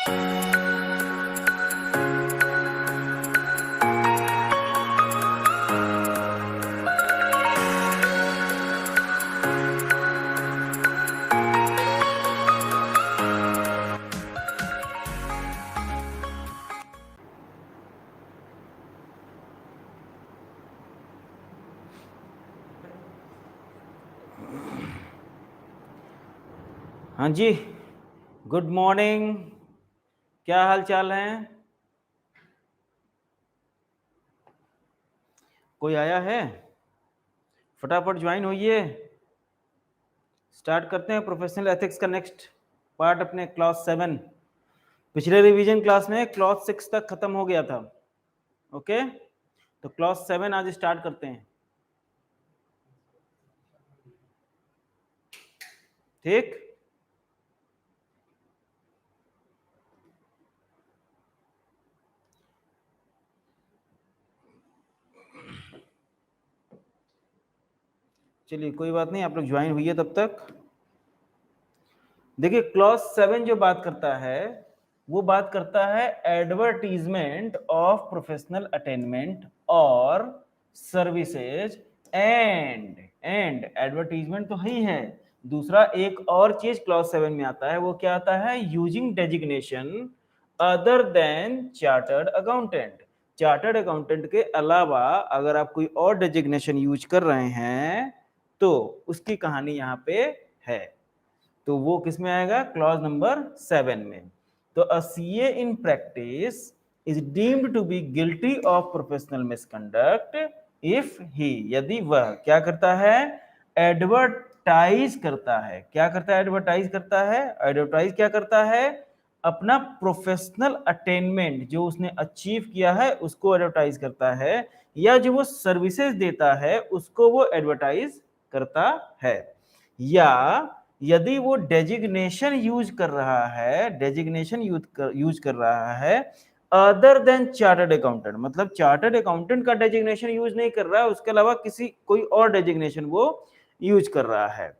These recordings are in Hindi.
हाँ जी, गुड मॉर्निंग। क्या हाल चाल है? कोई आया है? फटाफट ज्वाइन होइए। स्टार्ट करते हैं प्रोफेशनल एथिक्स का नेक्स्ट पार्ट अपने क्लास 7। पिछले रिवीजन क्लास में क्लास 6 तक खत्म हो गया था। ओके, तो क्लास 7 आज स्टार्ट करते हैं। ठीक, चलिए कोई बात नहीं, आप लोग ज्वाइन हुइए तब तक। देखिए, क्लास 7 जो बात करता है वो बात करता है एडवर्टीजमेंट ऑफ प्रोफेशनल अटेनमेंट और सर्विसेज एंड एडवर्टीजमेंट तो ही है। दूसरा एक और चीज क्लास 7 में आता है, वो क्या आता है? Using designation other than chartered accountant. Chartered accountant के अलावा अगर आप कोई और डेजिग्नेशन यूज कर रहे हैं तो उसकी कहानी यहाँ पे है। तो वो किस में आएगा? क्लॉज नंबर 7 में। तो a CA in practice is deemed to be guilty of professional misconduct if he, यदि वह क्या करता है? एडवर्टाइज करता है। क्या करता है? एडवर्टाइज करता है। एडवर्टाइज क्या करता है? अपना प्रोफेशनल अटेनमेंट जो उसने अचीव किया है उसको एडवर्टाइज करता है, या जो वो सर्विसेज देता है उसको वो एडवर्टाइज करता है। या यदि वो डेजिग्नेशन यूज कर रहा है, डेजिग्नेशन यूज कर रहा है अदर देन चार्टर्ड अकाउंटेंट, मतलब चार्टर्ड अकाउंटेंट का डेजिग्नेशन यूज नहीं कर रहा है, उसके अलावा किसी कोई और डेजिग्नेशन वो यूज कर रहा है।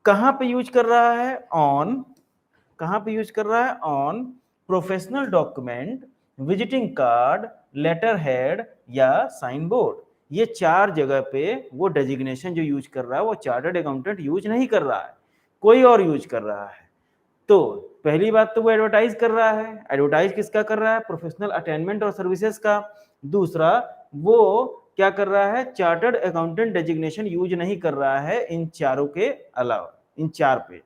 कहां पे यूज कर रहा है? ऑन, कहां पे यूज कर रहा है? On professional document, visiting card, letter head या साइन बोर्ड। ये चार जगह पे वो डेजिग्नेशन जो यूज कर रहा है वो चार्टर्ड अकाउंटेंट यूज नहीं कर रहा है, कोई और यूज कर रहा है। तो पहली बात तो वो एडवर्टाइज कर रहा है। एडवर्टाइज किसका कर रहा है? प्रोफेशनल अटेनमेंट और सर्विसेज का। दूसरा, वो क्या कर रहा है? चार्टर्ड अकाउंटेंट डेजिग्नेशन यूज नहीं कर रहा है इन चारों के अलावा, इन चार पे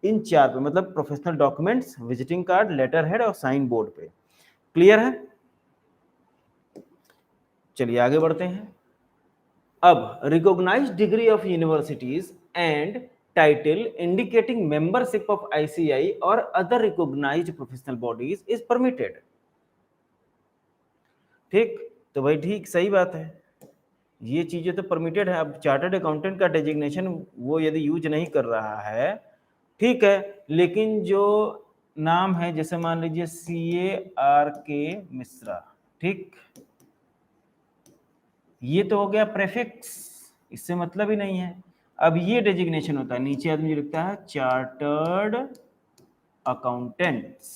मतलब professional documents, visiting card, letter head और साइन बोर्ड पे। क्लियर है? चलिए आगे बढ़ते हैं। अब recognised degree of universities and title indicating membership of ICI और other recognised professional bodies is permitted. ठीक, तो भाई ठीक, सही बात है, ये चीजें तो परमिटेड है। अब चार्टर्ड अकाउंटेंट का डेजिग्नेशन वो यदि यूज नहीं कर रहा है, ठीक है, लेकिन जो नाम है जैसे मान लीजिए CARK मिश्रा, ठीक, ये तो हो गया प्रेफिक्स, इससे मतलब ही नहीं है। अब ये डेजिग्नेशन होता है, नीचे आदमी लिखता है चार्टर्ड अकाउंटेंट्स,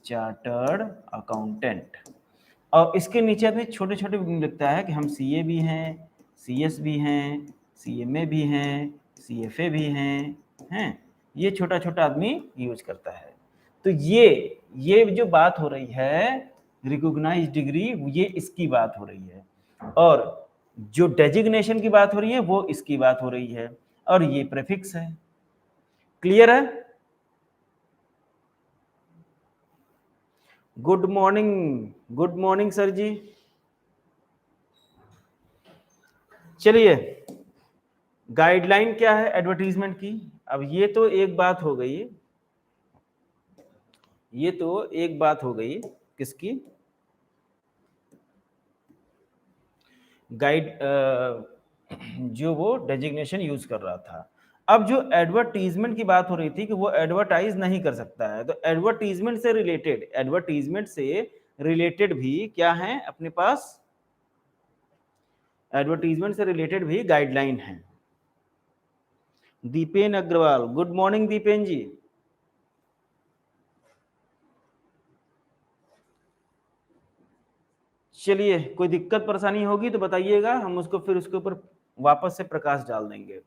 चार्टर्ड अकाउंटेंट, और इसके नीचे आदमी छोटे छोटे लिखता है कि हम CA भी हैं, CS भी हैं, CMA भी हैं, CFA भी हैं। ये छोटा छोटा आदमी यूज करता है। तो ये जो बात हो रही है रिकॉग्नाइज्ड डिग्री, ये इसकी बात हो रही है, और जो डेजिग्नेशन की बात हो रही है वो इसकी बात हो रही है, और ये प्रेफिक्स है। क्लियर है? Good morning, good morning sir ji. चलिए, गाइडलाइन क्या है एडवर्टीजमेंट की? अब ये तो एक बात हो गई, ये तो एक बात हो गई किसकी? गाइड, जो वो डेजिग्नेशन यूज कर रहा था। अब जो एडवर्टीजमेंट की बात हो रही थी कि वो एडवर्टाइज नहीं कर सकता है, तो एडवर्टीजमेंट से रिलेटेड भी क्या है अपने पास? एडवर्टीजमेंट से रिलेटेड भी गाइडलाइन है। दीपेन अग्रवाल, गुड मॉर्निंग दीपेन जी। चलिए, कोई दिक्कत परेशानी होगी तो बताइएगा, हम उसको फिर उसके ऊपर वापस से प्रकाश डाल देंगे।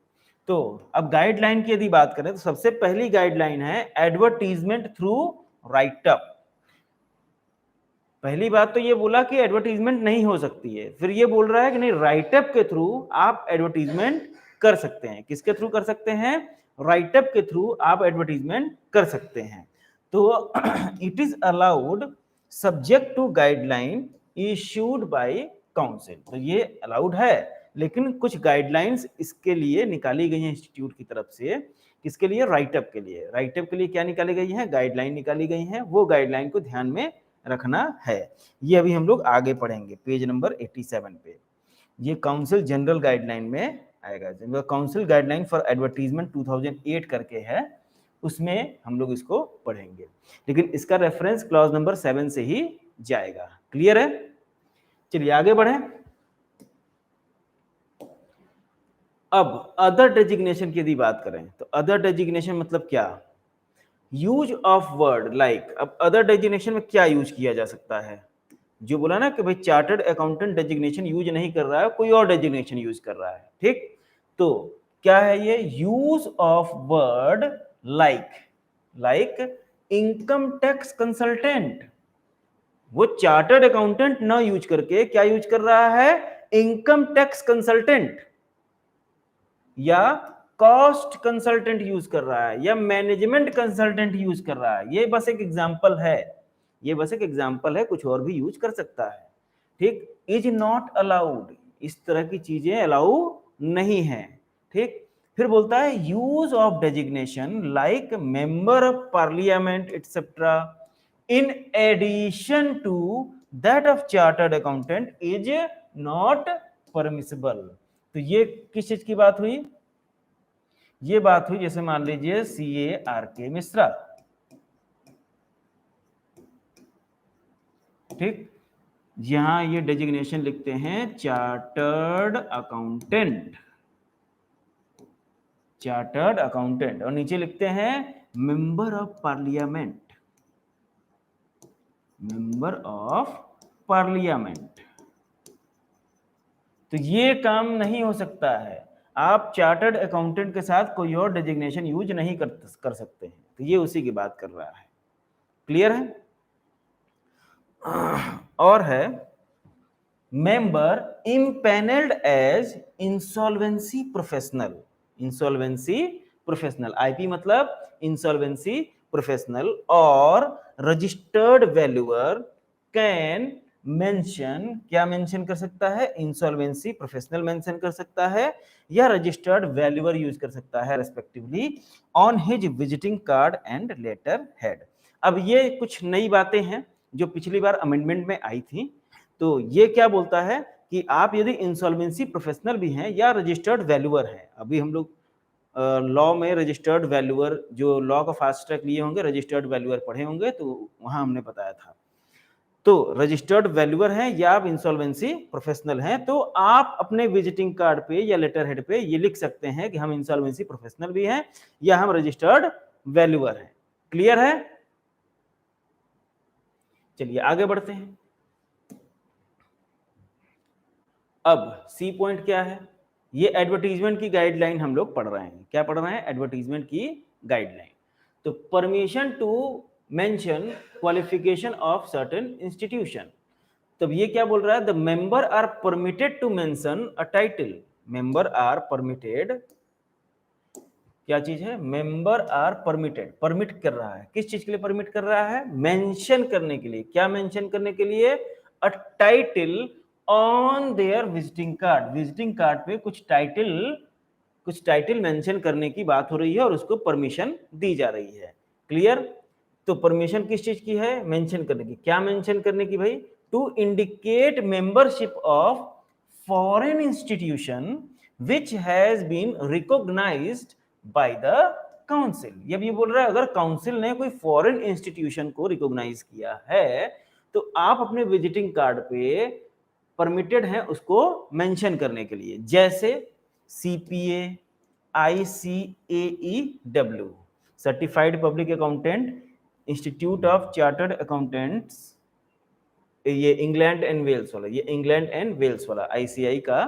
तो अब गाइडलाइन की यदि बात करें तो सबसे पहली गाइडलाइन है एडवर्टीजमेंट थ्रू राइट अप। पहली बात तो ये बोला कि एडवर्टीजमेंट नहीं हो सकती है, फिर ये बोल रहा है कि नहीं, राइटअप के थ्रू आप एडवर्टीजमेंट कर सकते हैं। किसके थ्रू कर सकते हैं? राइटअप के थ्रू आप एडवर्टीजमेंट कर सकते हैं। तो it is allowed subject to guideline issued by council. तो ये अलाउड है, लेकिन कुछ गाइडलाइंस इसके लिए निकाली गई हैं इंस्टीट्यूट की तरफ से। किसके लिए? राइटअप के लिए। राइटअप के लिए क्या निकाली गई है? गाइडलाइन निकाली गई है। वो गाइडलाइन को ध्यान में रखना है। ये अभी हम लोग आगे पढ़ेंगे पेज नंबर 87 पे। ये काउंसिल जनरल गाइडलाइन में आएगा। काउंसिल गाइडलाइन फॉर एडवर्टीजमेंट 2008 करके है, उसमें हम लोग इसको पढ़ेंगे, लेकिन इसका रेफरेंस क्लॉज नंबर 7 से ही जाएगा। क्लियर है? चलिए आगे बढ़ें। अब अदर डेजिग्नेशन की यदि बात करें तो अदर डेजिग्नेशन मतलब क्या? Use of word like. अब अदर डेजिग्नेशन में क्या यूज किया जा सकता है? जो बोला ना कि भाई चार्टर्ड अकाउंटेंट डेजिग्नेशन यूज नहीं कर रहा है, कोई और डेजिग्नेशन यूज कर रहा है। ठीक, तो क्या है ये? Use of word like. Like income tax consultant. वो चार्टर्ड अकाउंटेंट ना यूज करके क्या यूज कर रहा है? इनकम टैक्स कंसल्टेंट या कॉस्ट कंसल्टेंट यूज कर रहा है या मैनेजमेंट कंसल्टेंट यूज कर रहा है। ये बस एक एग्जांपल है, ये बस एक एग्जांपल है, कुछ और भी यूज कर सकता है। ठीक, इज नॉट अलाउड, इस तरह की चीजें अलाउ नहीं है। ठीक, फिर बोलता है use of designation like member of parliament etcetera in addition to that of chartered accountant is not permissible. तो ये किस चीज की बात हुई? ये बात हुई जैसे मान लीजिए CA RK मिश्रा। ठीक, यहां ये डेजिग्नेशन लिखते हैं चार्टर्ड अकाउंटेंट, चार्टर्ड अकाउंटेंट, और नीचे लिखते हैं member of parliament, member of parliament. तो ये काम नहीं हो सकता है। आप चार्टर्ड अकाउंटेंट के साथ कोई और डेजिग्नेशन यूज नहीं कर सकते हैं। तो ये उसी की बात कर रहा है। क्लियर है? और है member empanelled as insolvency professional. Insolvency professional, IP मतलब इंसॉल्वेंसी प्रोफेशनल, और रजिस्टर्ड वैल्यूअर कैन मेंशन, क्या मेंशन कर सकता है? इंसॉल्वेंसी प्रोफेशनल मेंशन कर सकता है या रजिस्टर्ड वैल्यूअर यूज कर सकता है respectively on his visiting card and later head. अब ये कुछ नई बातें हैं जो पिछली बार अमेंडमेंट में आई थी। तो ये क्या बोलता है कि आप यदि इंसॉल्वेंसी प्रोफेशनल भी हैं या रजिस्टर्ड वैल्यूअर हैं, अभी हम लोग लॉ में रजिस्टर्ड वैल्यूअर, जो लॉ का फास्ट ट्रैक लिए होंगे, रजिस्टर्ड वैल्यूअर पढ़े होंगे, तो वहां हमने बताया था। तो रजिस्टर्ड वैल्यूअर हैं या आप इंसॉल्वेंसी प्रोफेशनल हैं, तो आप अपने विजिटिंग कार्ड पे या लेटर हेड पे ये लिख सकते हैं कि हम इंसॉल्वेंसी प्रोफेशनल भी हैं या हम रजिस्टर्ड वैल्यूअर हैं। क्लियर है? चलिए आगे बढ़ते हैं। अब सी पॉइंट क्या है? ये एडवर्टीजमेंट की गाइडलाइन हम लोग पढ़ रहे हैं। क्या पढ़ रहे हैं? एडवर्टीजमेंट की गाइडलाइन। तो permission to mention qualification of certain institution. तब ये क्या बोल रहा है? The member are permitted to mention a title. Member are permitted, क्या चीज है? मेंबर आर परमिटेड, परमिट कर रहा है। किस चीज के लिए परमिट कर रहा है? मेंशन करने के लिए। क्या मेंशन करने के लिए? A title on their visiting card. Visiting card पे कुछ टाइटल मेंशन करने की बात हो रही है और उसको परमिशन दी जा रही है। क्लियर? तो परमिशन किस चीज की है? मेंशन करने की। क्या मेंशन करने की भाई? To indicate membership of foreign institution which has been recognised by the council. ये भी बोल रहा है अगर काउंसिल ने कोई फॉरेन इंस्टीट्यूशन को रिकॉग्नाइज किया है तो आप अपने विजिटिंग कार्ड पे परमिटेड हैं उसको मेंशन करने के लिए, जैसे CPA, ICAEW, certified public accountant, institute of chartered accountants, ये इंग्लैंड एंड वेल्स वाला, ये इंग्लैंड एंड वेल्स वाला ICI का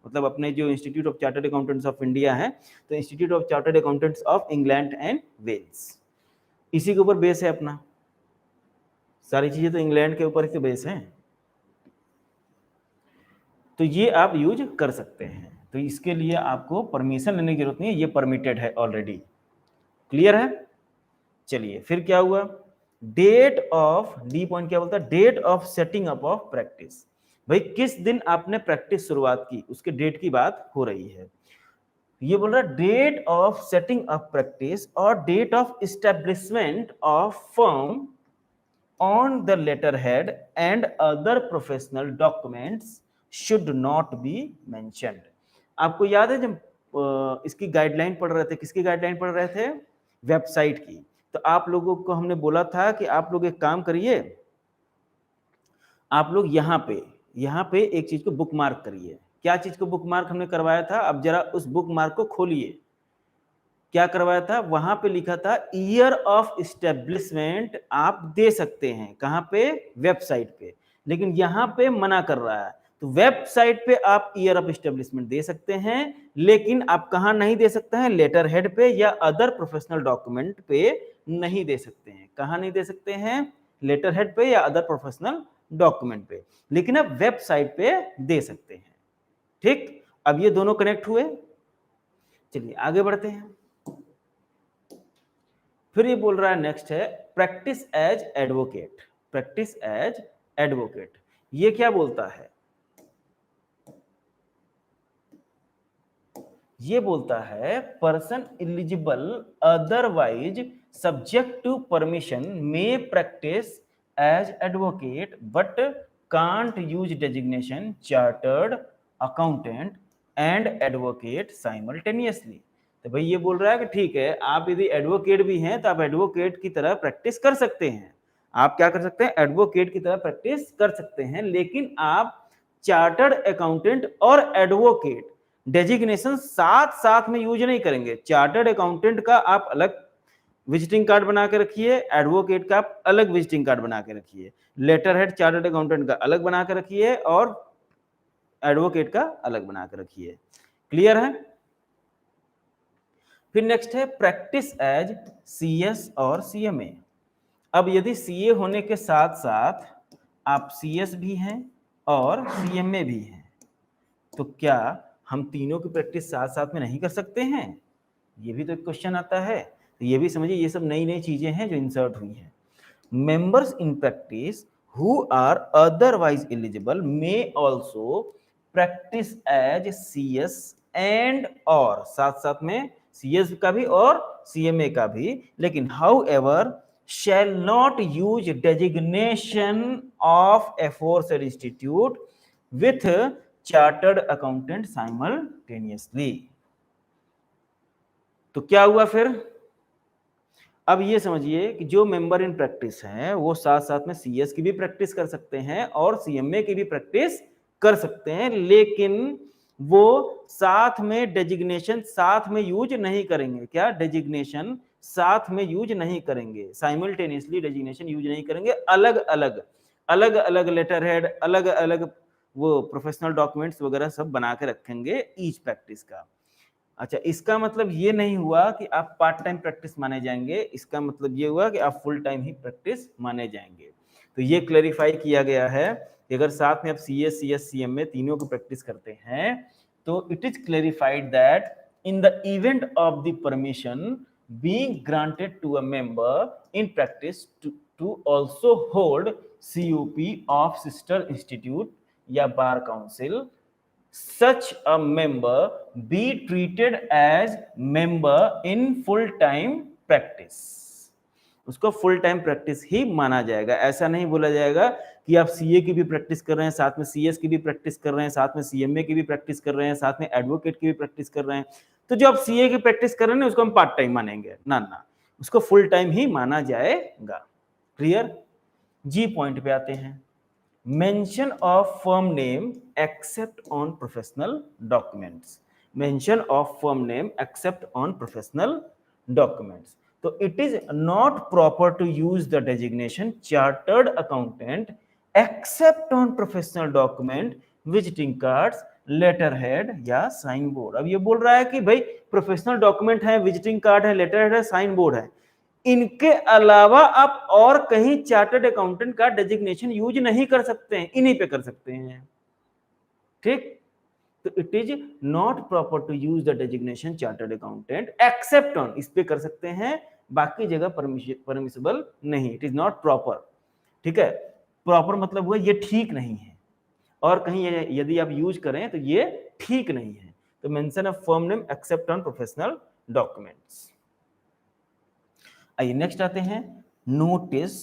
मतलब अपने जो institute of chartered accountants of India है, तो institute of chartered accountants of England and Wales, इसी के ऊपर बेस है अपना। सारी चीजें तो इंग्लैंड के ऊपर के बेस हैं, तो ये आप यूज कर सकते हैं। तो इसके लिए आपको परमिशन लेने की जरूरत नहीं है, ये परमिटेड है ऑलरेडी। क्लियर है? चलिए फिर क्या हुआ, डेट ऑफ, डी पॉइंट क्या बोलता है, date of setting up of practice. भाई किस दिन आपने प्रैक्टिस शुरुआत की, उसके डेट की बात हो रही है। ये बोल रहा है date of setting up practice और date of establishment of firm on the letter head and other professional documents should not be mentioned. आपको याद है जब इसकी गाइडलाइन पढ़ रहे थे, किसकी गाइडलाइन पढ़ रहे थे, वेबसाइट की, तो आप लोगों को हमने बोला था कि आप लोग एक काम करिए, आप लोग यहाँ पे एक चीज को बुकमार्क करिए। क्या चीज को बुकमार्क हमने करवाया था, अब जरा उस बुकमार्क को खोलिए। क्या करवाया था, वहां पे लिखा था ईयर ऑफ एस्टेब्लिशमेंट आप दे सकते हैं, कहां पे, वेबसाइट पे, लेकिन यहां पे मना कर रहा है। तो वेबसाइट पे आप ईयर ऑफ एस्टेब्लिशमेंट दे सकते हैं, लेकिन आप कहां नहीं दे सकते हैं, लेटर हेड पे या अदर प्रोफेशनल डॉक्यूमेंट पे नहीं दे सकते हैं। कहां नहीं दे सकते हैं, लेटर हेड पे या अदर प्रोफेशनल डॉक्यूमेंट पे, लेकिन आप वेबसाइट पे दे सकते हैं। ठीक, अब ये दोनों कनेक्ट हुए। चलिए आगे बढ़ते हैं। फिर ये बोल रहा है नेक्स्ट है practice as advocate. Practice as advocate, ये क्या बोलता है, ये बोलता है person eligible otherwise subject to permission may practice as advocate but can't use designation chartered accountant and advocate simultaneously. तो भाई ये बोल रहा है कि ठीक है, आप यदि एडवोकेट भी हैं तो आप एडवोकेट की तरह प्रैक्टिस कर सकते हैं। आप क्या कर सकते हैं, एडवोकेट की तरह प्रैक्टिस कर सकते हैं, लेकिन आप चार्टर्ड अकाउंटेंट और एडवोकेट डेजिग्नेशन साथ साथ में यूज नहीं करेंगे। चार्टर्ड अकाउंटेंट का आप अलग विजिटिंग कार्ड बना के रखिए, एडवोकेट का आप अलग विजिटिंग कार्ड बना के रखिए, लेटर हेड चार्टर्ड अकाउंटेंट का अलग बना के रखिए और एडवोकेट का अलग बना के रखिए। क्लियर है? फिर नेक्स्ट है प्रैक्टिस एज CS और CMA। अब यदि CA होने के साथ साथ आप CS भी हैं और CMA भी हैं, तो क्या हम तीनों की प्रैक्टिस साथ साथ में नहीं कर सकते हैं? ये भी तो एक क्वेश्चन आता है। तो ये भी समझिए, ये सब नई नई चीजें हैं जो इंसर्ट हुई हैं। Members in practice who are otherwise eligible may also practice as CS and और, साथ साथ में CS का भी और CMA का भी, लेकिन however shall not use designation of aforesaid institute with chartered accountant simultaneously. तो क्या हुआ फिर, अब ये समझिए कि जो मेंबर इन प्रैक्टिस हैं वो साथ साथ में CS की भी प्रैक्टिस कर सकते हैं और CMA की भी प्रैक्टिस कर सकते हैं, लेकिन वो साथ में डेजिग्नेशन साथ में यूज नहीं करेंगे। क्या, डेजिग्नेशन साथ में यूज नहीं करेंगे, साइमल्टेनियसली डेजिग्नेशन यूज नहीं करेंगे, अलग अलग लेटर हेड, अलग अलग वो प्रोफेशनल डॉक्यूमेंट्स वगैरह सब बना के रखेंगे ईच प्रैक्टिस का। अच्छा, इसका मतलब ये नहीं हुआ कि आप पार्ट टाइम प्रैक्टिस माने जाएंगे, इसका मतलब ये हुआ कि आप फुल टाइम ही प्रैक्टिस माने जाएंगे। तो ये क्लैरिफाई किया गया है कि अगर साथ में आप CS, CMA तीनों को प्रैक्टिस करते हैं तो it is clarified that in the event of the permission being granted to a member in practice to also hold COP of sister institute या bar council, such a member be treated as member in full time practice। उसको फुल टाइम प्रैक्टिस ही माना जाएगा। ऐसा नहीं बोला जाएगा कि आप CA की भी प्रैक्टिस कर रहे हैं, साथ में CS की भी प्रैक्टिस कर रहे हैं, साथ में CMA की भी प्रैक्टिस कर रहे हैं, साथ में एडवोकेट की भी प्रैक्टिस कर रहे हैं, तो जो आप CA की प्रैक्टिस कर रहे हैं उसको हम पार्ट टाइम मानेंगे ना, उसको फुल टाइम ही माना जाएगा। क्लियर? जी पॉइंट पे आते हैं। Mention of firm name except on professional documents. Mention of firm name except on professional documents. तो it is not proper to use the designation chartered accountant except on professional document, visiting cards, letter head या साइन बोर्ड। अब ये बोल रहा है कि भाई प्रोफेशनल डॉक्यूमेंट है, विजिटिंग कार्ड है, लेटर हेड है, साइन बोर्ड है, इनके अलावा आप और कहीं चार्टर्ड अकाउंटेंट का डेजिग्नेशन यूज नहीं कर सकते हैं, इन्हीं पे कर सकते हैं। ठीक, तो it is not proper to use the designation chartered accountant except on, इस पे कर सकते हैं, बाकी जगह परमिसिबल नहीं, इट इज नॉट प्रॉपर। ठीक है, प्रॉपर मतलब हुआ ये ठीक नहीं है, और कहीं यदि आप यूज करें तो ये ठीक नहीं है। तो mention a firm name except on professional documents. आइए नेक्स्ट आते हैं, notice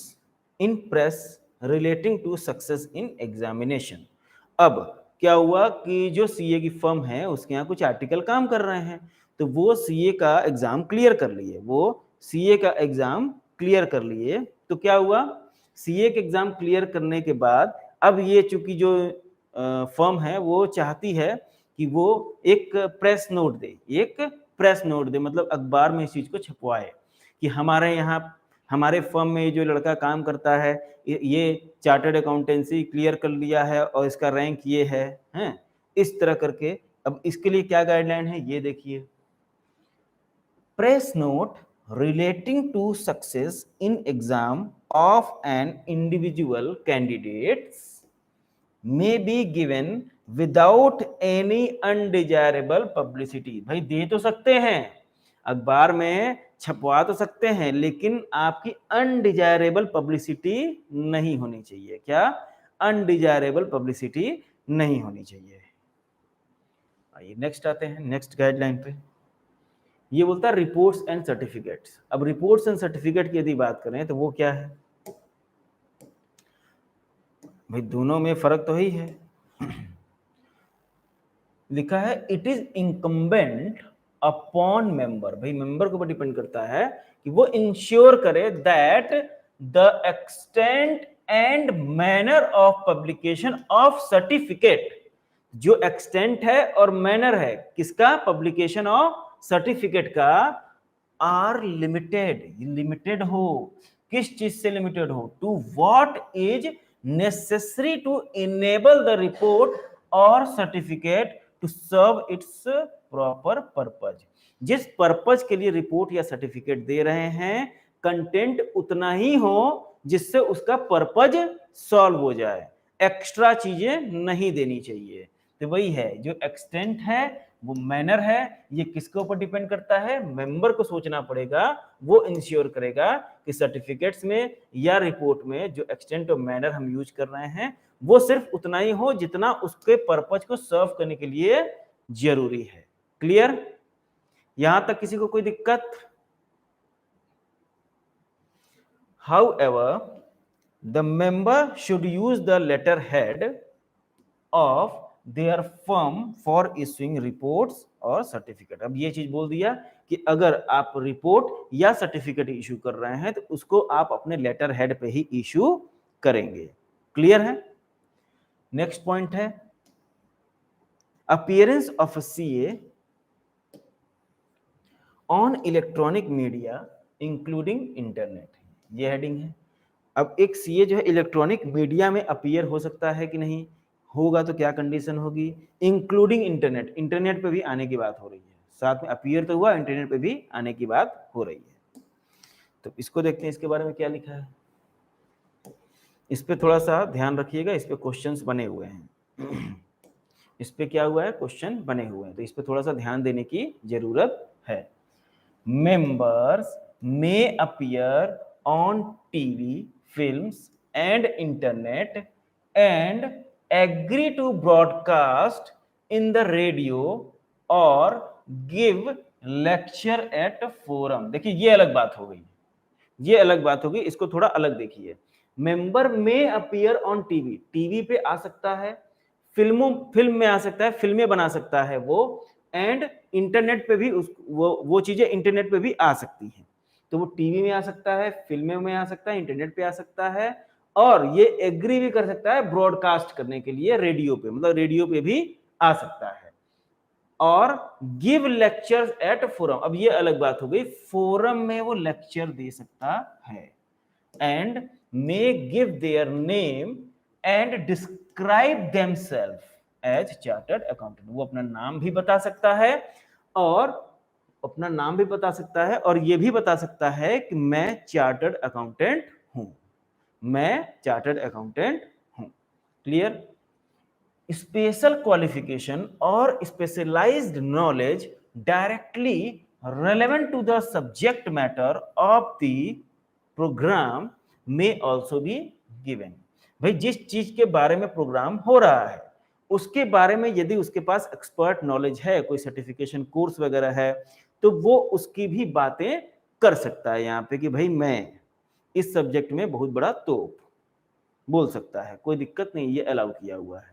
in press relating to success in examination. अब क्या हुआ कि जो सीए की फर्म है उसके यहाँ कुछ आर्टिकल काम कर रहे हैं, तो वो सीए का एग्जाम क्लियर कर लिए, वो सीए का एग्जाम क्लियर कर लिए। तो क्या हुआ, सीए के एग्जाम क्लियर करने के बाद अब ये चूंकि जो फर्म है वो चाहती है कि वो एक प्रेस नोट दे, एक प्रेस नोट दे, मतलब अखबार में इस चीज को छपवाए कि हमारे यहाँ हमारे फर्म में जो लड़का काम करता है ये चार्टर्ड अकाउंटेंसी क्लियर कर लिया है और इसका रैंक ये है, हैं? इस तरह करके। अब इसके लिए क्या गाइडलाइन है ये देखिए, press note relating to success in exam of an individual candidates may be given without any undesirable publicity। भाई दे तो सकते हैं, अखबार में छपवा तो सकते हैं, लेकिन आपकी अनडिजायरेबल पब्लिसिटी नहीं होनी चाहिए। क्या, अनडिजायरेबल पब्लिसिटी नहीं होनी चाहिए। आइए नेक्स्ट आते हैं, नेक्स्ट गाइडलाइन पे। ये बोलता है रिपोर्ट्स एंड सर्टिफिकेट्स। अब रिपोर्ट्स एंड सर्टिफिकेट की यदि बात करें तो वो क्या है, भाई दोनों में फर्क तो ही है। लिखा है it is incumbent upon member, भाई मेंबर के ऊपर डिपेंड करता है कि वो इंश्योर करे that the extent and manner of publication of certificate, जो एक्सटेंट है और मैनर है किसका, पब्लिकेशन ऑफ सर्टिफिकेट का, आर लिमिटेड, लिमिटेड हो, किस चीज से लिमिटेड हो, to what is necessary to enable the report और certificate to serve its proper purpose. जिस पर्पज के लिए रिपोर्ट या सर्टिफिकेट दे रहे हैं, कंटेंट उतना ही हो जिससे उसका पर्पज सॉल्व हो जाए, एक्स्ट्रा चीजें नहीं देनी चाहिए। तो वही है, जो एक्सटेंट है वो मैनर है, ये किसके ऊपर डिपेंड करता है, मेंबर को सोचना पड़ेगा, वो इंश्योर करेगा कि सर्टिफिकेट्स में या रिपोर्ट में जो एक्सटेंट और मैनर हम यूज कर रहे हैं वो सिर्फ उतना ही हो जितना उसके पर्पज को सर्व करने के लिए जरूरी है। क्लियर, यहां तक किसी को कोई दिक्कत? However the member should use the letter head of their firm for issuing reports और सर्टिफिकेट। अब ये चीज बोल दिया कि अगर आप रिपोर्ट या सर्टिफिकेट इशू कर रहे हैं तो उसको आप अपने लेटर हेड पे ही इशू करेंगे। क्लियर है? नेक्स्ट पॉइंट है appearance of CA on electronic media including internet, ये हेडिंग है। अब एक सीए जो है इलेक्ट्रॉनिक मीडिया में अपीयर हो सकता है कि नहीं, होगा तो क्या कंडीशन होगी, इंक्लूडिंग इंटरनेट, इंटरनेट पे भी आने की बात हो रही है, साथ में अपीयर तो हुआ, इंटरनेट पे भी आने की बात हो रही है। तो इसको देखते हैं इसके बारे में क्या लिखा है, इस पे थोड़ा सा ध्यान रखिएगा, इस पे क्वेश्चंस बने हुए हैं। इस पे क्या हुआ है, क्वेश्चन बने हुए हैं, तो इस पे थोड़ा सा ध्यान देने की जरूरत है। Members may appear on TV, films and internet and agree to broadcast in the radio और गिव लेक्चर एट फोरम। देखिए ये अलग बात हो गई, ये अलग बात होगी, इसको थोड़ा अलग देखिए। मेंबर में अपीयर ऑन टीवी, टीवी पे आ सकता है, फिल्म में आ सकता है, फिल्में बना सकता है वो, एंड इंटरनेट पे भी वो चीजें इंटरनेट पे भी आ सकती हैं। तो वो टीवी में आ सकता है, फिल्में में आ सकता है, इंटरनेट पे आ सकता है, और ये एग्री भी कर सकता है ब्रॉडकास्ट करने के लिए रेडियो पे, मतलब रेडियो पे भी आ सकता है। और गिव लेक्चर्स एट फोरम, अब ये अलग बात हो गई, फोरम में वो लेक्चर दे सकता है, and may give their name and describe themself as chartered accountant. वो अपना नाम भी बता सकता है और ये भी बता सकता है कि मैं चार्टर्ड अकाउंटेंट हूं, क्लियर। स्पेशल क्वालिफिकेशन और specialised knowledge directly relevant to the subject matter of the programme may also be given. भाई जिस चीज के बारे में प्रोग्राम हो रहा है उसके बारे में यदि उसके पास एक्सपर्ट नॉलेज है, कोई सर्टिफिकेशन कोर्स वगैरह है, तो वो उसकी भी बातें कर सकता है यहाँ पे कि भाई मैं इस सब्जेक्ट में बहुत बड़ा तोप बोल सकता है, कोई दिक्कत नहीं, ये अलाउ किया हुआ है।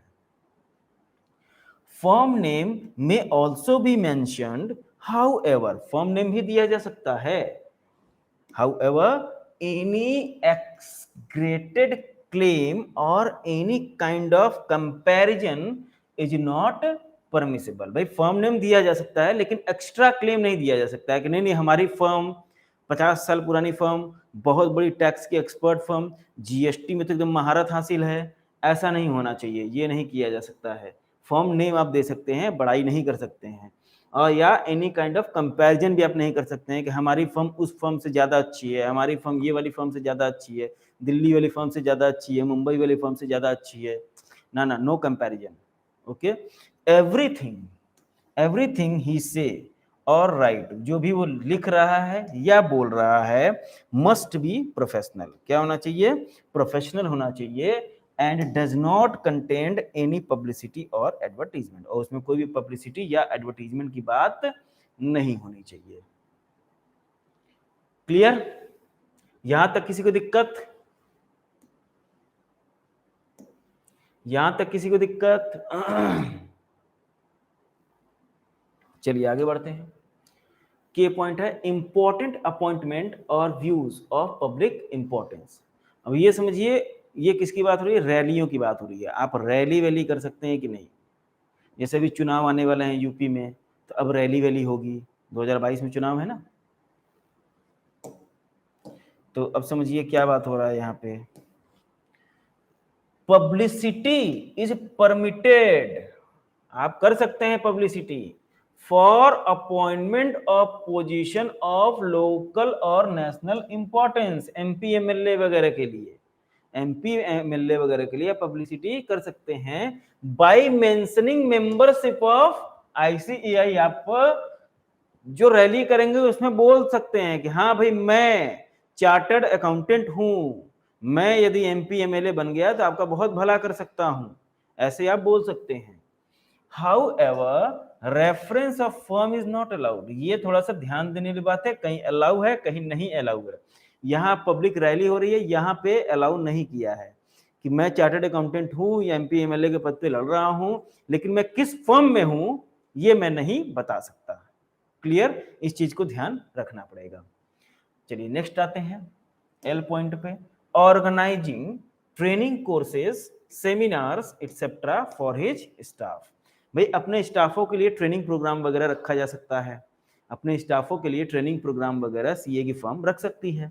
फर्म नेम में also B mentioned, however firm name भी दिया जा सकता है, हाउएवर एनी एक्सग्रेटेड क्लेम और any kind of comparison is not permissible. भाई फर्म नेम दिया जा सकता है लेकिन एक्स्ट्रा क्लेम नहीं दिया जा सकता है कि नहीं हमारी फर्म 50 साल पुरानी फर्म, बहुत बड़ी टैक्स की एक्सपर्ट फर्म, जीएसटी में तो एकदम महारत हासिल है, ऐसा नहीं होना चाहिए, ये नहीं किया जा सकता है। फर्म नेम आप दे सकते हैं, बड़ाई नहीं कर सकते हैं, और या एनी काइंड ऑफ कंपैरिजन भी आप नहीं कर सकते हैं कि हमारी फर्म उस फर्म से ज्यादा अच्छी है, हमारी फर्म ये वाली फर्म से ज्यादा अच्छी है, दिल्ली वाली फर्म से ज्यादा अच्छी है, मुंबई वाली फर्म से ज्यादा अच्छी है, ना, नो कंपैरिजन। ओके, एवरीथिंग ही से और राइट, जो भी वो लिख रहा है या बोल रहा है, मस्ट बी प्रोफेशनल। क्या होना चाहिए? प्रोफेशनल होना चाहिए। And does not contain any publicity और एडवर्टीजमेंट, और उसमें कोई भी पब्लिसिटी या एडवर्टीजमेंट की बात नहीं होनी चाहिए। क्लियर? यहां तक किसी को दिक्कत? चलिए आगे बढ़ते हैं। के पॉइंट है इंपॉर्टेंट अपॉइंटमेंट और व्यूज ऑफ पब्लिक इंपॉर्टेंस। अब ये समझिए, ये किसकी बात हो रही है? रैलियों की बात हो रही है। आप रैली वैली कर सकते हैं कि नहीं? जैसे अभी चुनाव आने वाले हैं यूपी में, तो अब रैली वैली होगी, 2022 में चुनाव है ना, तो अब समझिए क्या बात हो रहा है यहाँ पे। पब्लिसिटी इज परमिटेड, आप कर सकते हैं publicity for appointment of position of local और नेशनल इंपॉर्टेंस, एमपी एमएलए वगैरह के लिए, पब्लिसिटी कर सकते हैं by mentioning membership of ICAI. आप जो रैली करेंगे उसमें बोल सकते हैं कि हाँ भाई मैं चार्टर्ड अकाउंटेंट हूं, मैं यदि एमपी एमएलए बन गया तो आपका बहुत भला कर सकता हूं, ऐसे आप बोल सकते हैं। However, reference of firm is not allowed। ये थोड़ा सा ध्यान देने वाली बात है, कहीं अलाउ है कहीं नहीं अलाउ है। यहाँ पब्लिक रैली हो रही है, यहाँ पे अलाउ नहीं किया है कि मैं चार्टर्ड अकाउंटेंट हूँ या एमपी एमएलए के पद पे लड़ रहा हूँ, लेकिन मैं किस फर्म में हूँ ये मैं नहीं बता सकता। क्लियर? इस चीज को ध्यान रखना पड़ेगा। चलिए नेक्स्ट आते हैं एल पॉइंट पे, organising training courses, seminars etcetera for his staff. भाई अपने स्टाफों के लिए ट्रेनिंग प्रोग्राम वगैरह रखा जा सकता है, अपने स्टाफों के लिए ट्रेनिंग प्रोग्राम वगैरह सीए की फर्म रख सकती है।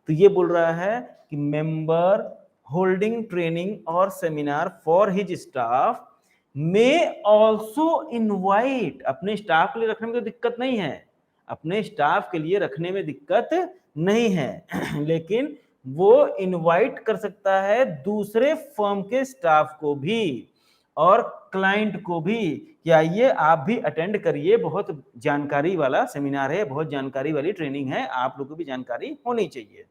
तो ये बोल रहा है कि मेंबर होल्डिंग ट्रेनिंग और सेमिनार फॉर हिज स्टाफ में ऑल्सो इनवाइट, अपने स्टाफ के लिए रखने में तो दिक्कत नहीं है, अपने स्टाफ के लिए रखने में दिक्कत नहीं है लेकिन वो इनवाइट कर सकता है दूसरे फर्म के स्टाफ को भी और क्लाइंट को भी कि आइए आप भी अटेंड करिए, बहुत जानकारी वाला सेमिनार है, बहुत जानकारी वाली ट्रेनिंग है, आप लोगों को भी जानकारी होनी चाहिए।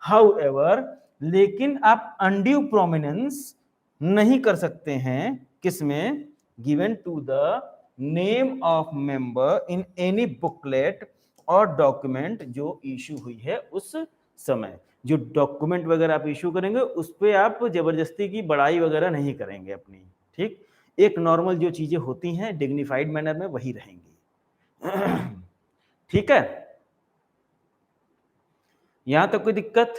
हाउएवर, लेकिन आप अनड्यू प्रोमिनेंस नहीं कर सकते हैं, किसमें? Given to the name of member in any booklet और डॉक्यूमेंट जो इशू हुई है उस समय। जो डॉक्यूमेंट वगैरह आप इशू करेंगे उस पर आप जबरदस्ती की बड़ाई वगैरह नहीं करेंगे अपनी, ठीक? एक नॉर्मल जो चीजें होती हैं डिग्निफाइड मैनर में वही रहेंगी। ठीक है, यहां तक कोई दिक्कत?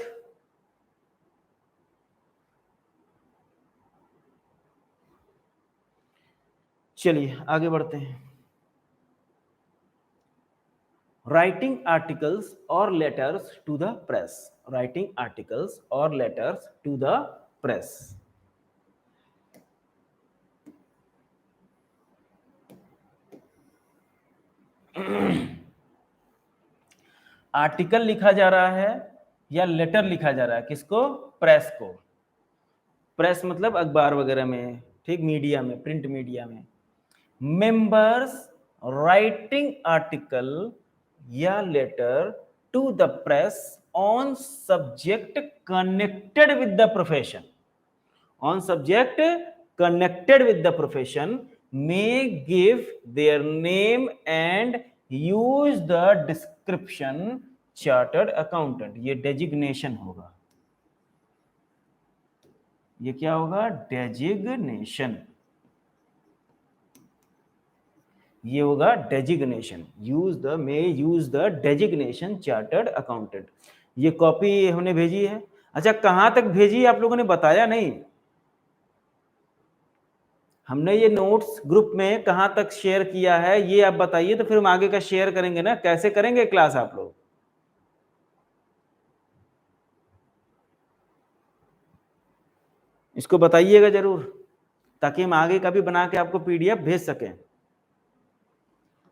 चलिए आगे बढ़ते हैं। राइटिंग आर्टिकल्स और letters to the press, writing articles और letters to the press. Article लिखा जा रहा है या लेटर लिखा जा रहा है, किसको? प्रेस को। प्रेस मतलब अखबार वगैरह में, ठीक, मीडिया में, प्रिंट मीडिया में। मेंबर्स राइटिंग आर्टिकल या letter to the press on subject connected with the profession, on subject connected with the profession may give their name and use the description chartered accountant। ये डेजिग्नेशन होगा, ये क्या होगा? डेजिग्नेशन, ये होगा designation. Use the designation chartered accountant. ये कॉपी हमने भेजी है। अच्छा, कहां तक भेजी आप लोगों ने बताया नहीं। हमने ये नोट्स ग्रुप में कहां तक शेयर किया है ये आप बताइए, तो फिर हम आगे का शेयर करेंगे ना। कैसे करेंगे क्लास आप लोग? इसको बताइएगा जरूर, ताकि हम आगे का भी बना के आपको पीडीएफ भेज सकें।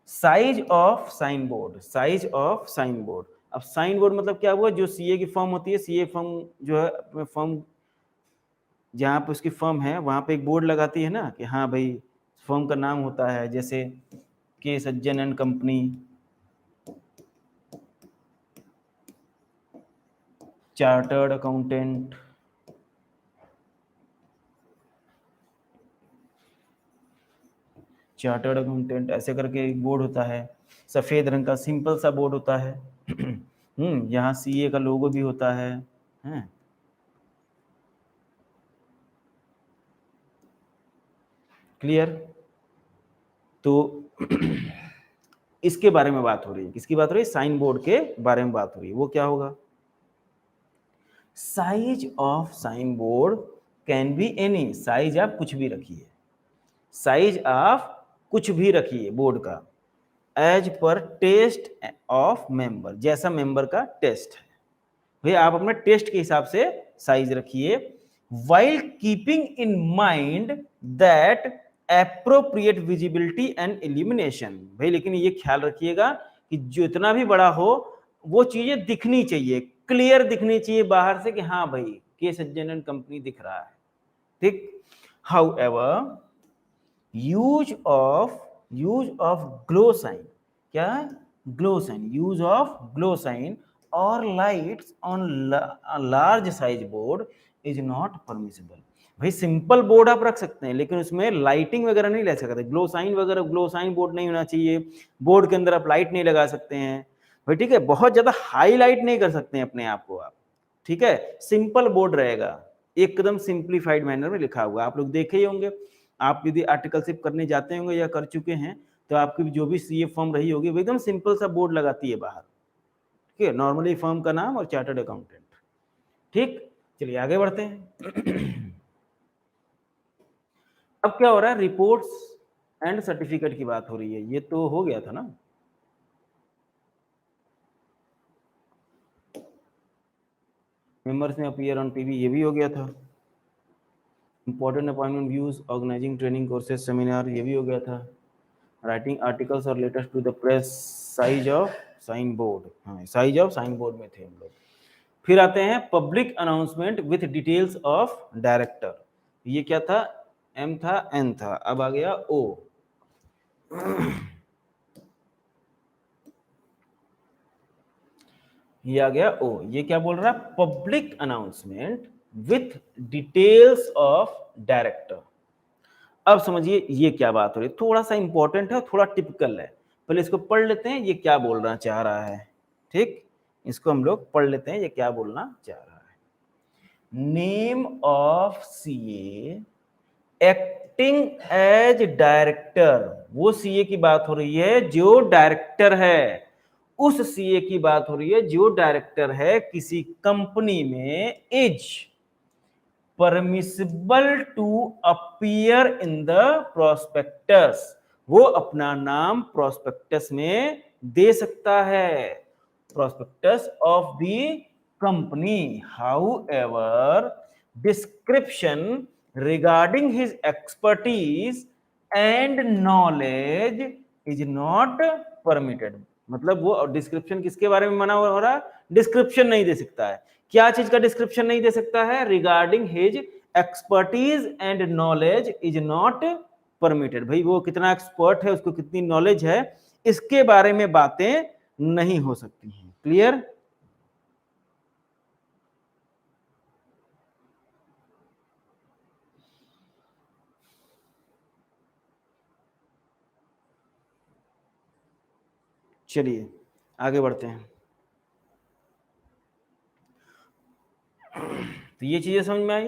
Size of sign board, size of sign board. अब साइन बोर्ड मतलब क्या हुआ? जो सीए की फॉर्म होती है, सीए फॉर्म जो है, फॉर्म जहां पे उसकी फर्म है वहां पे एक बोर्ड लगाती है ना, कि हाँ भाई फर्म का नाम होता है, जैसे के सज्जन and company, chartered accountant, chartered accountant, ऐसे करके एक बोर्ड होता है, सफेद रंग का सिंपल सा बोर्ड होता है। यहाँ सीए का लोगो भी होता है। क्लियर? तो इसके बारे में बात हो रही है। किसकी बात हो रही है? साइन बोर्ड के बारे में बात हो रही है। वो क्या होगा? Size of sign board can be any, size आप कुछ भी रखिए, साइज आप कुछ भी रखिए बोर्ड का, as per test of member, जैसा मेंबर का टेस्ट है भैया आप अपने टेस्ट के हिसाब से साइज रखिए। While keeping in mind that appropriate visibility and illumination, भाई लेकिन ये ख्याल रखिएगा कि जितना भी बड़ा हो वो चीजें दिखनी चाहिए, क्लियर दिखनी चाहिए बाहर से, कि हाँ भाई के सज्जन एंड कंपनी दिख रहा है, ठीक। However use of glow sign, क्या? Glow sign, use of glow sign और lights on large size board is not permissible. भाई सिंपल बोर्ड आप रख सकते हैं, लेकिन उसमें लाइटिंग वगैरह नहीं ले सकते, ग्लो साइन वगैरह, ग्लो साइन बोर्ड नहीं होना चाहिए, बोर्ड के अंदर आप लाइट नहीं लगा सकते हैं भाई, ठीक है। बहुत ज्यादा हाईलाइट नहीं कर सकते हैं अपने आप को आप, ठीक है। सिंपल बोर्ड रहेगा, एकदम सिंप्लीफाइड मैनर में लिखा हुआ, आप लोग देखे ही होंगे। आप यदि आर्टिकलशिप करने जाते होंगे या कर चुके हैं, तो आपकी जो भी सीए फॉर्म रही होगी वो एकदम सिंपल सा बोर्ड लगाती है बाहर, ठीक है, नॉर्मली फर्म का नाम और चार्टर्ड अकाउंटेंट, ठीक। चलिए आगे बढ़ते हैं। अब क्या हो रहा है? रिपोर्ट्स एंड सर्टिफिकेट की बात हो रही है। ये तो हो गया था ना, मेंबर्स में अपीयर ऑन टीवी, ये भी हो गया था। Important appointment views, organising training courses seminar, ये भी हो गया था। राइटिंग आर्टिकल्स और letters to the press, size of sign board, हाँ साइज ऑफ साइन बोर्ड में थे हम लोग। फिर आते हैं public announcement with details of director. ये क्या था? एम था, एन था, अब आ गया ओ। ये आ गया ओ। ये क्या बोल रहा है? Public announcement with details of director. अब समझिए ये क्या बात हो रही है, थोड़ा सा इंपॉर्टेंट है, थोड़ा टिपिकल है। पहले इसको पढ़ लेते हैं, ये क्या बोलना चाह रहा है, ठीक। इसको हम लोग पढ़ लेते हैं, ये क्या बोलना चाह रहा है। Name of CA acting as director, वो सीए की बात हो रही है जो डायरेक्टर है, उस सीए की बात हो रही है जो डायरेक्टर है किसी कंपनी में, is permissible to appear in the prospectus, वो अपना नाम प्रोस्पेक्टस में दे सकता है, prospectus of the company. However description regarding his expertise and knowledge is not permitted, मतलब वो डिस्क्रिप्शन किसके बारे में मना हो रहा है, डिस्क्रिप्शन नहीं दे सकता है। क्या चीज का डिस्क्रिप्शन नहीं दे सकता है, regarding his expertise and knowledge is not permitted. भाई वो कितना एक्सपर्ट है, उसको कितनी नॉलेज है, इसके बारे में बातें नहीं हो सकती हैं। क्लियर? चलिए आगे बढ़ते हैं। तो ये चीजें समझ में आई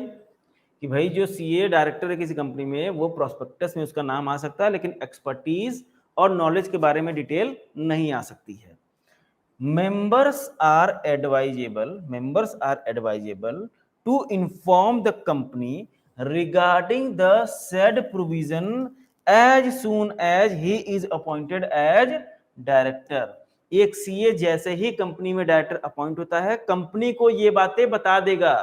कि भाई जो सीए डायरेक्टर है किसी कंपनी में, वो प्रोस्पेक्टस में उसका नाम आ सकता है, लेकिन एक्सपर्टीज और नॉलेज के बारे में डिटेल नहीं आ सकती है। members are advisable to inform the company regarding the said provision as soon as he is appointed as director। एक सीए जैसे ही कंपनी में डायरेक्टर अपॉइंट होता है, कंपनी को ये बातें बता देगा,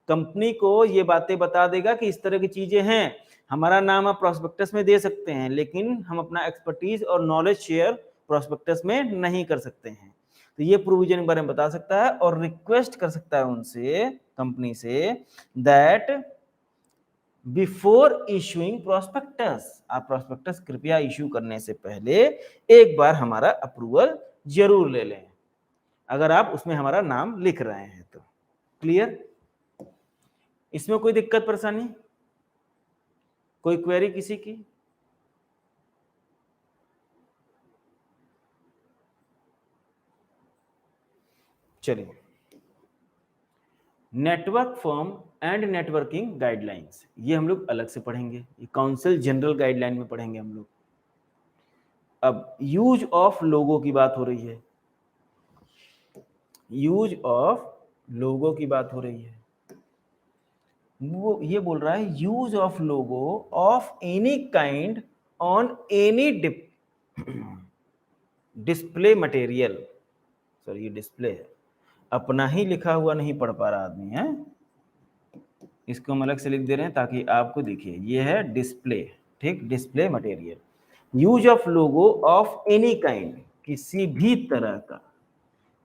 कंपनी को ये बातें बता देगा कि इस तरह की चीजें हैं, हमारा नाम आप प्रोस्पेक्टस में दे सकते हैं, लेकिन हम अपना एक्सपर्टीज और नॉलेज शेयर प्रोस्पेक्टस में नहीं कर सकते हैं। तो ये प्रोविजन के बारे में बता सकता है और रिक्वेस्ट कर सकता है उनसे, कंपनी से, दैट बिफोर इशूइंग प्रोस्पेक्टस, आप प्रोस्पेक्टस कृपया इशू करने से पहले एक बार हमारा अप्रूवल जरूर ले लें, अगर आप उसमें हमारा नाम लिख रहे हैं तो। क्लियर? इसमें कोई दिक्कत परेशानी, कोई क्वेरी किसी की? चलिए, network form and networking guidelines, ये हम लोग अलग से पढ़ेंगे, ये काउंसिल जनरल गाइडलाइन में पढ़ेंगे हम लोग। अब यूज ऑफ लोगो की बात हो रही है, यूज ऑफ लोगो की बात हो रही है। वो ये बोल रहा है use of logo of any kind on any display material. Sorry, ये डिस्प्ले है, अपना ही लिखा हुआ नहीं पढ़ पा रहा आदमी है, इसको हम अलग से लिख दे रहे हैं ताकि आपको दिखे। ये है डिस्प्ले, ठीक, display material. Use of logo of any kind, किसी भी तरह का,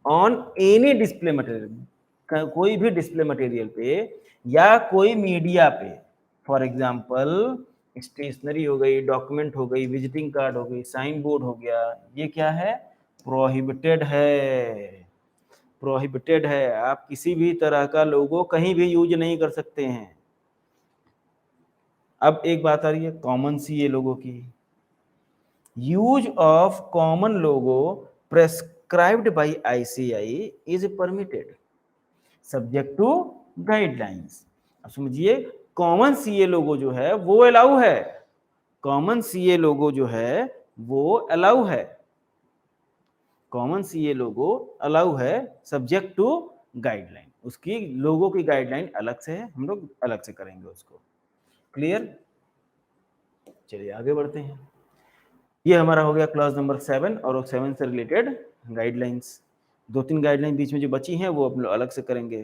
ऑन एनी डिस्प्ले मटेरियल, कोई भी डिस्प्ले मटेरियल पे या कोई मीडिया पे, फॉर एग्जांपल स्टेशनरी हो गई, डॉक्यूमेंट हो गई, विजिटिंग कार्ड हो गई, साइन बोर्ड हो गया, ये क्या है, प्रोहिबिटेड है, प्रोहिबिटेड है। आप किसी भी तरह का लोगो कहीं भी यूज नहीं कर सकते हैं। अब एक बात आ रही है कॉमन सीए लोगो की। Use of common logo prescribed by ICI is permitted subject to guidelines. अब समझिए, कॉमन सीए लोगो जो है वो अलाउ है, कॉमन सीए लोगो जो है वो अलाउ है, कॉमन सीए लोगो अलाउ है सब्जेक्ट टू गाइडलाइन। उसकी लोगो की गाइडलाइन अलग से है, हम लोग अलग से करेंगे उसको। क्लियर? चलिए आगे बढ़ते हैं। ये हमारा हो गया क्लास नंबर 7 और 7 से रिलेटेड गाइडलाइंस। 2-3 गाइडलाइन बीच में जो बची हैं वो हम लोग अलग से करेंगे,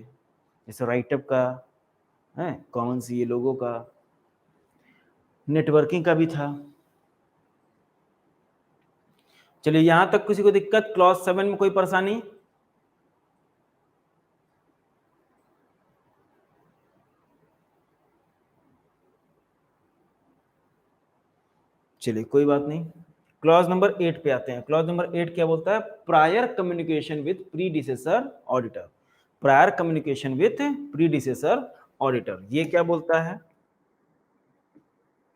जैसे राइटअप का है, कॉमन सीए लोगो का, नेटवर्किंग का भी था। चलिए यहां तक किसी को दिक्कत, क्लास 7 में कोई परेशानी? चलिए कोई बात नहीं, क्लॉज नंबर 8 पे आते हैं। क्लॉज नंबर 8 क्या बोलता है, prior communication with predecessor auditor. Prior communication with predecessor auditor, ये क्या बोलता है,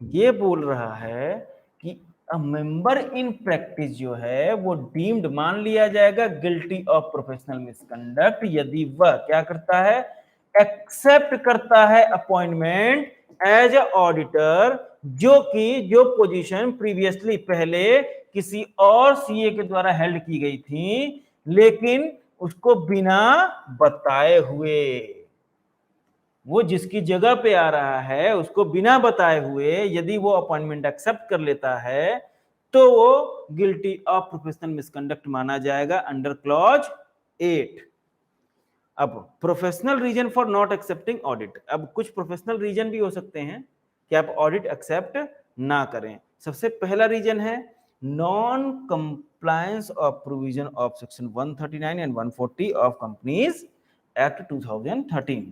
ये बोल रहा है कि अ मेंबर इन प्रैक्टिस जो है वो डीम्ड मान लिया जाएगा गिल्टी ऑफ प्रोफेशनल मिसकंडक्ट यदि वह क्या करता है, एक्सेप्ट करता है अपॉइंटमेंट एज अ ऑडिटर, जो पोजीशन प्रीवियसली पहले किसी और सीए के द्वारा हेल्ड की गई थी, लेकिन उसको बिना बताए हुए, वो जिसकी जगह पे आ रहा है उसको बिना बताए हुए यदि वो अपॉइंटमेंट एक्सेप्ट कर लेता है तो वो गिल्टी ऑफ प्रोफेशनल मिसकंडक्ट माना जाएगा अंडर क्लॉज 8। अब professional reason for not accepting audit, अब कुछ प्रोफेशनल रीजन भी हो सकते हैं कि आप ऑडिट एक्सेप्ट ना करें। सबसे पहला रीजन है non compliance of provision of section 139 and 140 of Companies Act 2013।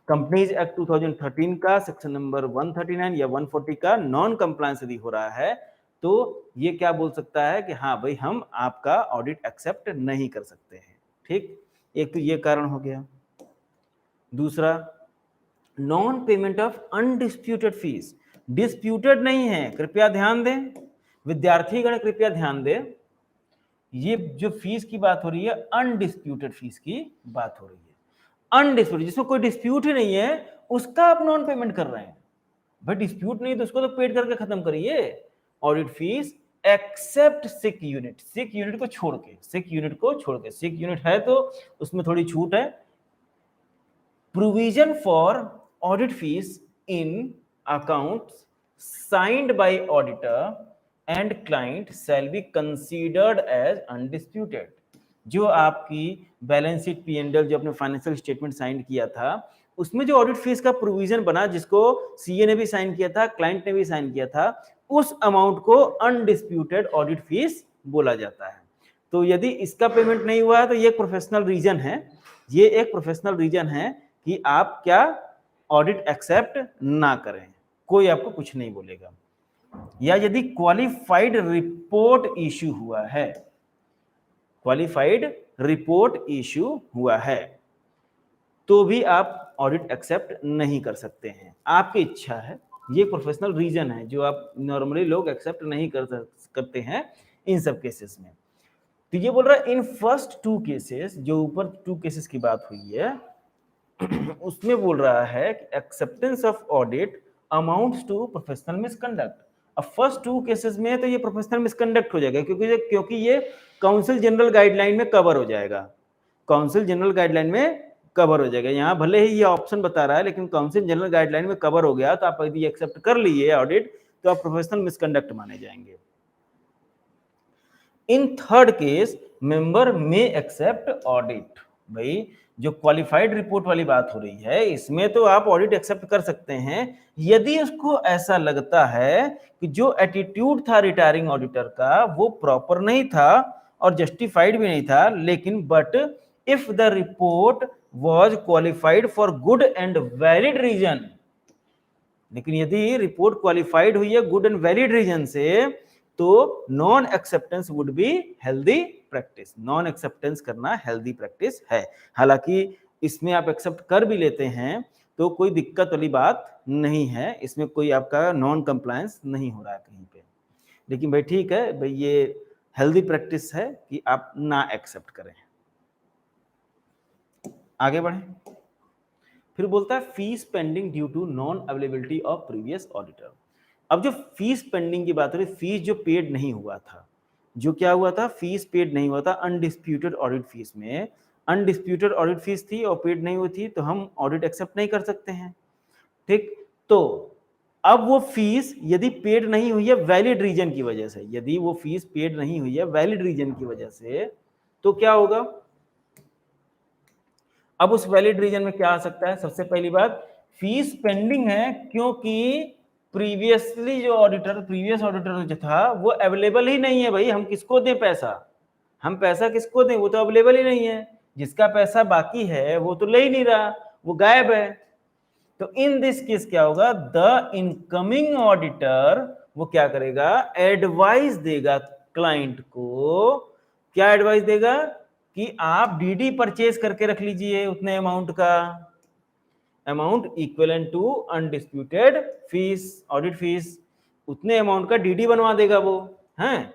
Companies act 2013 का सेक्शन नंबर 139 या 140 का नॉन कंप्लायंस यदि हो रहा है तो ये क्या बोल सकता है कि हाँ भाई हम आपका ऑडिट एक्सेप्ट नहीं कर सकते हैं। ठीक, एक तो ये कारण हो गया। दूसरा, non payment of undisputed fees. Disputed नहीं है, कृपया ध्यान दें विद्यार्थीगण, कृपया ध्यान दें, ये जो फीस की बात हो रही है अनडिस्प्यूटेड फीस की बात हो रही है। अनडिस्प्यूटेड जिसमें कोई डिस्प्यूट ही नहीं है उसका आप नॉन पेमेंट कर रहे हैं। भाई डिस्प्यूट नहीं तो उसको तो पेड करके खत्म करिए ऑडिट फीस, एक्सेप्ट सिक यूनिट। सिक यूनिट को छोड़ के, सिक यूनिट को छोड़ के, सिक यूनिट है तो उसमें थोड़ी छूट है। Provision for audit fees in accounts signed by auditor and client shall be considered as undisputed. जो आपकी balance sheet P and L जो अपने फाइनेंशियल स्टेटमेंट साइन किया था उसमें जो ऑडिट फीस का प्रोविजन बना जिसको सीए ने भी साइन किया था, क्लाइंट ने भी साइन किया था, उस अमाउंट को अनडिस्प्यूटेड ऑडिट फीस बोला जाता है। तो यदि इसका पेमेंट नहीं हुआ है तो ये प्रोफेशनल रीजन है, ये एक प्रोफेशनल रीजन है कि आप क्या ऑडिट एक्सेप्ट ना करें, कोई आपको कुछ नहीं बोलेगा। या यदि क्वालिफाइड रिपोर्ट इश्यू हुआ है, क्वालिफाइड रिपोर्ट इश्यू हुआ है तो भी आप ऑडिट एक्सेप्ट नहीं कर सकते हैं, आपकी इच्छा है। ये प्रोफेशनल रीजन है जो आप नॉर्मली लोग एक्सेप्ट नहीं करते हैं इन सब केसेस में। तो ये बोल रहा है इन फर्स्ट टू केसेस, जो ऊपर टू केसेस की बात हुई है उसमें बोल रहा है कि acceptance of audit amounts to professional misconduct. अब फर्स्ट टू केसेस में तो ये प्रोफेशनल मिसकंडक्ट हो जाएगा क्योंकि ये काउंसिल जनरल गाइडलाइन में कवर हो जाएगा, काउंसिल जनरल गाइडलाइन में कवर हो जाएगा। यहाँ भले ही ये ऑप्शन बता रहा है लेकिन काउंसिल जनरल गाइडलाइन में कवर हो गया तो आप यदि एक्सेप्ट कर लिए ऑडिट तो आप प्रोफेशनल मिसकंडक्ट माने जाएंगे। इन थर्ड केस मेंबर में एक्सेप्ट ऑडिट। भाई जो क्वालिफाइड रिपोर्ट वाली बात हो रही है इसमें तो आप ऑडिट एक्सेप्ट कर सकते हैं यदि उसको ऐसा लगता है कि जो एटीट्यूड था रिटायरिंग ऑडिटर का वो प्रॉपर नहीं था और जस्टिफाइड भी नहीं था, लेकिन but if the report was qualified for good and valid reason। लेकिन यदि रिपोर्ट क्वालिफाइड हुई है गुड एंड वैलिड रीजन से तो non acceptance would be healthy practice. Non acceptance करना हेल्दी प्रैक्टिस है। हालांकि इसमें आप एक्सेप्ट कर भी लेते हैं तो कोई दिक्कत वाली बात नहीं है, इसमें कोई आपका नॉन कंप्लायंस नहीं हो रहा है कहीं पे। लेकिन भाई ठीक है भाई, ये हेल्दी प्रैक्टिस है कि आप ना एक्सेप्ट करें। आगे बढ़े, फिर बोलता है fees pending due to non availability of previous auditor. अब जो फीस पेंडिंग की बात हो रही, फीस जो पेड नहीं हुआ था, जो क्या हुआ था, फीस पेड नहीं हुआ था अनडिस्प्यूटेड ऑडिट फीस में, अनडिस्प्यूटेड ऑडिट फीस थी और पेड नहीं हुई थी तो हम ऑडिट एक्सेप्ट नहीं कर सकते हैं। ठीक, तो अब वो फीस यदि पेड नहीं हुई है वैलिड रीजन की वजह से, यदि वो फीस पेड नहीं हुई है वैलिड रीजन की वजह से तो क्या होगा। अब उस वैलिड रीजन में क्या आ सकता है, सबसे पहली बात फीस पेंडिंग है क्योंकि प्रीवियसली जो ऑडिटर, प्रीवियस ऑडिटर जो था वो अवेलेबल ही नहीं है। भाई हम किसको दें पैसा, हम पैसा किसको दें, वो तो अवेलेबल ही नहीं है। जिसका पैसा बाकी है वो तो ले ही नहीं रहा, वो गायब है। तो इन दिस केस क्या होगा, द इनकमिंग ऑडिटर वो क्या करेगा, एडवाइस देगा क्लाइंट को। क्या एडवाइस देगा कि आप डीडी परचेज करके रख लीजिए उतने अमाउंट का, amount equivalent to undisputed fees, audit fees, उतने अमाउंट का डीडी बनवा देगा वो हैं,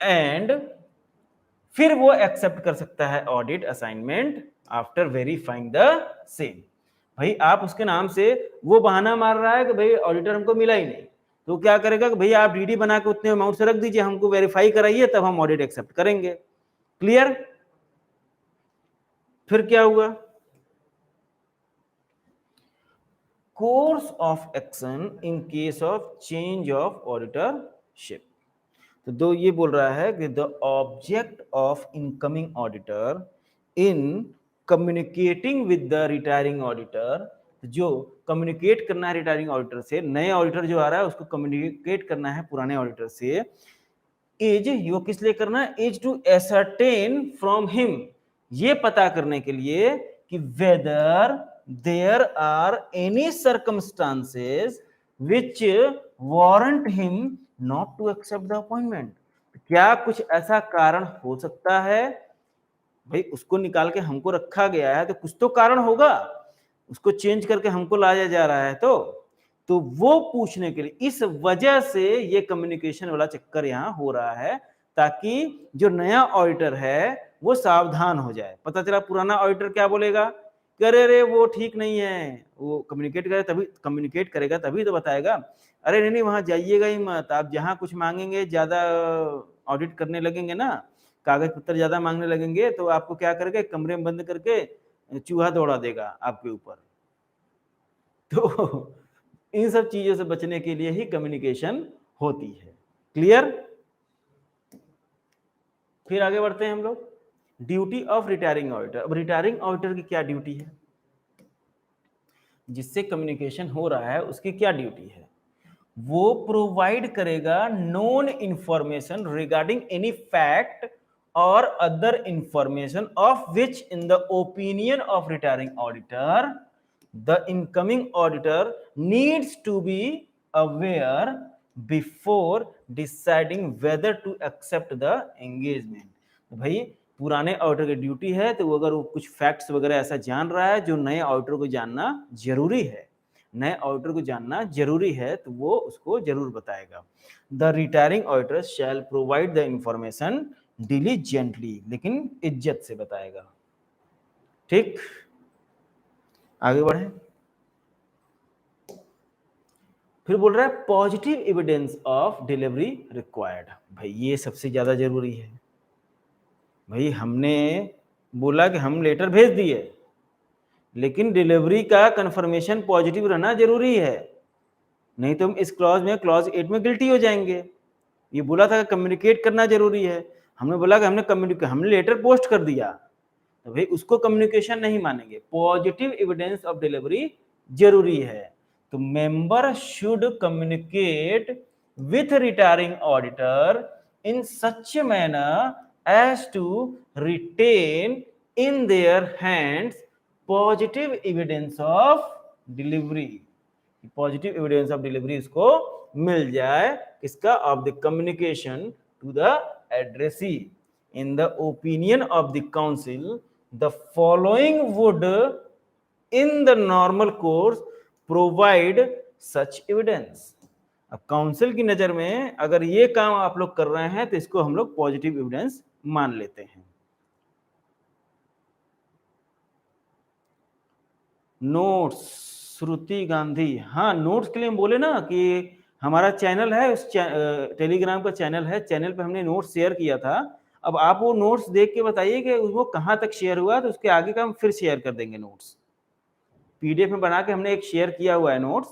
एंड फिर वो एक्सेप्ट कर सकता है audit assignment after verifying the same. भाई आप उसके नाम से वो बहाना मार रहा है कि भाई ऑडिटर हमको मिला ही नहीं, तो क्या करेगा कि भाई आप डीडी बना के उतने अमाउंट से रख दीजिए, हमको वेरीफाई कराइए तब हम ऑडिट एक्सेप्ट करेंगे। क्लियर। फिर क्या हुआ, course of action in case of change of auditorship. तो दो ये बोल रहा है कि the object of incoming auditor in communicating with the retiring auditor, जो कम्युनिकेट करना है रिटायरिंग ऑडिटर से, नए ऑडिटर जो आ रहा है उसको कम्युनिकेट करना है पुराने ऑडिटर से, इज, यो किस लिए करना है, is to ascertain from him, ये पता करने के लिए कि whether there are any circumstances which warrant him not to accept the appointment, क्या कुछ ऐसा कारण हो सकता है, भाई उसको निकाल के हमको रखा गया है तो कुछ तो कारण होगा, उसको चेंज करके हमको लाया जा रहा है, तो वो पूछने के लिए, इस वजह से ये कम्युनिकेशन वाला चक्कर यहाँ हो रहा है, ताकि जो नया ऑडिटर है वो सावधान हो जाए। पता चला पुराना ऑडिटर क्या बोलेगा, अरे रे वो ठीक नहीं है, वो कम्युनिकेट करेगा तभी तो बताएगा, अरे नहीं नहीं वहां जाइएगा ही मत, आप जहां कुछ मांगेंगे, ज्यादा ऑडिट करने लगेंगे ना, कागज पत्र ज्यादा मांगने लगेंगे, तो आपको क्या करेगा, कमरे में बंद करके चूहा दौड़ा देगा आपके ऊपर। तो इन सब चीजों से बचने के लिए ही कम्युनिकेशन होती है। क्लियर? फिर आगे बढ़ते हैं हम लोग, ड्यूटी ऑफ रिटायरिंग ऑडिटर। अब रिटायरिंग ऑडिटर की क्या ड्यूटी है, जिससे कम्युनिकेशन हो रहा है उसकी क्या ड्यूटी है, वो प्रोवाइड करेगा known information regarding any fact और other information of which in the opinion of retiring auditor the incoming auditor needs to be aware before deciding whether to accept the engagement। तो भाई पुराने ऑडिटर की ड्यूटी है, तो वो अगर वो कुछ फैक्ट्स वगैरह ऐसा जान रहा है जो नए ऑडिटर को जानना जरूरी है, नए ऑडिटर को जानना जरूरी है, तो वो उसको जरूर बताएगा। The retiring auditor shall provide the information diligently, लेकिन इज्जत से बताएगा। ठीक, आगे बढ़े। फिर बोल रहा है positive evidence of delivery required. भाई ये सबसे ज्यादा जरूरी है। भाई हमने बोला कि हम लेटर भेज दिए, लेकिन डिलीवरी का कंफर्मेशन पॉजिटिव रहना जरूरी है, नहीं तो हम इस क्लॉज में, क्लॉज 8 में गिल्टी हो जाएंगे। ये बोला था कम्युनिकेट करना जरूरी है, हमने बोला कि हमने लेटर पोस्ट कर दिया, तो भाई उसको कम्युनिकेशन नहीं मानेंगे, पॉजिटिव एविडेंस ऑफ डिलीवरी जरूरी है। तो member should communicate with retiring auditor in such manner as to retain in their hands positive evidence of delivery, positive evidence of delivery इसको मिल जाए, इसका of the communication to the addressee. In the opinion of the council the following would in the normal course provide such evidence। अब काउंसिल की नजर में अगर ये काम आप लोग कर रहे हैं तो इसको हम लोग पॉजिटिव एविडेंस मान लेते हैं। नोट्स, श्रुति गांधी, हाँ नोट्स के लिए हम बोले ना कि हमारा चैनल है, उस टेलीग्राम का चैनल है, चैनल पे हमने नोट्स शेयर किया था। अब आप वो नोट्स देख के बताइए कि वो कहां तक शेयर हुआ, तो उसके आगे का हम फिर शेयर कर देंगे। नोट्स पीडीएफ में बना के हमने एक शेयर किया हुआ है notes,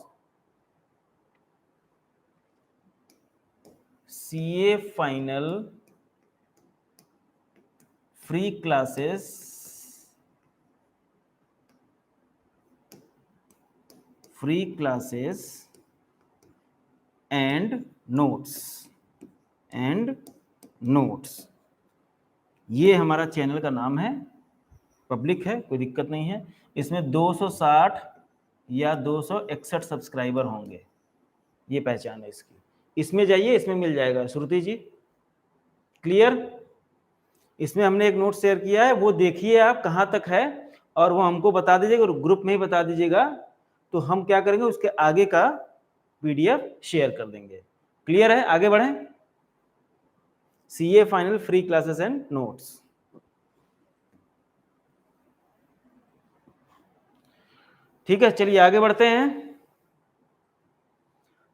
CA final free classes and notes, ये हमारा चैनल का नाम है, पब्लिक है, कोई दिक्कत नहीं है। इसमें 260 या 261 सब्सक्राइबर होंगे, ये पहचान है इसकी। इसमें जाइए, इसमें मिल जाएगा। श्रुति जी क्लियर? इसमें हमने एक नोट शेयर किया है, वो देखिए आप कहां तक है, और वो हमको बता दीजिएगा, ग्रुप में ही बता दीजिएगा, तो हम क्या करेंगे उसके आगे का पीडीएफ शेयर कर देंगे। क्लियर है? आगे बढ़ें। CA final free classes and notes, ठीक है, चलिए आगे बढ़ते हैं।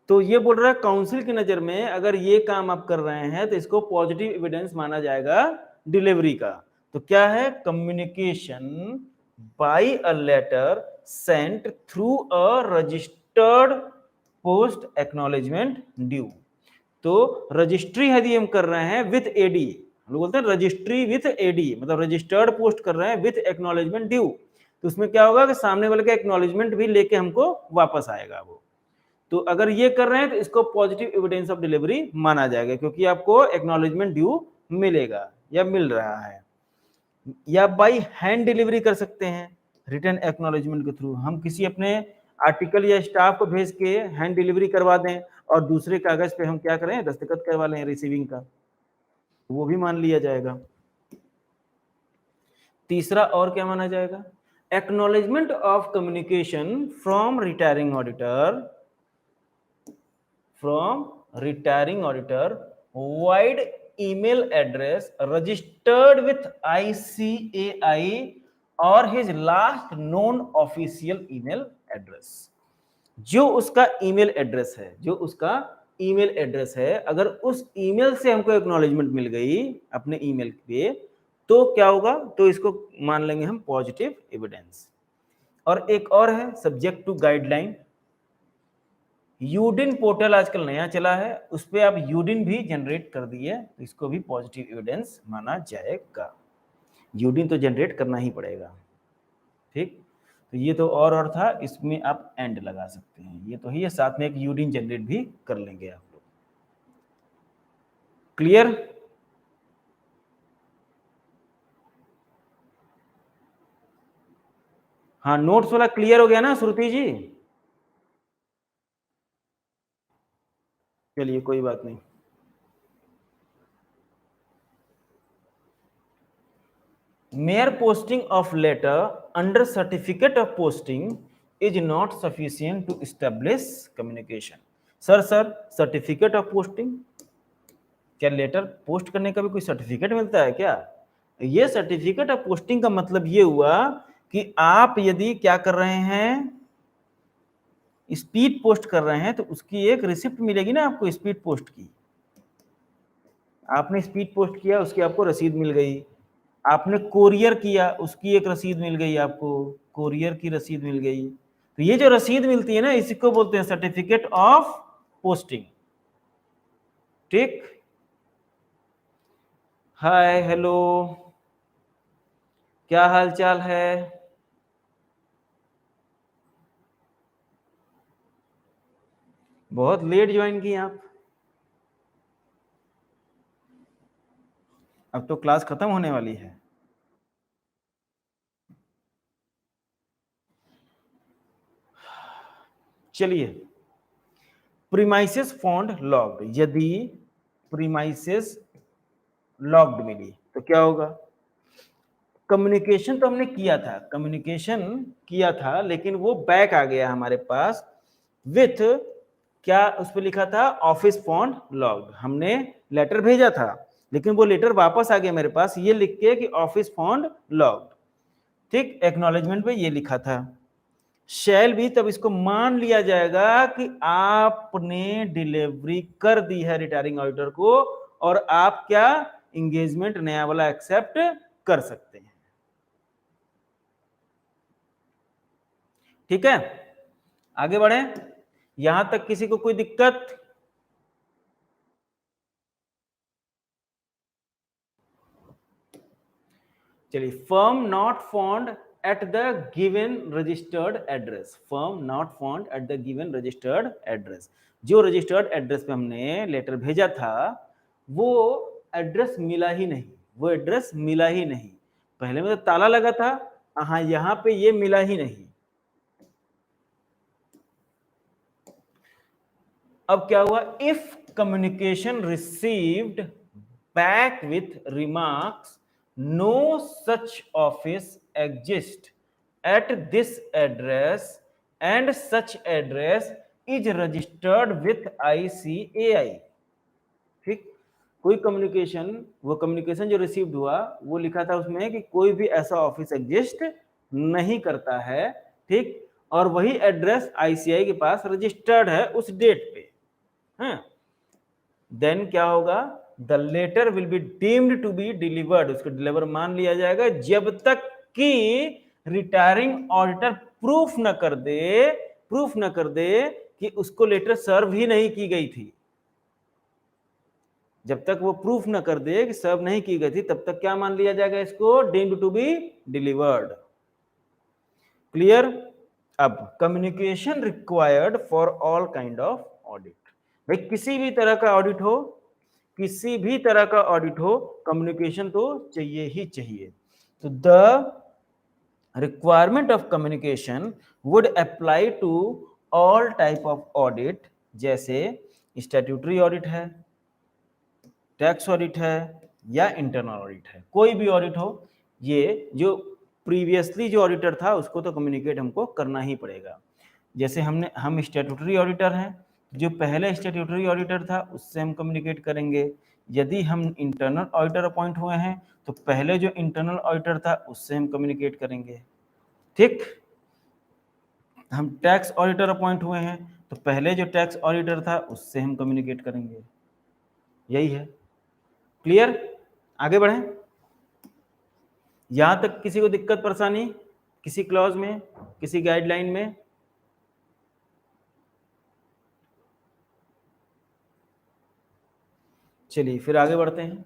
तो ये बोल रहा है काउंसिल की नजर में अगर ये काम आप कर रहे हैं तो इसको पॉजिटिव एविडेंस माना जाएगा डिलीवरी का। तो क्या है, communication by a letter sent through a registered post acknowledgement due. तो रजिस्ट्री यदि हम कर रहे हैं विथ एडी, हम लोग बोलते हैं रजिस्ट्री विथ एडी, मतलब रजिस्टर्ड पोस्ट कर रहे हैं विथ एक्नॉलेजमेंट ड्यू, तो उसमें क्या होगा कि सामने वाले का एक्नॉलेजमेंट भी लेके हमको वापस आएगा वो। तो अगर ये कर रहे हैं तो इसको पॉजिटिव एविडेंस ऑफ डिलीवरी माना जाएगा, क्योंकि आपको एक्नॉलेजमेंट ड्यू मिलेगा या मिल रहा है। या बाई हैंड डिलीवरी कर सकते हैं रिटर्न एक्नॉलेजमेंट के थ्रू, हम किसी अपने आर्टिकल या स्टाफ को भेज के हैंड डिलीवरी करवा दें और दूसरे कागज पे हम क्या करें, दस्तखत करवा लें रिसीविंग का, वो भी मान लिया जाएगा। तीसरा और क्या माना जाएगा, acknowledgement of communication from retiring auditor, from retiring auditor wide email address registered with ICAI or his last known official email address। जो उसका ईमेल एड्रेस है, जो उसका ईमेल एड्रेस है, अगर उस ईमेल से हमको एक्नॉलेजमेंट मिल गई अपने ईमेल पे, तो क्या होगा, तो इसको मान लेंगे हम पॉजिटिव एविडेंस। और एक और है subject to guideline. UDIN portal आजकल नया चला है, उस पर आप यूडिन भी जनरेट कर दिए, तो इसको भी पॉजिटिव एविडेंस माना जाएगा। यूडिन तो जनरेट करना ही पड़ेगा, ठीक। तो ये तो और था, इसमें आप एंड लगा सकते हैं, ये तो ही, साथ में एक यूडिन जनरेट भी कर लेंगे आप लोग। क्लियर? हाँ, नोट्स वाला क्लियर हो गया ना श्रुति जी? चलिए कोई बात नहीं। Mere posting of letter under certificate of posting is not sufficient to establish communication। Sir certificate of posting, क्या लेटर पोस्ट करने का भी कोई सर्टिफिकेट मिलता है क्या? ये सर्टिफिकेट ऑफ पोस्टिंग का मतलब ये हुआ कि आप यदि क्या कर रहे हैं, स्पीड पोस्ट कर रहे हैं, तो उसकी एक रिसिप्ट मिलेगी ना आपको स्पीड पोस्ट की। आपने स्पीड पोस्ट किया, उसकी आपको रसीद मिल गई। आपने कोरियर किया, उसकी एक रसीद मिल गई आपको, कोरियर की रसीद मिल गई। तो ये जो रसीद मिलती है ना, इसी को बोलते हैं सर्टिफिकेट ऑफ पोस्टिंग, ठीक। हाय हेलो, क्या हाल चाल है? बहुत लेट ज्वाइन की आप। अब तो क्लास खत्म होने वाली है। चलिए, प्रीमाइसेस फाउंड लॉग्ड, यदि प्रीमाइसेस लॉग्ड मिली तो क्या होगा? कम्युनिकेशन तो हमने किया था, कम्युनिकेशन किया था, लेकिन वो बैक आ गया हमारे पास विथ, क्या उस पर लिखा था, ऑफिस फाउंड लॉग्ड। हमने लेटर भेजा था, लेकिन वो लेटर वापस आ गया मेरे पास, ये लिख के कि ऑफिस फाउंड लॉग्ड, ठीक। एक्नॉलेजमेंट पे ये लिखा था। शैल भी, तब इसको मान लिया जाएगा कि आपने डिलीवरी कर दी है रिटायरिंग ऑडिटर को, और आप क्या एंगेजमेंट नया वाला एक्सेप्ट कर सकते हैं, ठीक है। आगे बढ़े, यहां तक किसी को कोई दिक्कत? चलिए, firm not found at the given registered address, firm not found at the given registered address. जो रजिस्टर्ड एड्रेस पे हमने लेटर भेजा था, वो एड्रेस मिला ही नहीं, वो एड्रेस मिला ही नहीं। पहले में तो ताला लगा था, हाँ, यहां पे ये मिला ही नहीं। अब क्या हुआ, if communication received back with remarks no such office exist at this address and such address is registered with ICAI, ठीक। कोई कम्युनिकेशन, वो कम्युनिकेशन जो रिसीव्ड हुआ, वो लिखा था उसमें कि कोई भी ऐसा ऑफिस एग्जिस्ट नहीं करता है, ठीक, और वही एड्रेस ICAI के पास रजिस्टर्ड है उस डेट पे, देन क्या होगा, the letter will be deemed to be delivered, उसको डिलीवर मान लिया जाएगा, जब तक कि रिटायरिंग ऑडिटर प्रूफ न कर दे कि उसको लेटर सर्व ही नहीं की गई थी। जब तक वो प्रूफ न कर दे कि सर्व नहीं की गई थी, तब तक क्या मान लिया जाएगा, इसको deemed to be delivered. Clear? अब communication required for all kind of audit, भाई किसी भी तरह का ऑडिट हो, किसी भी तरह का ऑडिट हो, कम्युनिकेशन तो चाहिए ही चाहिए। तो the requirement of communication would apply to all type of audit, जैसे स्टैट्यूटरी ऑडिट है, टैक्स ऑडिट है, या इंटरनल ऑडिट है, कोई भी ऑडिट हो, ये जो प्रीवियसली जो ऑडिटर था उसको तो कम्युनिकेट हमको करना ही पड़ेगा। जैसे हम स्टैट्यूटरी ऑडिटर हैं, जो पहले स्टैट्यूटरी ऑडिटर था उससे हम कम्युनिकेट करेंगे। यदि हम इंटरनल ऑडिटर अपॉइंट हुए हैं तो पहले जो इंटरनल ऑडिटर था उससे हम कम्युनिकेट करेंगे। ठीक, हम टैक्स ऑडिटर अपॉइंट हुए हैं तो पहले जो टैक्स ऑडिटर था उससे हम कम्युनिकेट करेंगे। यही है, क्लियर? आगे बढ़ें। यहां तक किसी को दिक्कत परेशानी किसी क्लॉज में, किसी गाइडलाइन में? चलिए फिर आगे बढ़ते हैं।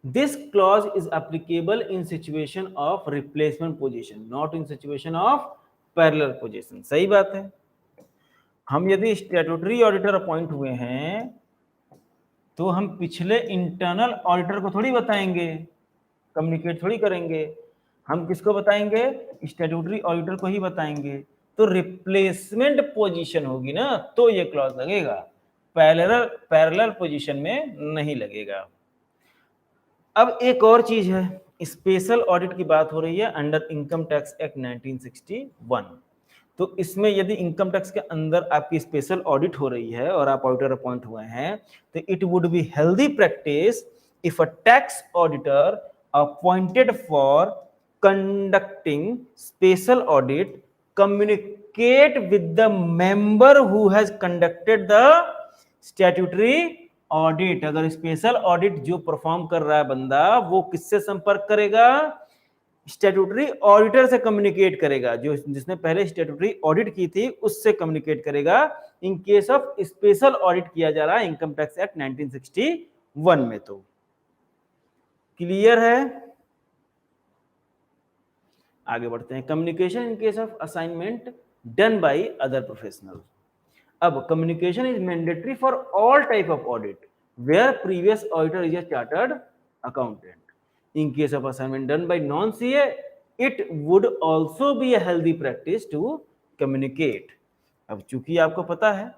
This clause is applicable in situation of replacement position, not in situation of parallel position. सही बात है, हम यदि स्टैट्यूटरी ऑडिटर अपॉइंट हुए हैं तो हम पिछले इंटरनल ऑडिटर को थोड़ी बताएंगे, कम्युनिकेट थोड़ी करेंगे। हम किसको बताएंगे? स्टैट्यूटरी ऑडिटर को ही बताएंगे। तो रिप्लेसमेंट पोजीशन होगी ना तो ये क्लॉज लगेगा, पैरेलल पोजीशन में नहीं लगेगा। अब एक और चीज है, स्पेशल ऑडिट की बात हो रही है अंडर इनकम टैक्स एक्ट 1961। तो इसमें यदि इनकम टैक्स के अंदर आपकी स्पेशल ऑडिट हो रही है और आप ऑडिटर अपॉइंट हुए हैं, तो it would be healthy practice if a tax auditor appointed for conducting special audit communicate with the member who has conducted the statutory audit. अगर स्पेशल ऑडिट जो परफॉर्म कर रहा है बंदा, वो किससे संपर्क करेगा? स्टैट्यूटरी ऑडिटर से कम्युनिकेट करेगा, जो जिसने पहले स्टैट्यूटरी ऑडिट की थी उससे कम्युनिकेट करेगा इन केस ऑफ स्पेशल ऑडिट किया जा रहा है इनकम टैक्स एक्ट 1961 में। तो क्लियर है? आगे बढ़ते हैं। Communication in case of assignment done by other professional. अब communication is mandatory for all type of audit where previous auditor is a chartered accountant. In case of assignment done by non CA it would also be a healthy practice to communicate. अब चूंकि आपको पता है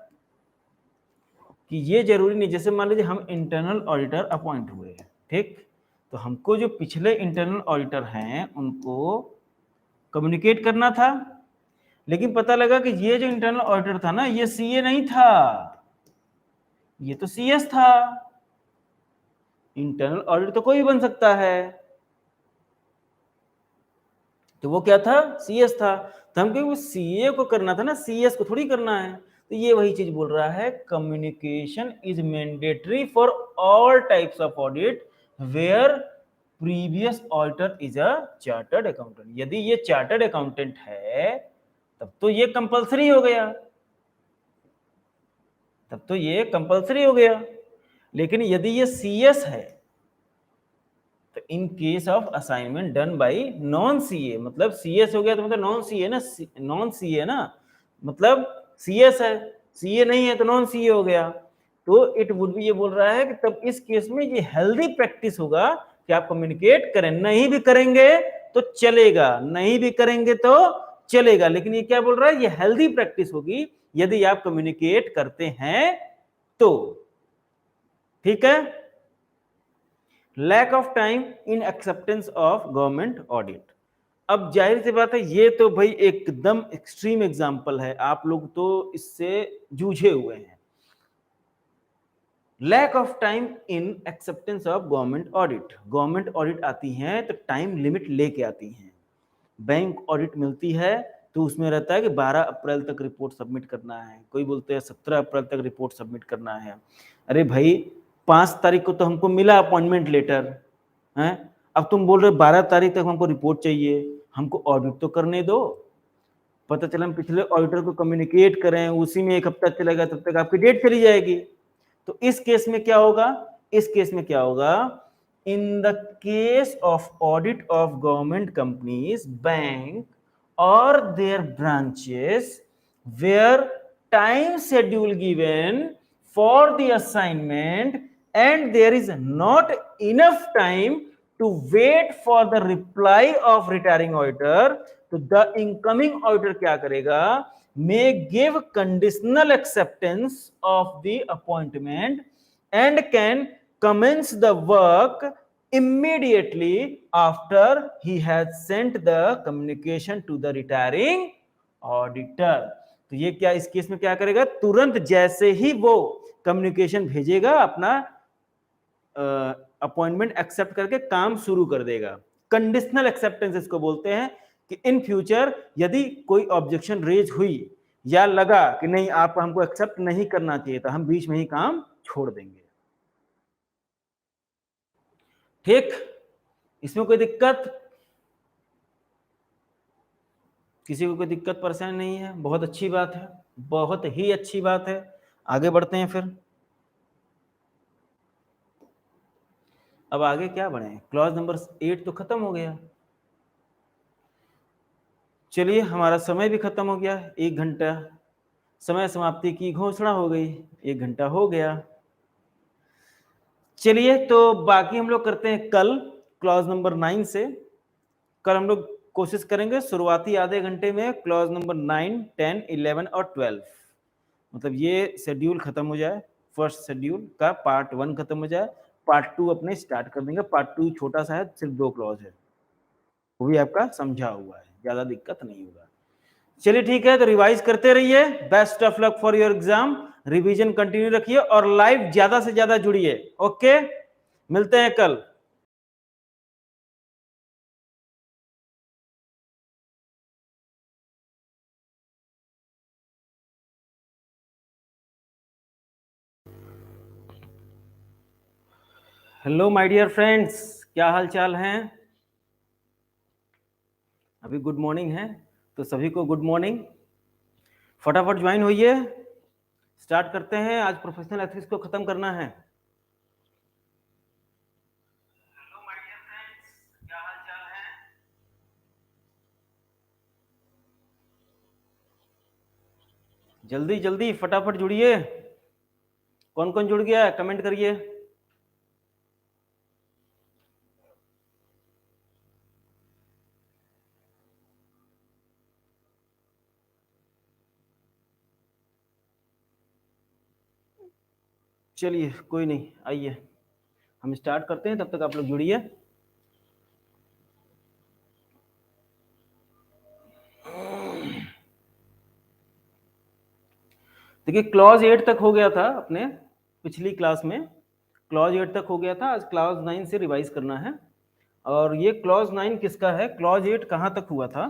कि ये जरूरी नहीं, जैसे मान लीजिए हम इंटरनल ऑडिटर अपॉइंट हुए हैं, ठीक, तो हमको जो पिछले इंटरनल ऑडिटर हैं उनको कम्युनिकेट करना था, लेकिन पता लगा कि ये जो इंटरनल ऑडिटर था ना ये सीए नहीं था, ये तो सीएस था। इंटरनल ऑडिट तो कोई भी बन सकता है, तो वो क्या था? सीएस था। तो हम क्योंकि सीए को करना था ना, सीएस को थोड़ी करना है। तो ये वही चीज बोल रहा है, communication is mandatory for all types of audit where previous auditor is a chartered accountant. यदि ये चार्टर्ड अकाउंटेंट है तब तो ये कंपलसरी हो गया, तब तो ये कंपलसरी हो गया। लेकिन यदि ये सीएस है तो इन case of assignment done by non CA, मतलब सीएस हो गया तो मतलब नॉन सीए ना, नॉन सीए ना मतलब सीएस है, सीए नहीं है तो नॉन सीए हो गया। तो इट वुड बी, ये बोल रहा है कि तब इस केस में ये हेल्दी प्रैक्टिस होगा कि आप कम्युनिकेट करें। नहीं भी करेंगे तो चलेगा, नहीं भी करेंगे तो चलेगा, लेकिन ये क्या बोल रहा है? ये हेल्दी प्रैक्टिस होगी यदि आप कम्युनिकेट करते हैं तो। ठीक है? Lack of time in acceptance of government audit. अब जाहिर सी बात है ये तो भाई एकदम एक्सट्रीम एग्जांपल है, आप लोग तो इससे जूझे हुए हैं। Lack of time in acceptance of government audit. Government audit आती हैं तो टाइम लिमिट लेके आती हैं। बैंक ऑडिट मिलती है तो उसमें रहता है कि 12 अप्रैल तक रिपोर्ट सबमिट करना है, कोई बोलते हैं 17 अप्रैल तक रिपोर्ट सबमिट करना है। अरे भाई 5 तारीख को तो हमको मिला अपॉइंटमेंट लेटर है, अब तुम बोल रहे 12 तारीख तक हमको रिपोर्ट चाहिए, हमको ऑडिट तो करने दो। पता चला हम पिछले ऑडिटर को कम्युनिकेट करें, उसी में 1 हफ्ता चलेगा, तब तक आपकी डेट चली जाएगी। तो इस केस में क्या होगा? इस केस में क्या होगा? इन the case of audit of government companies, bank or their branches where time schedule given for the assignment and there is not enough time to wait for the reply of retiring auditor, तो the incoming auditor क्या करेगा, may give conditional acceptance of the appointment and can commence the work immediately after he has sent the communication to the retiring auditor. तो ये क्या इस केस में क्या करेगा, तुरंत जैसे ही वो कम्युनिकेशन भेजेगा अपना अपॉइंटमेंट एक्सेप्ट करके काम शुरू कर देगा. कंडीशनल एक्सेप्टेंस इसको बोलते हैं कि इन फ्यूचर यदि कोई ऑब्जेक्शन रेज हुई या लगा कि नहीं आप हमको एक्सेप्ट नहीं करना चाहिए तो हम बीच में ही काम छोड़ देंगे. ठीक, इसमें कोई दिक्कत, किसी को कोई दिक्कत परेशानी नहीं है, बहुत अच्छी बात है, बहुत ही अच्छी बात है. आगे बढ़ते हैं फिर. अब आगे क्या बढ़े, क्लॉज नंबर 8 तो खत्म हो गया. चलिए हमारा समय भी खत्म हो गया, 1 घंटा, समय समाप्ति की घोषणा हो गई, 1 घंटा हो गया. चलिए तो बाकी हम लोग करते हैं कल क्लॉज नंबर 9 से. कल हम लोग कोशिश करेंगे शुरुआती आधे घंटे में क्लॉज नंबर 9, 10, 11 और 12, मतलब ये शेड्यूल खत्म हो जाए, फर्स्ट शेड्यूल का पार्ट 1 खत्म हो जाए, पार्ट 2 अपने स्टार्ट कर देंगे. पार्ट 2 छोटा सा है, सिर्फ 2 क्लॉज है, वो भी आपका समझा हुआ है, ज्यादा दिक्कत नहीं होगा. चलिए ठीक है, तो रिवाइज करते रहिए. Best of luck for your exam. Revision continue रखिए और लाइव ज्यादा से ज्यादा जुड़िए. ओके, मिलते हैं कल. हेलो माय डियर फ्रेंड्स, क्या हाल चाल हैं. अभी गुड मॉर्निंग है तो सभी को गुड मॉर्निंग. फटाफट ज्वाइन होइए, स्टार्ट करते हैं. आज प्रोफेशनल एथिक्स को खत्म करना है. हेलो माय डियर फ्रेंड्स, क्या हाल चाल है. जल्दी जल्दी फटाफट जुड़िए. कौन कौन जुड़ गया है कमेंट करिए. चलिए कोई नहीं, आइए हम स्टार्ट करते हैं, तब तक आप लोग जुड़िए. देखिए क्लॉज 8 तक हो गया था अपने पिछली क्लास में, क्लॉज 8 तक हो गया था. आज क्लॉज 9 से रिवाइज करना है. और ये क्लॉज 9 किसका है, क्लॉज 8 कहाँ तक हुआ था.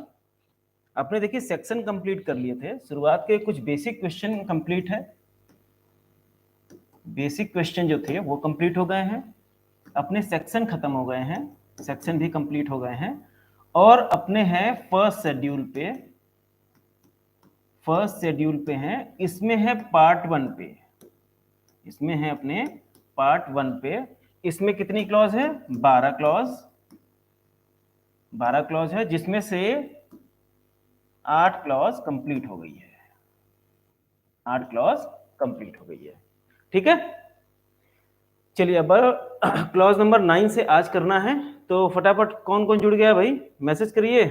आपने देखिए सेक्शन कंप्लीट कर लिए थे, शुरुआत के कुछ बेसिक क्वेश्चन कंप्लीट है, बेसिक क्वेश्चन जो थे वो कंप्लीट हो गए हैं. अपने सेक्शन खत्म हो गए हैं, सेक्शन भी कंप्लीट हो गए हैं. और अपने हैं फर्स्ट शेड्यूल पे, फर्स्ट शेड्यूल पे हैं. इसमें है पार्ट 1 पे, इसमें है अपने पार्ट 1 पे. इसमें कितनी क्लॉज है, 12 क्लॉज, 12 क्लॉज है, जिसमें से 8 क्लॉज कंप्लीट हो गई है, 8 क्लॉज कंप्लीट हो गई है. ठीक है, चलिए अब क्लॉज नंबर 9 से आज करना है. तो फटाफट कौन कौन जुड़ गया भाई, मैसेज करिए,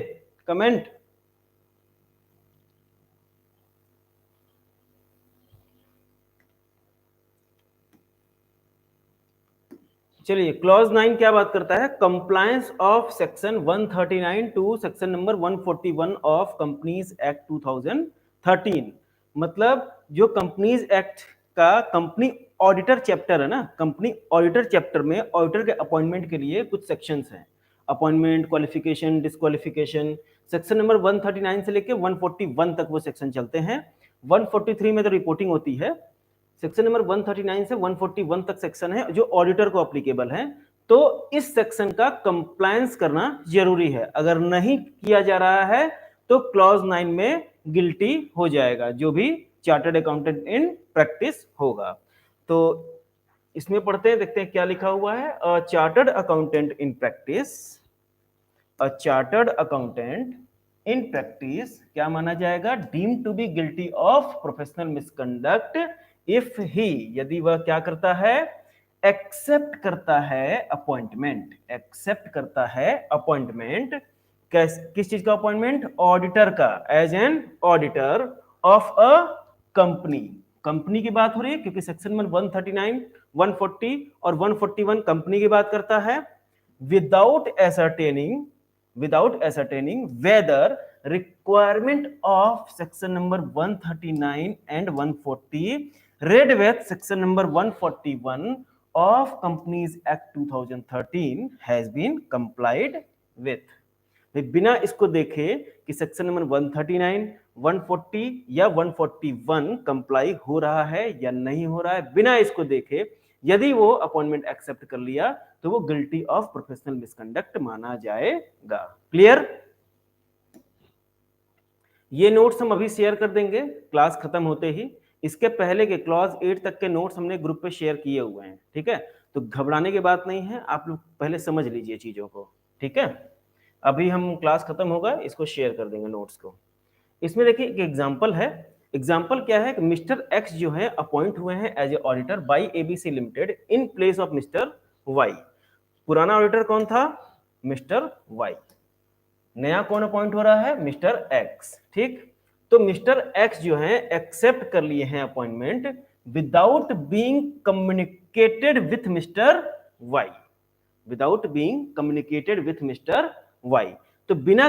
कमेंट. चलिए क्लॉज 9 क्या बात करता है, compliance of section 139 to section number 141 of companies act 2013. मतलब जो कंपनीज एक्ट का कंपनी ऑडिटर चैप्टर है ना, कंपनी ऑडिटर चैप्टर में ऑडिटर के अपॉइंटमेंट के लिए कुछ सेक्शंस हैं. Appointment, qualification, disqualification. Section number 139 से लेके 141 तक वो सेक्शन चलते हैं. 143 में तो रिपोर्टिंग होती है. सेक्शन नंबर 139 से 141 तक सेक्शन है जो ऑडिटर को अप्लीकेबल है. तो इस सेक्शन का कंप्लायंस करना जरूरी है. अगर नहीं किया जा रहा है तो क्लॉज 9 में गिल्टी हो जाएगा, जो भी चार्टर्ड अकाउंटेंट इन प्रैक्टिस होगा. तो इसमें पढ़ते हैं, देखते हैं क्या लिखा हुआ है. A chartered accountant in practice, a chartered accountant in practice क्या माना जाएगा, deem to be guilty of professional misconduct if he, यदि वह क्या करता है, एक्सेप्ट करता है अपॉइंटमेंट, एक्सेप्ट करता है अपॉइंटमेंट, किस चीज का अपॉइंटमेंट, ऑडिटर का, as an auditor of a company, company की बात हो रही है क्योंकि सेक्शन नंबर 139, 140 और 141 कंपनी की बात करता है, without ascertaining whether requirement of section number 139 and 140 read with section number 141 of Companies Act 2013 has been complied with। बिना इसको देखे कि सेक्शन नंबर 139, 140 या 141 कंप्लाई हो रहा है या नहीं हो रहा है, बिना इसको देखे यदि वो अपॉइंटमेंट एक्सेप्ट कर लिया तो वो गिल्टी ऑफ प्रोफेशनल मिसकंडक्ट माना जाएगा। क्लियर? ये नोट्स हम अभी शेयर कर देंगे क्लास खत्म होते ही। इसके पहले के क्लॉज 8 तक के नोट्स हमने ग्रुप पे शेयर किए हुए हैं, ठीक है? तो घबराने की बात नहीं है, आप लोग पहले समझ लीजिए चीजों को, ठीक है? अभी हम क्लास खत्म होगा इसको शेयर कर देंगे नोट्स को। इसमें देखिए एक एग्जांपल है। एग्जांपल क्या है कि मिस्टर एक्स जो है अपॉइंट हुए हैं as a auditor by ABC limited in place of mister Y. पुराना ऑडिटर कौन था? Mister Y. नया कौन अपॉइंट हो रहा है? Mister X. ठीक, तो मिस्टर एक्स जो है एक्सेप्ट कर लिए हैं appointment without being communicated with mister Y, without being communicated with mister Y. तो बिना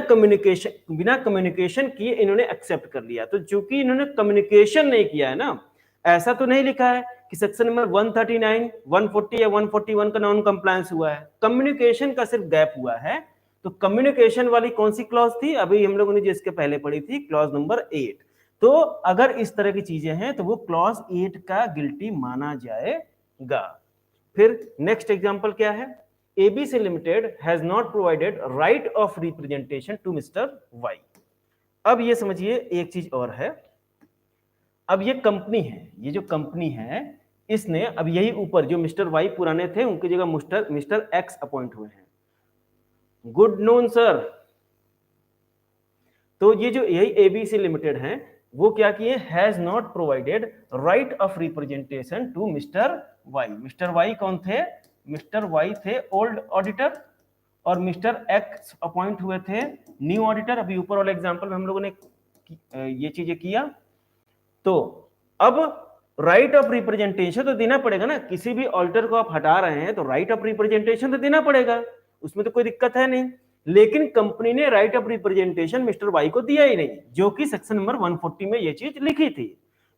कम्युनिकेशन किए इन्होंने एक्सेप्ट कर लिया। तो चूंकि इन्होंने कम्युनिकेशन नहीं किया है ना, ऐसा तो नहीं लिखा है कि सेक्शन नंबर 139, 140 या 141 का नॉन कंप्लायंस हुआ है, कम्युनिकेशन का सिर्फ गैप हुआ है। तो कम्युनिकेशन वाली कौन सी क्लॉज थी? अभी हम लोगों ने जिसके पहले पढ़ी थी, क्लॉज नंबर 8। तो अगर इस तरह की चीजें हैं तो वो क्लॉज 8 का गिल्टी माना जाएगा। फिर नेक्स्ट एग्जांपल क्या है? ABC Limited has not provided right of representation to Mr. Y। अब ये समझिए एक चीज और है, अब ये कंपनी है, ये जो कंपनी है इसने अब यही ऊपर जो मिस्टर वाई पुराने थे उनकी जगह मिस्टर एक्स अपॉइंट हुए हैं। Good known sir. तो ये जो यही एबीसी लिमिटेड है वो क्या किए? Has not provided right of representation to mister Y. Mister Y कौन थे? मिस्टर वाई थे ओल्ड ऑडिटर और मिस्टर एक्स अपॉइंट हुए थे न्यू ऑडिटर। अभी ऊपर वाले एग्जांपल में हम लोगों ने ये चीजें किया। तो अब राइट ऑफ रिप्रेजेंटेशन तो देना पड़ेगा ना, किसी भी ऑडिटर को आप हटा रहे हैं तो राइट ऑफ रिप्रेजेंटेशन तो देना पड़ेगा, उसमें तो कोई दिक्कत है नहीं। लेकिन कंपनी ने right of representation mister Y को दिया ही नहीं, जो कि सेक्शन नंबर 140 में ये चीज लिखी थी।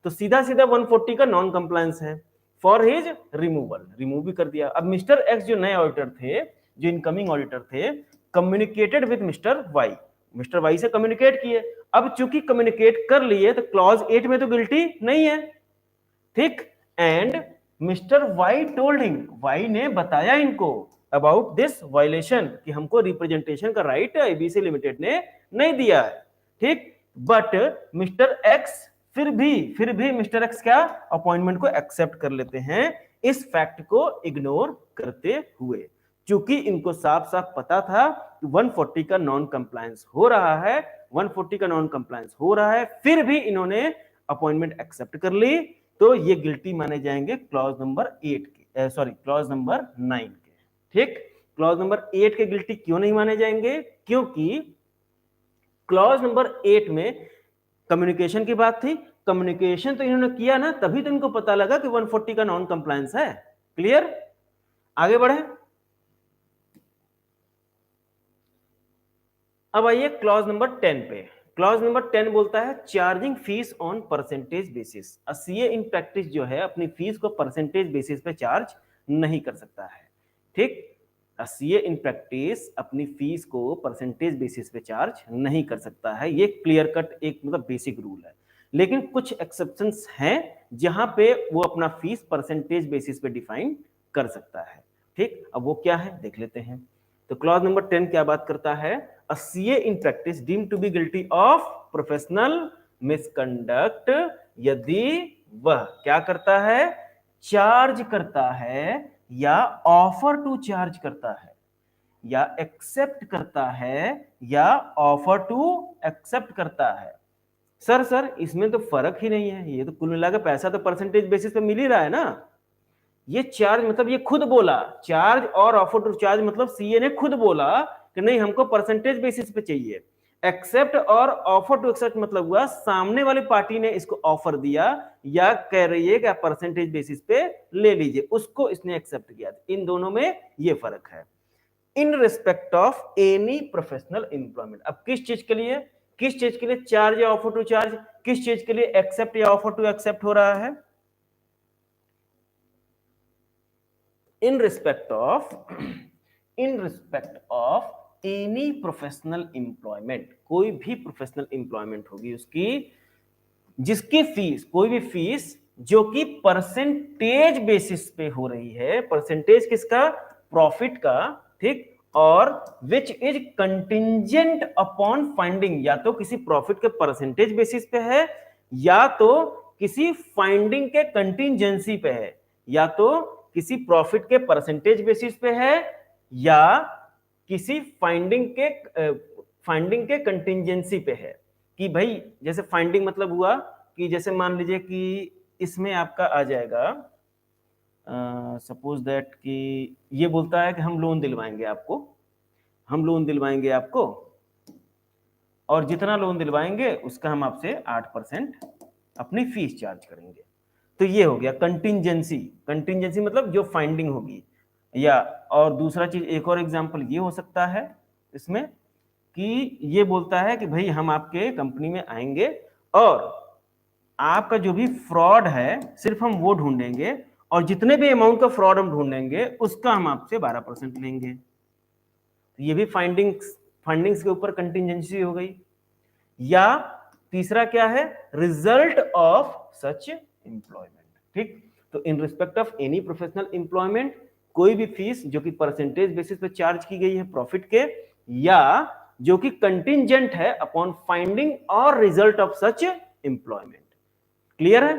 तो सीधा सीधा 140 का नॉन कंप्लायंस है, फॉर हिज रिमूवल, रिमूव भी कर दिया। अब मिस्टर एक्स जो नए ऑडिटर थे, जो इनकमिंग ऑडिटर थे, communicated with mister Y, mister Y से कम्युनिकेट किए। अब चूंकि कम्युनिकेट कर लिए तो क्लॉज 8 में तो गिल्टी नहीं है, ठीक। And mister Y told him, Y ने बताया इनको अबाउट दिस वायलेशन कि हमको रिप्रेजेंटेशन का राइट एबीसी लिमिटेड ने नहीं दिया है, ठीक। बट मिस्टर एक्स फिर भी मिस्टर एक्स क्या अपॉइंटमेंट को एक्सेप्ट कर लेते हैं, इस फैक्ट को इग्नोर करते हुए। क्योंकि इनको साफ साफ पता था कि 140 का नॉन कंप्लायंस हो रहा है, 140 का नॉन कंप्लायंस हो रहा है, फिर भी इन्होंने अपॉइंटमेंट एक्सेप्ट कर ली। तो ये गिल्टी माने जाएंगे क्लॉज नंबर 8 के, सॉरी क्लॉज नंबर 9 के, ठीक। क्लॉज नंबर 8 के गिल्टी क्यों नहीं माने जाएंगे? क्योंकि क्लॉज नंबर 8 में कम्युनिकेशन की बात थी, कम्युनिकेशन तो इन्होंने किया ना, तभी तो इनको पता लगा कि 140 का नॉन कंप्लायंस है। क्लियर? आगे बढ़े। अब आइए क्लॉज नंबर 10 पे। क्लॉज नंबर 10 बोलता है charging fees on percentage basis. CA in practice जो है अपनी फीस को परसेंटेज बेसिस पे चार्ज नहीं कर सकता है, ठीक। सीए इन प्रैक्टिस अपनी फीस को परसेंटेज बेसिस पे चार्ज नहीं कर सकता है, ये क्लियर कट एक मतलब बेसिक रूल है। लेकिन कुछ एक्सेप्शंस हैं जहां पे वो अपना फीस परसेंटेज बेसिस पे डिफाइन कर सकता है, ठीक। अब वो क्या है देख लेते हैं। तो क्लॉज नंबर 10 क्या बात करता है? A CA in practice deemed to be guilty of professional misconduct यदि वह क्या करता है? चार्ज करता है या ऑफर टू चार्ज करता है। या एक्सेप्ट करता है या ऑफर टू एक्सेप्ट करता है। सर इसमें तो फर्क ही नहीं है, ये तो कुल मिलाकर पैसा तो परसेंटेज बेसिस पे मिल ही रहा है ना। ये चार्ज मतलब ये खुद बोला, चार्ज और ऑफर टू चार्ज मतलब सीए ने खुद बोला कि नहीं हमको परसेंटेज बेसिस पे चाहिए। एक्सेप्ट और ऑफर टू एक्सेप्ट मतलब हुआ सामने वाली पार्टी ने इसको ऑफर दिया या कह रही है कि आप परसेंटेज बेसिस पे ले लीजिए, उसको इसने एक्सेप्ट किया। इन दोनों में ये फर्क है in respect of any professional employment. अब किस चीज के लिए चार्ज या ऑफर टू चार्ज, किस चीज के लिए एक्सेप्ट या ऑफर टू एक्सेप्ट हो रहा है? in respect of any professional employment, कोई भी प्रोफेशनल एम्प्लॉयमेंट होगी उसकी जिसकी फीस, कोई भी फीस जो कि परसेंटेज बेसिस पे हो रही है, परसेंटेज किसका? प्रॉफिट का, ठीक, और which is contingent upon finding, या तो किसी प्रॉफिट के परसेंटेज बेसिस पे है या तो किसी फाइंडिंग के कंटिंजेंसी पे है, या तो किसी प्रॉफिट के परसेंटेज बेसिस पे है या किसी फाइंडिंग के कंटिंजेंसी पे है। कि भाई जैसे फाइंडिंग मतलब हुआ कि जैसे मान लीजिए कि इसमें आपका आ जाएगा सपोज दैट कि ये बोलता है कि हम लोन दिलवाएंगे आपको और जितना लोन दिलवाएंगे उसका हम आपसे 8% अपनी फीस चार्ज करेंगे। तो ये हो गया कंटिंजेंसी मतलब जो फाइंडिंग होगी। या और दूसरा चीज, एक और एग्जांपल ये हो सकता है इसमें कि ये बोलता है कि भाई हम आपके कंपनी में आएंगे और आपका जो भी फ्रॉड है सिर्फ हम वो ढूंढेंगे और जितने भी अमाउंट का फ्रॉड हम ढूंढेंगे उसका हम आपसे 12% लेंगे। तो ये भी फाइंडिंग्स के ऊपर कंटिंजेंसी हो गई। या तीसरा क्या है? रिजल्ट ऑफ सच एम्प्लॉयमेंट, ठीक। तो in respect of any professional employment, कोई भी फीस जो कि परसेंटेज बेसिस पे चार्ज की गई है प्रॉफिट के, या जो कि कंटिंजेंट है अपॉन फाइंडिंग और result of such employment. Clear है?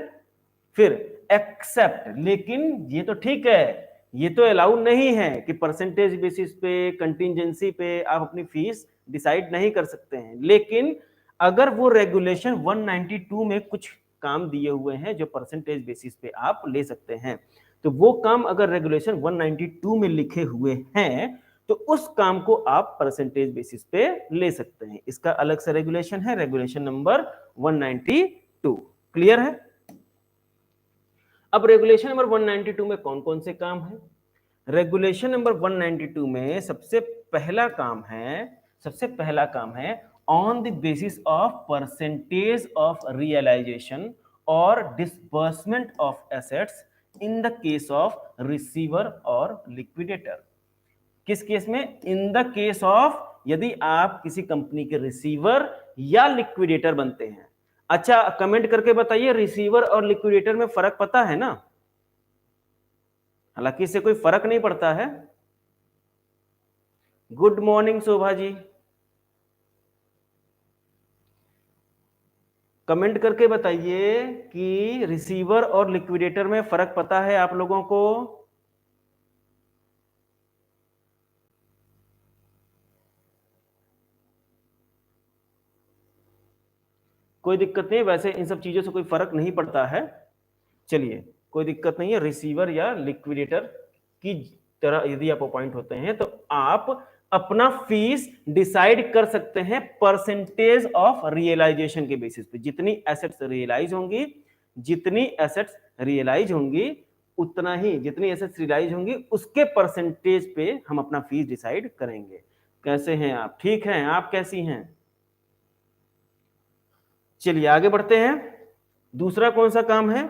फिर एक्सेप्ट, लेकिन ये तो ठीक है, ये तो अलाउ नहीं है कि परसेंटेज बेसिस पे, कंटिंजेंसी पे आप अपनी फीस डिसाइड नहीं कर सकते हैं। लेकिन अगर वो रेगुलेशन 192 में कुछ काम दिए हुए हैं जो परसेंटेज बेसिस पे आप ले सकते हैं, तो वो काम अगर रेगुलेशन 192 में लिखे हुए हैं तो उस काम को आप परसेंटेज बेसिस पे ले सकते हैं। इसका अलग से रेगुलेशन है, रेगुलेशन नंबर 192। क्लियर है? अब रेगुलेशन नंबर 192 में कौन कौन से काम है? रेगुलेशन नंबर 192 में सबसे पहला काम है on the basis of percentage of realisation और disbursement of assets in the case of receiver और लिक्विडेटर। किस केस में? इन द केस ऑफ, यदि आप किसी कंपनी के रिसीवर या लिक्विडेटर बनते हैं। अच्छा, कमेंट करके बताइए, रिसीवर और लिक्विडेटर में फर्क पता है ना? हालांकि इससे कोई फर्क नहीं पड़ता है। Good morning Shobha ji, comment करके बताइए कि रिसीवर और लिक्विडेटर में फर्क पता है आप लोगों को? कोई दिक्कत नहीं, वैसे इन सब चीजों से कोई फर्क नहीं पड़ता है। चलिए, कोई दिक्कत नहीं है। रिसीवर या लिक्विडेटर की तरह यदि आप अपॉइंट होते हैं तो आप अपना फीस डिसाइड कर सकते हैं परसेंटेज ऑफ रियलाइजेशन के बेसिस पे। जितनी एसेट्स रियलाइज होंगी उतना ही, जितनी एसेट्स रियलाइज होंगी उसके परसेंटेज पे हम अपना फीस डिसाइड करेंगे। कैसे हैं आप? ठीक हैं? आप कैसी हैं? चलिए आगे बढ़ते हैं। दूसरा कौन सा काम है?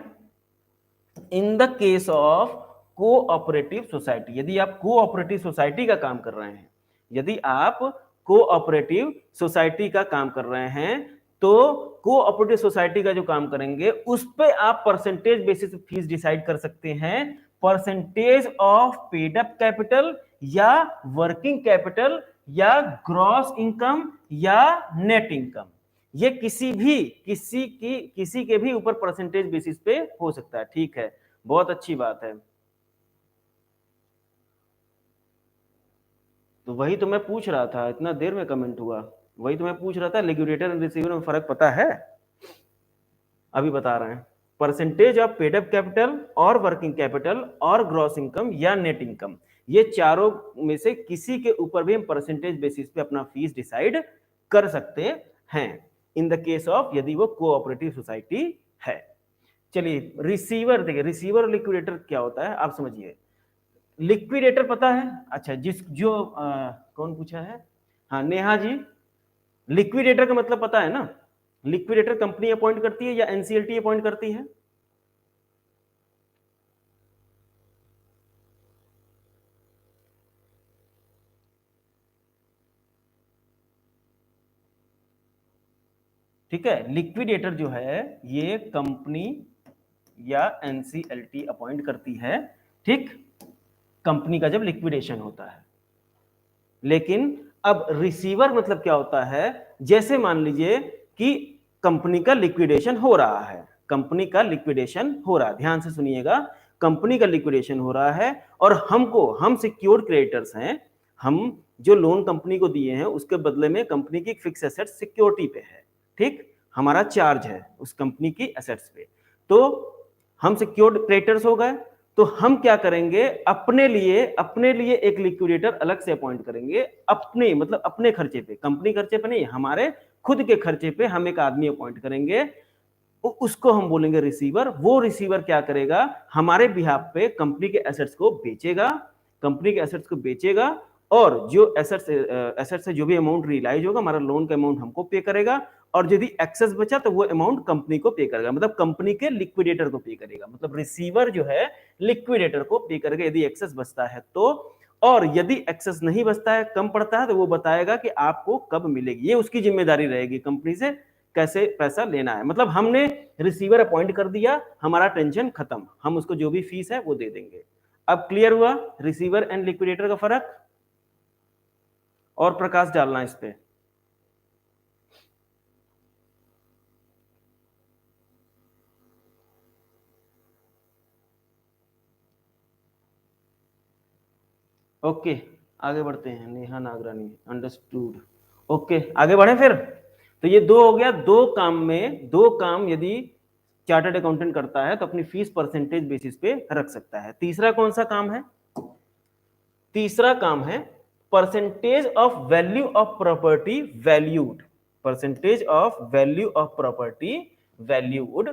इन the case of cooperative society, यदि आप कोऑपरेटिव सोसाइटी का काम कर रहे हैं, यदि आप कोऑपरेटिव सोसाइटी का काम कर रहे हैं तो कोऑपरेटिव सोसाइटी का जो काम करेंगे उस पे आप परसेंटेज बेसिस फीस डिसाइड कर सकते हैं। Percentage of paid up capital या वर्किंग कैपिटल या ग्रॉस इनकम या नेट इनकम, ये किसी के भी ऊपर परसेंटेज बेसिस पे हो सकता है। ठीक है, बहुत अच्छी बात है। तो वही तो मैं पूछ रहा था, इतना देर में कमेंट हुआ, वही तो मैं पूछ रहा था, लिक्विडेटर एंड रिसीवर में फर्क पता है? अभी बता रहे हैं, percentage of paid up capital और वर्किंग कैपिटल और ग्रॉस इनकम या नेट इनकम, ये चारों में से किसी के ऊपर भी हम परसेंटेज बेसिस पे अपना फीस डिसाइड कर सकते हैं, इन द केस ऑफ यदि वो कोऑपरेटिव सोसाइटी है। चलिए रिसीवर देखिए, रिसीवर और लिक्विडेटर क्या होता है आप समझिए। लिक्विडेटर पता है? अच्छा, कौन पूछा है? हाँ नेहा जी, लिक्विडेटर का मतलब पता है ना? लिक्विडेटर कंपनी अपॉइंट करती है या एनसीएलटी अपॉइंट करती है? ठीक है, लिक्विडेटर जो है ये कंपनी या एनसीएलटी अपॉइंट करती है, ठीक, कंपनी का जब लिक्विडेशन होता है। लेकिन अब रिसीवर मतलब क्या होता है, जैसे मान लीजिए कि कंपनी का लिक्विडेशन हो रहा है, कंपनी का लिक्विडेशन हो रहा है, ध्यान से सुनिएगा, कंपनी का लिक्विडेशन हो रहा है और हम सिक्योर्ड क्रेडिटर्स हैं, हम जो लोन कंपनी को दिए हैं उसके बदले में कंपनी की फिक्स एसेट सिक्योरिटी पे है, ठीक, हमारा चार्ज है उस कंपनी की एसेट्स पे, तो हम सिक्योर्ड क्रेडिटर्स हो गए, तो हम क्या करेंगे, अपने लिए एक लिक्विडेटर अलग से अपॉइंट करेंगे, अपने मतलब अपने खर्चे पे, कंपनी खर्चे पे नहीं, हमारे खुद के खर्चे पे हम एक आदमी अपॉइंट करेंगे, उसको हम बोलेंगे रिसीवर। वो रिसीवर क्या करेगा, हमारे बिहाफ पे कंपनी के एसेट्स को बेचेगा, कंपनी के एसेट्स को बेचेगा और जो एसेट्स से जो भी अमाउंट रियलाइज होगा, हमारा लोन का अमाउंट हमको पे करेगा, और यदि एक्सेस बचा तो वो अमाउंट कंपनी को पे करेगा, मतलब कंपनी के लिक्विडेटर को पे करेगा, मतलब रिसीवर जो है लिक्विडेटर को पे करेगा यदि एक्सेस बचता है तो, और यदि एक्सेस नहीं बचता है, कम पड़ता है, तो वो बताएगा कि आपको कब मिलेगी, ये उसकी जिम्मेदारी रहेगी कंपनी से कैसे पैसा लेना है। मतलब हमने रिसीवर अपॉइंट कर दिया, हमारा टेंशन खत्म, हम उसको जो भी फीस है वो दे देंगे। अब क्लियर हुआ रिसीवर एंड लिक्विडेटर का फर्क? और प्रकाश डालना इस पे। ओके आगे बढ़ते हैं, नेहा नागरानी, अंडरस्टूड। ओके आगे बढ़े फिर। तो ये दो हो गया, दो काम यदि चार्टर्ड अकाउंटेंट करता है तो अपनी फीस परसेंटेज बेसिस पे रख सकता है। तीसरा कौन सा काम है? तीसरा काम है percentage of value of property valued, percentage of value of property valued,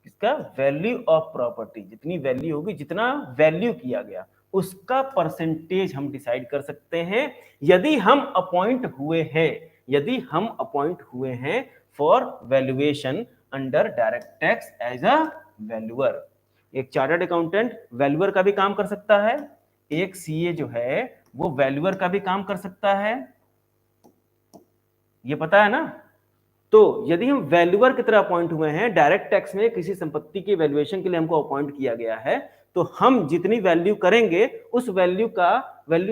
इसका वैल्यू ऑफ प्रॉपर्टी, जितनी वैल्यू होगी, जितना वैल्यू किया गया उसका परसेंटेज हम डिसाइड कर सकते हैं यदि हम अपॉइंट हुए हैं, यदि हम अपॉइंट हुए हैं for valuation under direct tax as a valuer. एक चार्टर्ड अकाउंटेंट वैल्यूअर का भी काम कर सकता है, एक सीए जो है वो वैल्यूअर का भी काम कर सकता है, ये पता है ना? तो यदि हम वैल्यूअर की तरह अपॉइंट हुए हैं, डायरेक्ट टैक्स में किसी संपत्ति की वैल्यूएशन के लिए हमको अपॉइंट किया गया है, तो हम जितनी वैल्यू करेंगे उस वैल्यू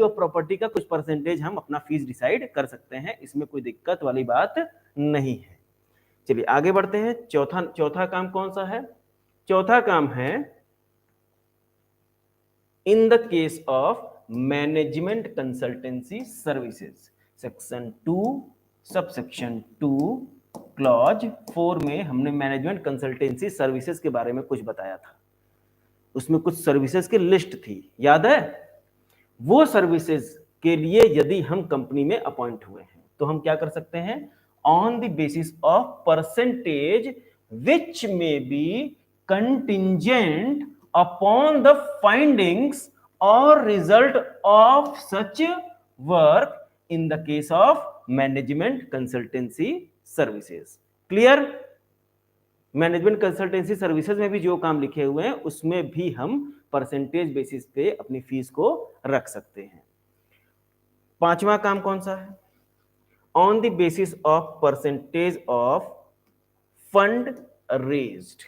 ऑफ प्रॉपर्टी का कुछ परसेंटेज हम अपना फीस डिसाइड कर सकते हैं, इसमें कोई दिक्कत वाली बात नहीं है। चलिए आगे बढ़ते हैं। चौथा काम कौन सा है? चौथा काम है इन the case of management consultancy services, section 2 subsection 2 clause 4 में हमने मैनेजमेंट कंसल्टेंसी सर्विसेज के बारे में कुछ बताया था, उसमें कुछ सर्विसेज की लिस्ट थी, याद है? वो सर्विसेज के लिए यदि हम कंपनी में अपॉइंट हुए हैं तो हम क्या कर सकते हैं, on the basis of percentage which may be contingent upon the findings और result of such work in the case of management consultancy services. Clear? Management consultancy services में भी जो काम लिखे हुए हैं उसमें भी हम परसेंटेज बेसिस पे अपनी फीस को रख सकते हैं। पांचवा काम कौन सा है? On the basis of percentage of fund raised,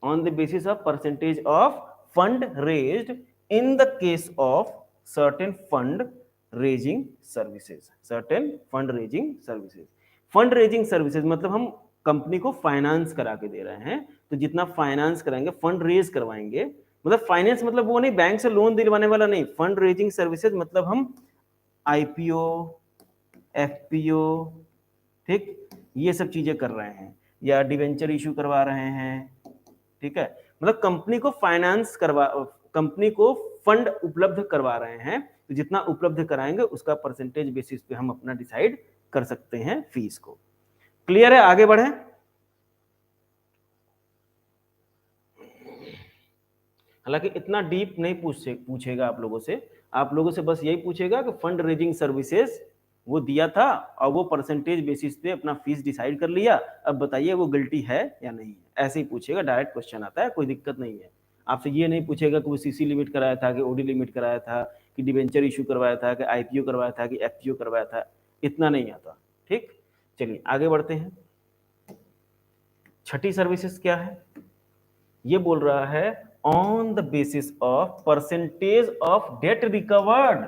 on the basis of percentage of fund raised in the case of certain fund raising services, certain fund raising services. Fund raising services मतलब हम कंपनी को फाइनेंस करा के दे रहे हैं, तो जितना फाइनेंस कराएंगे, फंड रेज करवाएंगे, मतलब फाइनेंस मतलब वो नहीं बैंक से लोन दिलवाने वाला नहीं, फंड रेजिंग सर्विसेज मतलब हम आईपीओ, एफपीओ, ठीक, ये सब चीजें कर रहे हैं, या डिवेंचर इशू करवा रहे हैं, ठीक है, मतलब कंपनी को फाइनेंस करवा, कंपनी को फंड उपलब्ध करवा रहे हैं, तो जितना उपलब्ध कराएंगे उसका परसेंटेज बेसिस पे हम अपना डिसाइड कर सकते हैं फीस को। क्लियर है? आगे बढ़े। हालांकि इतना डीप नहीं पूछेगा आप लोगों से, आप लोगों से बस यही पूछेगा कि फंड रेजिंग सर्विसेज वो दिया था और वो परसेंटेज बेसिस पे अपना फीस डिसाइड कर लिया, अब बताइए वो गिल्टी है या नहीं है, ऐसे ही पूछेगा, डायरेक्ट क्वेश्चन आता है, कोई दिक्कत नहीं है। आपसे ये नहीं पूछेगा कि वो सीसी लिमिट कराया था, कि ओडी लिमिट कराया था, कि डिवेंचर इशू करवाया था, कि आईपीओ करवाया था, कि एफपीओ करवाया था, इतना नहीं आता। ठीक, चलिए आगे बढ़ते हैं। छठी सर्विसेज क्या है? ये बोल रहा है on the basis of percentage of debt recovered,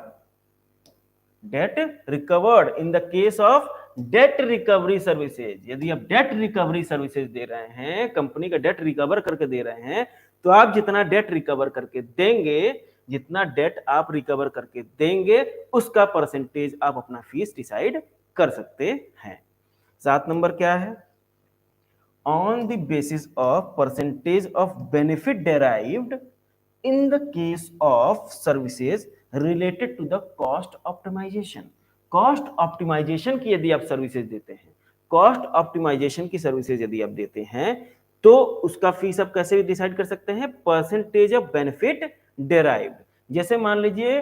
debt recovered in the case of date recovery services. यदि आप डेट रिकवरी सर्विसेज दे रहे हैं, कंपनी का डेट रिकवर करके दे रहे हैं, तो आप जितना डेट रिकवर करके देंगे, जितना डेट आप रिकवर करके देंगे, उसका परसेंटेज आप अपना फीस डिसाइड कर सकते हैं। 7 नंबर क्या है? on the basis of percentage of benefit derived in the case of services related to the cost optimization। cost optimization की यदि आप सर्विसेज देते हैं, cost optimization की सर्विसेज यदि आप देते हैं, तो उसका फीस आप कैसे डिसाइड कर सकते हैं? Percentage of benefit derived. जैसे मान लीजिए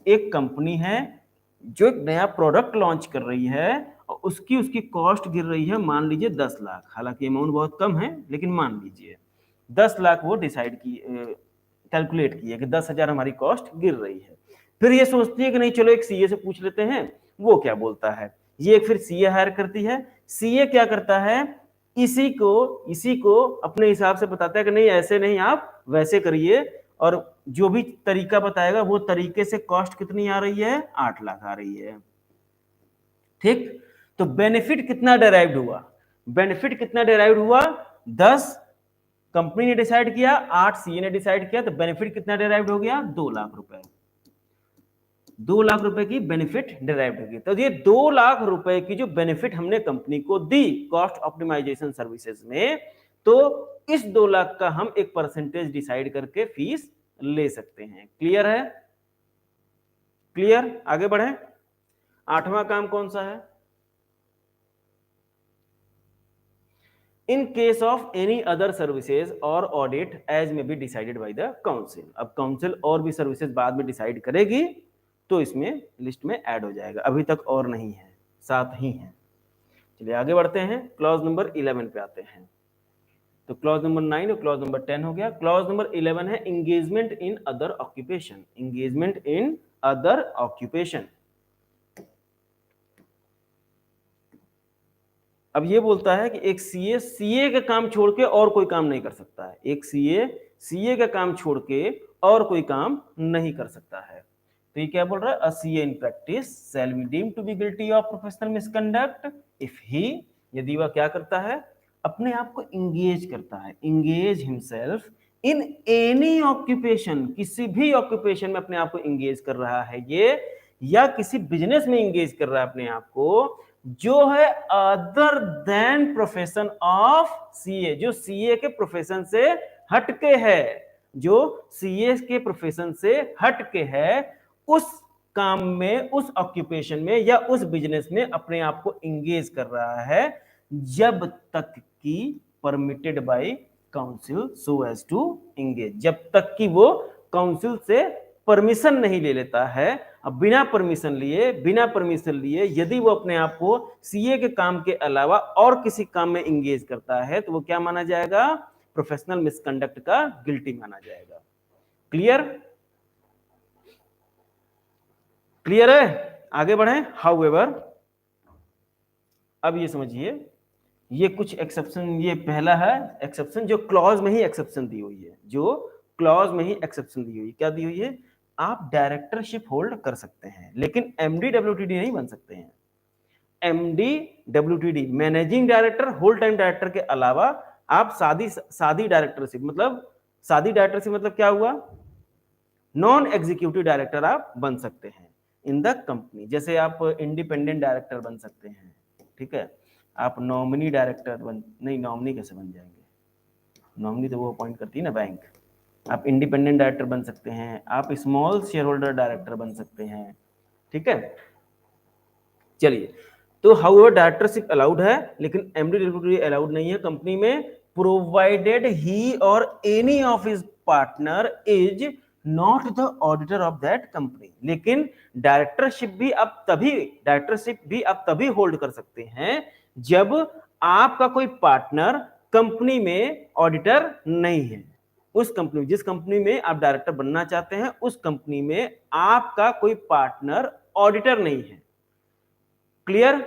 एक कंपनी है जो एक नया प्रोडक्ट लॉन्च कर रही है और उसकी कॉस्ट गिर रही है, मान लीजिए 10 लाख, हालांकि अमाउंट बहुत कम है, लेकिन मान लीजिए 10 लाख वो डिसाइड की, कैलकुलेट की है कि 10,000 हमारी कॉस्ट गिर रही है। फिर ये सोचती है कि नहीं चलो एक सीए से पूछ लेते हैं वो क्या बोलता है। ये फिर सीए हायर करती है। सीए क्या करता है? इसी को अपने हिसाब से बताता है कि नहीं ऐसे नहीं, आप वैसे करिए, और जो भी तरीका बताएगा वो तरीके से कॉस्ट कितनी आ रही है? 8 लाख आ रही है। ठीक, तो बेनिफिट कितना डेराइव्ड हुआ? बेनिफिट कितना डेराइव्ड हुआ? 10 कंपनी ने डिसाइड किया, 8 सीए ने डिसाइड किया, तो बेनिफिट कितना डेराइव्ड हो गया? 2 लाख रुपए। 2 लाख रुपए की बेनिफिट डेराइव्ड होगी। तो ये 2 लाख रुपए की जो बेनिफिट हमने कंपनी को दी कॉस्ट ऑप्टिमाइजेशन सर्विसेज में, तो इस 2 लाख का हम एक परसेंटेज डिसाइड करके फीस ले सकते हैं। क्लियर है? क्लियर? आगे बढ़े। 8वां काम कौन सा है? इन case of any other services और ऑडिट एज में be decided by the council. अब काउंसिल और भी सर्विसेज बाद में डिसाइड करेगी, तो इसमें लिस्ट में ऐड हो जाएगा, अभी तक और नहीं है, 7 ही है। चलिए आगे बढ़ते हैं, क्लॉज नंबर 11 पे आते हैं। तो क्लॉज नंबर 9 और क्लॉज नंबर 10 हो गया। क्लॉज नंबर 11 है engagement in other occupation. Engagement in other occupation. अब ये बोलता है कि एक सीए का काम छोड़ के और कोई काम नहीं कर सकता है। एक सीए का काम छोड़ के और कोई काम नहीं कर सकता है। तो ये क्या बोल रहा है? A CA in practice shall be deemed to be guilty of professional misconduct if he, यदि वह क्या करता है? अपने आप को इंगेज करता है, engage himself in any occupation, किसी भी ऑक्यूपेशन में अपने आप को इंगेज कर रहा है ये, या किसी बिजनेस में इंगेज कर रहा है अपने आप को, जो है other than profession of CA, जो सीए के प्रोफेशन से हटके है, जो सीए के प्रोफेशन से हटके है, उस काम में, उस ऑक्यूपेशन में या उस बिजनेस में अपने आप को इंगेज कर रहा है, जब तक कि permitted by council so as to engage, जब तक कि वो काउंसिल से परमिशन नहीं ले लेता है। अब बिना परमिशन लिए यदि वो अपने आप को सीए के काम के अलावा और किसी काम में इंगेज करता है, तो वो क्या माना जाएगा? प्रोफेशनल मिसकंडक्ट का गिल्टी माना जाएगा। क्लियर? क्लियर है? आगे बढ़े। हाउएवर, अब ये समझिए, ये कुछ एक्सेप्शन, ये पहला है एक्सेप्शन जो क्लॉज में ही एक्सेप्शन दी हुई है, जो क्लॉज में ही एक्सेप्शन दी हुई। क्या दी हुई है? आप डायरेक्टरशिप होल्ड कर सकते हैं, लेकिन एमडी डब्ल्यूटीडी नहीं बन सकते हैं। MD WTD managing director, whole time director के अलावा आप सादी डायरेक्टरशिप, मतलब क्या हुआ? नॉन एग्जीक्यूटिव डायरेक्टर आप बन सकते हैं। In the company. जैसे आप इंडिपेंडेंट डायरेक्टर बन सकते हैं, ठीक है, आप नॉमिनी डायरेक्टर नहीं, नॉमिनी कैसे बन जाएंगे, नॉमिनी तो वो अपॉइंट करती है ना बैंक। आप इंडिपेंडेंट डायरेक्टर बन सकते हैं, आप स्मॉल शेयर होल्डर डायरेक्टर बन सकते हैं, ठीक है। चलिए, तो हाउएवर डायरेक्टरशिप अलाउड है, लेकिन एमडी डिस्ट्रीब्यूटरी अलाउड नहीं है कंपनी में, प्रोवाइडेड ही और any of his partner is not the auditor of that company. लेकिन डायरेक्टरशिप भी आप तभी होल्ड कर सकते हैं जब आपका कोई पार्टनर कंपनी में ऑडिटर नहीं है। उस कंपनी, जिस कंपनी में आप डायरेक्टर बनना चाहते हैं, उस कंपनी में आपका कोई पार्टनर ऑडिटर नहीं है। क्लियर?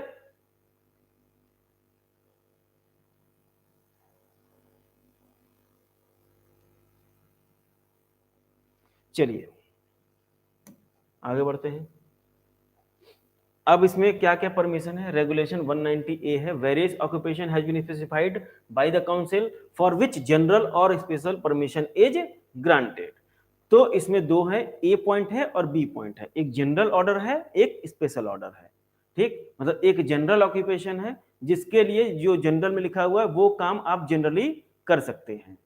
चलिए आगे बढ़ते हैं। अब इसमें क्या क्या परमिशन है? रेगुलेशन 190A है, various occupation has been specified by the council for which general और स्पेशल परमिशन इज ग्रांटेड। तो इसमें दो है, ए पॉइंट है और बी पॉइंट है, एक जनरल ऑर्डर है, एक स्पेशल ऑर्डर है, ठीक। मतलब एक जनरल ऑक्यूपेशन है जिसके लिए जो जनरल में लिखा हुआ है वो काम आप जनरली कर सकते हैं,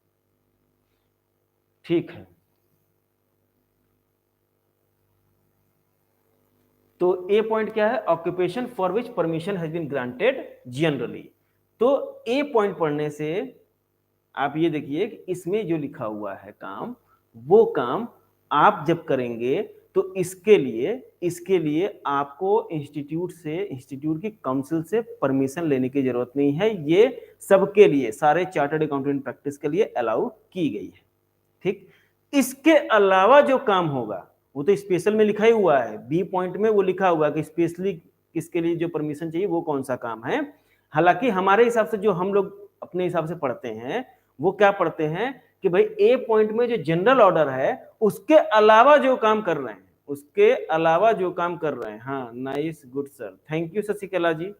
ठीक है। तो ए पॉइंट क्या है? Occupation for which permission has been granted generally. तो ए पॉइंट पढ़ने से आप ये देखिए कि इसमें जो लिखा हुआ है काम, वो काम आप जब करेंगे तो इसके लिए आपको इंस्टीट्यूट की काउंसिल से परमिशन लेने की जरूरत नहीं है। ये सबके लिए, सारे चार्टर्ड अकाउंटेंट प्रैक्टिस के लिए अलाउ की गई है, ठीक। इसके अलावा जो काम होगा वो तो स्पेशल में लिखा ही हुआ है, बी पॉइंट में वो लिखा हुआ है कि स्पेशली किसके लिए जो परमिशन चाहिए वो कौन सा काम है। हालांकि हमारे हिसाब से जो हम लोग अपने हिसाब से पढ़ते हैं वो क्या पढ़ते हैं कि भाई ए पॉइंट में जो जनरल ऑर्डर है उसके अलावा जो काम कर रहे हैं, उसके अलावा जो काम कर रहे हैं। हाँ, nice, good sir, thank you Shashikala ji.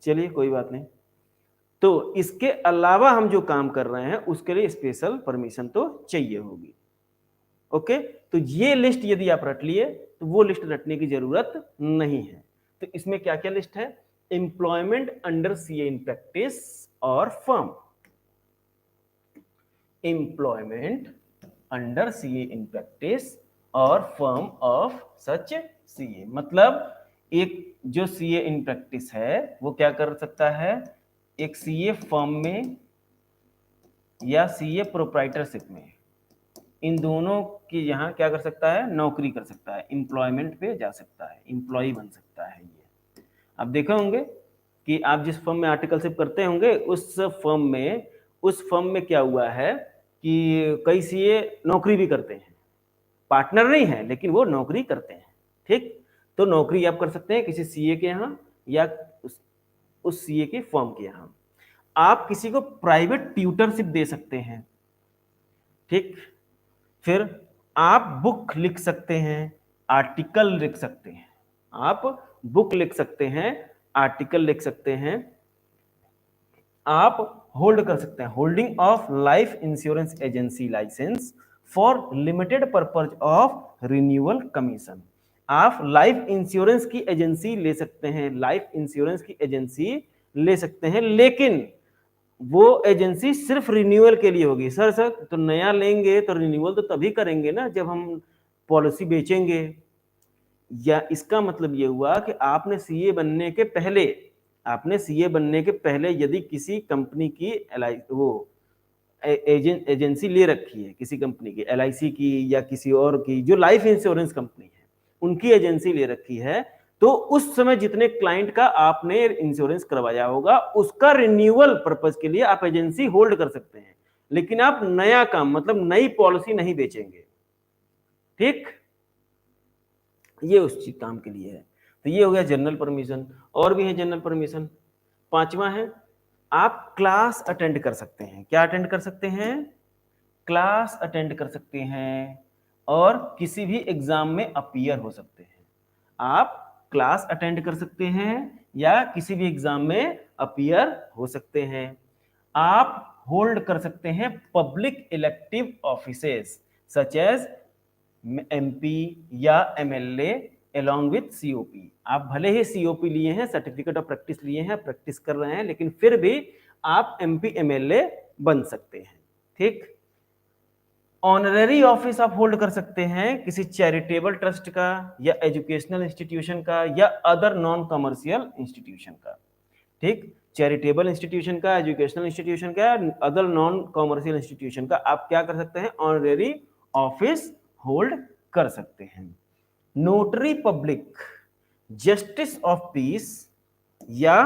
चलिए कोई बात नहीं। तो इसके अलावा हम जो काम कर रहे हैं उसके लिए स्पेशल परमिशन तो चाहिए होगी। ओके, तो ये लिस्ट यदि आप रट लिए तो वो लिस्ट रटने की जरूरत नहीं है। तो इसमें क्या क्या लिस्ट है? Employment under CA in practice और firm, employment under CA in practice और फर्म ऑफ सच सीए। मतलब एक जो सीए इन प्रैक्टिस है वो क्या कर सकता है? एक सीए फर्म में या सीए प्रोप्राइटरशिप में, इन दोनों की यहां क्या कर सकता है? नौकरी कर सकता है, एम्प्लॉयमेंट पे जा सकता है, एम्प्लॉय बन सकता है। ये आप देखे होंगे कि आप जिस फर्म में आर्टिकलशिप करते होंगे उस फर्म में क्या हुआ है कि कई सीए नौकरी भी करते हैं, पार्टनर नहीं है लेकिन वो नौकरी करते हैं, ठीक। तो नौकरी आप कर सकते हैं किसी सीए के यहाँ या उस सीए की फर्म के यहाँ। आप किसी को प्राइवेट ट्यूटरशिप दे सकते हैं, ठीक। फिर आप बुक लिख सकते हैं, आर्टिकल लिख सकते हैं, आप बुक लिख सकते हैं, आर्टिकल लिख सकते हैं, आप होल्ड कर सकते हैं, holding of life insurance agency licence for limited purpose of renewal commission. आप लाइफ इंश्योरेंस की एजेंसी ले सकते हैं, लाइफ इंश्योरेंस की एजेंसी ले सकते हैं, लेकिन वो एजेंसी सिर्फ रिन्यूअल के लिए होगी। सर तो नया लेंगे तो रिन्यूअल तो तभी करेंगे ना जब हम पॉलिसी बेचेंगे। या इसका मतलब ये हुआ कि आपने सीए बनने के पहले यदि किसी कंपनी की एजेंसी ले रखी है, किसी कंपनी की, एलआईसी की या किसी और की जो लाइफ इंश्योरेंस कंपनी है उनकी एजेंसी ले रखी है, तो उस समय जितने क्लाइंट का आपने इंश्योरेंस करवाया होगा उसका रिन्यूअल पर्पस के लिए आप एजेंसी होल्ड कर सकते हैं, लेकिन आप नया काम मतलब नई पॉलिसी नहीं बेचेंगे, ठीक। ये उस चीज काम के लिए है। तो ये हो गया जनरल परमिशन। और भी है जनरल परमिशन। पांचवा है आप क्लास अटेंड कर सकते हैं। क्या अटेंड कर सकते हैं? क्लास अटेंड कर सकते हैं और किसी भी एग्जाम में अपीयर हो सकते हैं। आप क्लास अटेंड कर सकते हैं या किसी भी एग्जाम में अपीयर हो सकते हैं। आप होल्ड कर सकते हैं public elective offices such as MP या एमएलए along with सीओपी। आप भले ही सीओपी लिए हैं, सर्टिफिकेट ऑफ प्रैक्टिस लिए हैं, प्रैक्टिस कर रहे हैं, लेकिन फिर भी आप एमपी एमएलए बन सकते हैं। ठीक, ऑनररी ऑफिस आप होल्ड कर सकते हैं किसी चैरिटेबल ट्रस्ट का या एजुकेशनल इंस्टीट्यूशन का या अदर नॉन कमर्शियल इंस्टीट्यूशन का। ठीक, चैरिटेबल इंस्टीट्यूशन का, एजुकेशनल इंस्टीट्यूशन का, अदर नॉन कमर्शियल इंस्टीट्यूशन का आप क्या कर सकते हैं, ऑनररी ऑफिस होल्ड कर सकते हैं। Notary public, justice of peace या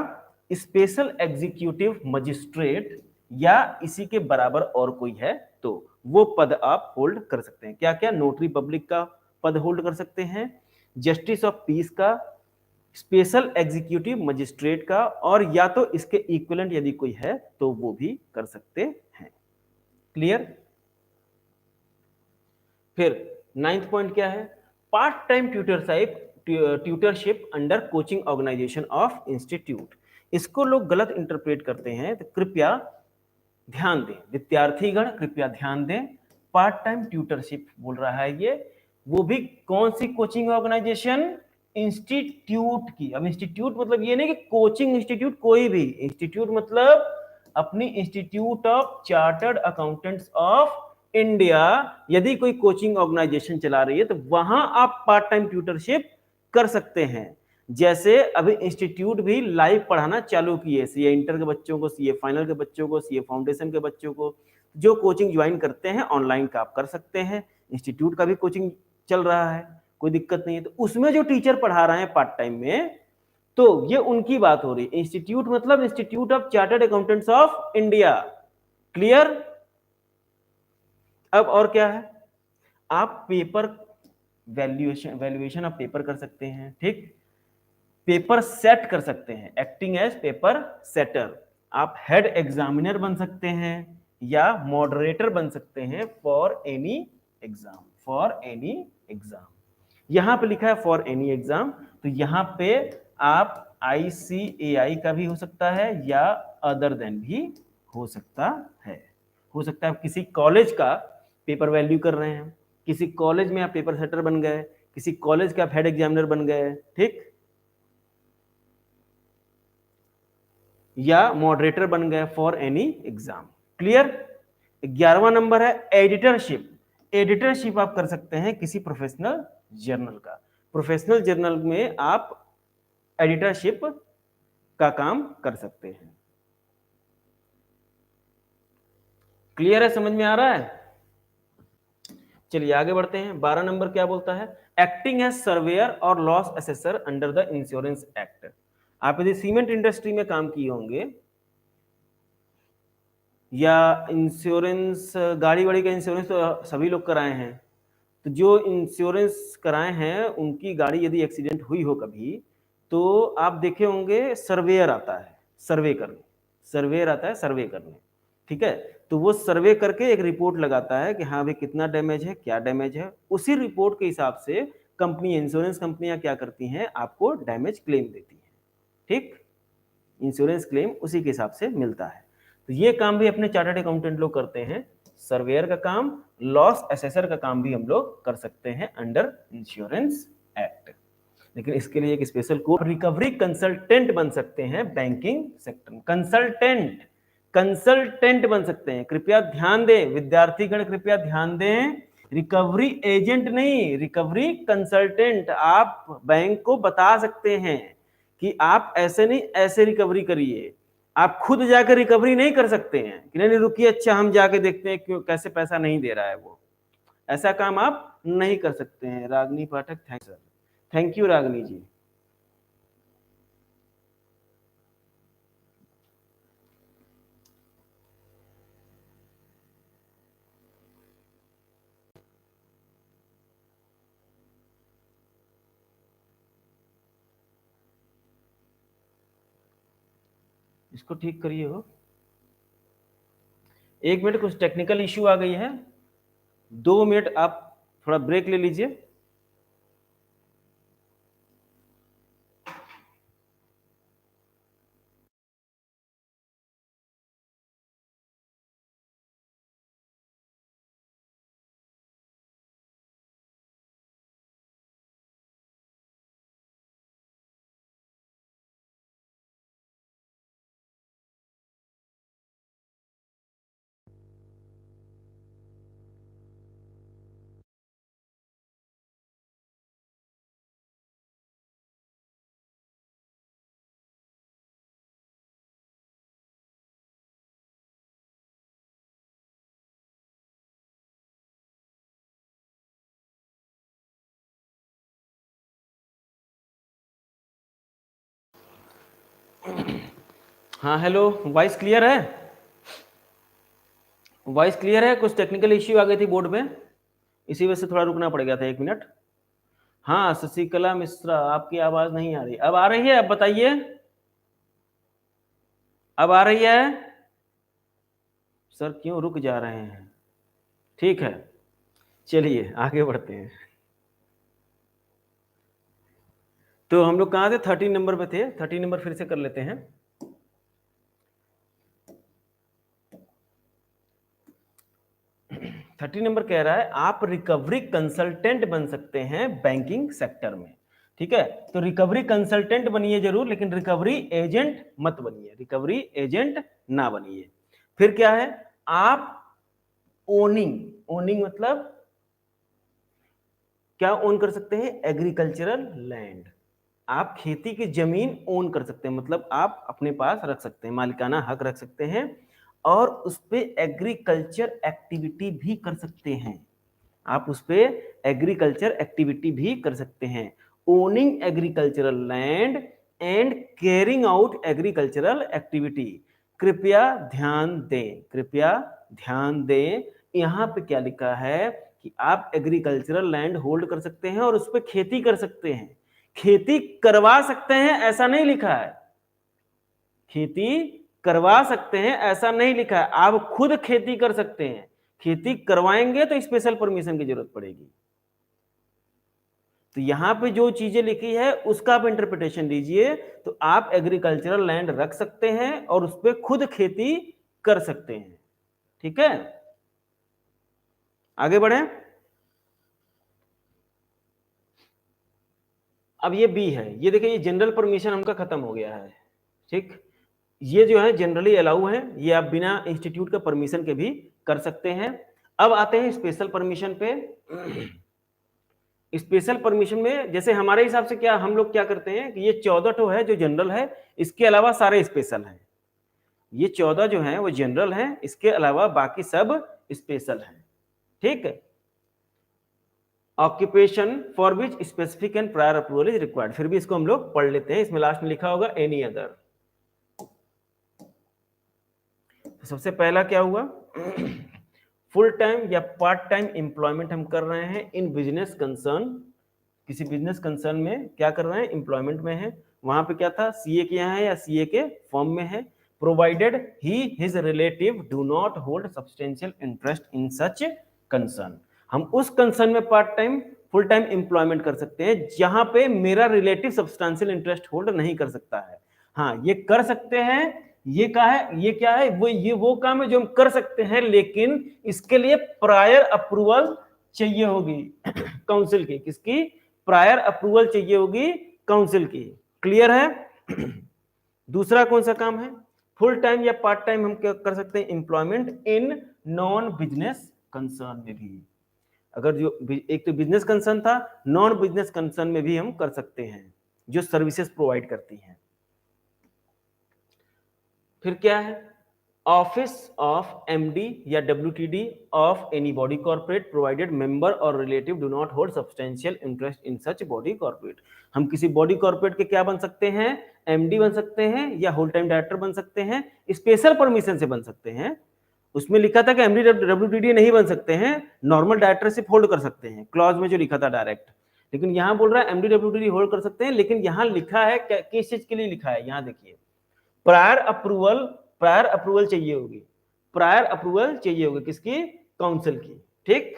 स्पेशल एग्जीक्यूटिव मजिस्ट्रेट या इसी के बराबर और कोई है तो वो पद आप होल्ड कर सकते हैं। क्या क्या, नोटरी पब्लिक का पद होल्ड कर सकते हैं, जस्टिस ऑफ पीस का, स्पेशल एग्जीक्यूटिव मजिस्ट्रेट का, और या तो इसके इक्विवेलेंट यदि कोई है तो वो भी कर सकते हैं। क्लियर। फिर 9th पॉइंट क्या है, part time tutorship under coaching organisation of institute. इसको लोग गलत इंटरप्रेट करते हैं, तो कृपया ध्यान दें, विद्यार्थीगण कृपया ध्यान दें। पार्ट टाइम ट्यूटरशिप बोल रहा है ये, वो भी कौन सी कोचिंग ऑर्गेनाइजेशन, इंस्टीट्यूट की। अब इंस्टीट्यूट मतलब ये नहीं कि कोचिंग इंस्टीट्यूट, कोई भी इंस्टीट्यूट मतलब अपनी institute of chartered accountants of India यदि कोई कोचिंग ऑर्गेनाइजेशन चला रही है तो वहां आप पार्ट टाइम ट्यूटरशिप कर सकते हैं। जैसे अभी इंस्टीट्यूट भी लाइव पढ़ाना चालू किए, सीए इंटर के बच्चों को, सीए फाइनल के बच्चों को, सीए फाउंडेशन के बच्चों को, जो कोचिंग ज्वाइन करते हैं ऑनलाइन का आप कर सकते हैं। इंस्टीट्यूट का भी कोचिंग चल रहा है, कोई दिक्कत नहीं है। तो उसमें जो टीचर पढ़ा रहे हैं पार्ट टाइम में, तो ये उनकी बात हो रही है। इंस्टीट्यूट मतलब institute of chartered accountants of India. Clear. अब और क्या है, आप पेपर वैल्यूएशन ऑफ पेपर कर सकते हैं। ठीक, पेपर सेट कर सकते हैं, एक्टिंग एज पेपर सेटर। आप हेड एग्जामिनर बन सकते हैं या मॉडरेटर बन सकते हैं for any exam, for any exam. यहां पे लिखा है फॉर एनी एग्जाम, तो यहां पे आप ICAI का भी हो सकता है या अदर देन भी हो सकता है। हो सकता है आप किसी कॉलेज का पेपर वैल्यू कर रहे हैं, किसी कॉलेज में आप पेपर सेटर बन गए, किसी कॉलेज के आप हेड एग्जामिनर बन गए। ठीक, या मॉडरेटर बन गए फॉर एनी एग्जाम। क्लियर। 11वां नंबर है एडिटरशिप। एडिटरशिप आप कर सकते हैं किसी प्रोफेशनल जर्नल का। प्रोफेशनल जर्नल में आप एडिटरशिप का काम कर सकते हैं। क्लियर है, समझ में आ रहा है। चलिए आगे बढ़ते हैं। 12 नंबर क्या बोलता है, एक्टिंग एज सर्वेयर और loss assessor under the insurance act. आप यदि सीमेंट इंडस्ट्री में काम किए होंगे या इंश्योरेंस, गाड़ी वाड़ी का इंश्योरेंस तो सभी लोग कराए हैं, तो जो इंश्योरेंस कराए हैं उनकी गाड़ी यदि एक्सीडेंट हुई हो कभी, तो आप देखे होंगे सर्वेयर आता है सर्वे करने, सर्वेयर आता है सर्वे करने। ठीक है, तो वो सर्वे करके एक रिपोर्ट लगाता है कि हाँ भाई कितना डैमेज है, क्या डैमेज है। उसी रिपोर्ट के हिसाब से कंपनी, इंश्योरेंस कंपनियां क्या करती हैं, आपको डैमेज क्लेम देती हैं। ठीक, इंश्योरेंस क्लेम उसी के हिसाब से मिलता है। तो ये काम भी अपने चार्टर्ड अकाउंटेंट लोग करते हैं, सर्वेयर का काम, लॉस असेसर का काम भी हम लोग कर सकते हैं अंडर इंश्योरेंस एक्ट। लेकिन इसके लिए एक स्पेशल कोर्स, रिकवरी कंसल्टेंट बन सकते हैं बैंकिंग सेक्टर में। कंसल्टेंट, कंसल्टेंट बन सकते हैं। कृपया ध्यान दें विद्यार्थीगण, कृपया ध्यान दें, रिकवरी एजेंट नहीं, रिकवरी कंसल्टेंट। आप बैंक को बता सकते हैं कि आप ऐसे नहीं ऐसे रिकवरी करिए। आप खुद जाकर रिकवरी नहीं कर सकते हैं कि नहीं रुकिए, अच्छा हम जाके देखते हैं क्यों, कैसे पैसा नहीं दे रहा है वो। ऐसा काम आप नहीं कर सकते हैं। रागनी पाठक, थैंक सर, थैंक यू रागनी जी। इसको ठीक करिए हो। 1 मिनट, कुछ टेक्निकल इश्यू आ गई है, 2 मिनट आप थोड़ा ब्रेक ले लीजिए। हाँ हेलो, वॉइस क्लियर है? वॉइस क्लियर है? कुछ टेक्निकल इश्यू आ गई थी बोर्ड में, इसी वजह से थोड़ा रुकना पड़ गया था, 1 मिनट। हाँ शशिकला मिश्रा, आपकी आवाज नहीं आ रही। अब आ रही है? अब बताइए, अब आ रही है? सर क्यों रुक जा रहे हैं? ठीक है, चलिए आगे बढ़ते हैं। तो हम लोग कहाँ थे? 13 नंबर पे थे। 13 नंबर फिर से कर लेते हैं। 30 नंबर कह रहा है आप रिकवरी कंसल्टेंट बन सकते हैं बैंकिंग सेक्टर में। ठीक है, तो रिकवरी कंसल्टेंट बनिए जरूर, लेकिन रिकवरी एजेंट मत बनिए, रिकवरी एजेंट ना बनिए। फिर क्या है? आप ओनिंग, ओनिंग मतलब क्या ओन कर सकते हैं? Agricultural land. आप खेती की जमीन ओन कर सकते हैं, मतलब आप अपने पास रख सकते हैं, मालिकाना हक रख सकते हैं, और उस पे एग्रीकल्चर एक्टिविटी भी कर सकते हैं। आप उस पे एग्रीकल्चर एक्टिविटी भी कर सकते हैं। Owning agricultural land and carrying out agricultural activity. कृपया ध्यान दें, कृपया ध्यान दें, यहां पे क्या लिखा है कि आप एग्रीकल्चरल लैंड होल्ड कर सकते हैं और उस पर खेती कर सकते हैं। खेती करवा सकते हैं ऐसा नहीं लिखा है, खेती करवा सकते हैं ऐसा नहीं लिखा है। आप खुद खेती कर सकते हैं, खेती करवाएंगे तो स्पेशल परमिशन की जरूरत पड़ेगी। तो यहां पे जो चीजें लिखी है उसका आप इंटरप्रिटेशन दीजिए। तो आप एग्रीकल्चरल लैंड रख सकते हैं और उस पर खुद खेती कर सकते हैं। ठीक है, आगे बढ़े। अब ये बी है, ये देखिए, ये जनरल परमिशन हमका खत्म हो गया है। ठीक, ये जो है जनरली अलाउ है, ये आप बिना इंस्टीट्यूट का परमिशन के भी कर सकते हैं। अब आते हैं स्पेशल परमिशन पे। स्पेशल परमिशन में जैसे हमारे हिसाब से क्या हम लोग क्या करते हैं कि ये 14 ठो है जो जनरल है, इसके अलावा सारे स्पेशल हैं। ये 14 जो है वो जनरल हैं, इसके अलावा बाकी सब स्पेशल हैं। ठीक है, occupation for which specific and prior approval is required, फिर भी इसको हम लोग पढ़ लेते हैं। इसमें लास्ट में लिखा होगा एनी अदर। सबसे पहला क्या हुआ? फुल टाइम या पार्ट टाइम एम्प्लॉयमेंट हम कर रहे हैं इन बिजनेस कंसर्न, किसी बिजनेस कंसर्न में क्या कर रहे हैं? एम्प्लॉयमेंट में है। वहां पे क्या था? सीए के यहाँ है या सीए के फॉर्म में है। Provided he his relative do not hold substantial interest in such concern. हम उस कंसर्न में part time full time employment कर सकते हैं जहां पे मेरा रिलेटिव सब्सटेंशियल इंटरेस्ट होल्ड नहीं कर सकता है। हाँ ये कर सकते हैं, ये क्या है? ये क्या है? वो काम है जो हम कर सकते हैं, लेकिन इसके लिए प्रायर अप्रूवल चाहिए होगी काउंसिल की। किसकी? प्रायर अप्रूवल चाहिए होगी काउंसिल की। क्लियर है? दूसरा कौन सा काम है? फुल टाइम या पार्ट टाइम हम क्या कर सकते हैं? Employment in non business concern में भी। अगर जो एक तो बिजनेस कंसर्न था, नॉन बिजनेस कंसर्न में भी हम कर सकते हैं जो सर्विसेज प्रोवाइड करती हैं। फिर क्या है? ऑफिस ऑफ एमडी या WTD of any body corporate provided member और relative do not hold substantial interest in such body corporate. हम किसी बॉडी कॉर्पोरेट के क्या बन सकते हैं? एमडी बन सकते हैं या होल टाइम डायरेक्टर बन सकते हैं, स्पेशल परमिशन से बन सकते हैं। उसमें लिखा था कि एमडी डब्ल्यूटीडी नहीं बन सकते हैं, नॉर्मल डायरेक्टरशिप होल्ड कर सकते हैं, क्लॉज में जो लिखा था डायरेक्ट। लेकिन यहां बोल रहा है एमडी डब्ल्यूटीडी होल्ड कर सकते हैं, लेकिन यहां लिखा है किस चीज के लिए लिखा है? यहां देखिए, प्रायर अप्रूवल, प्रायर अप्रूवल चाहिए होगी, प्रायर अप्रूवल चाहिए होगी किसकी? काउंसिल की। ठीक,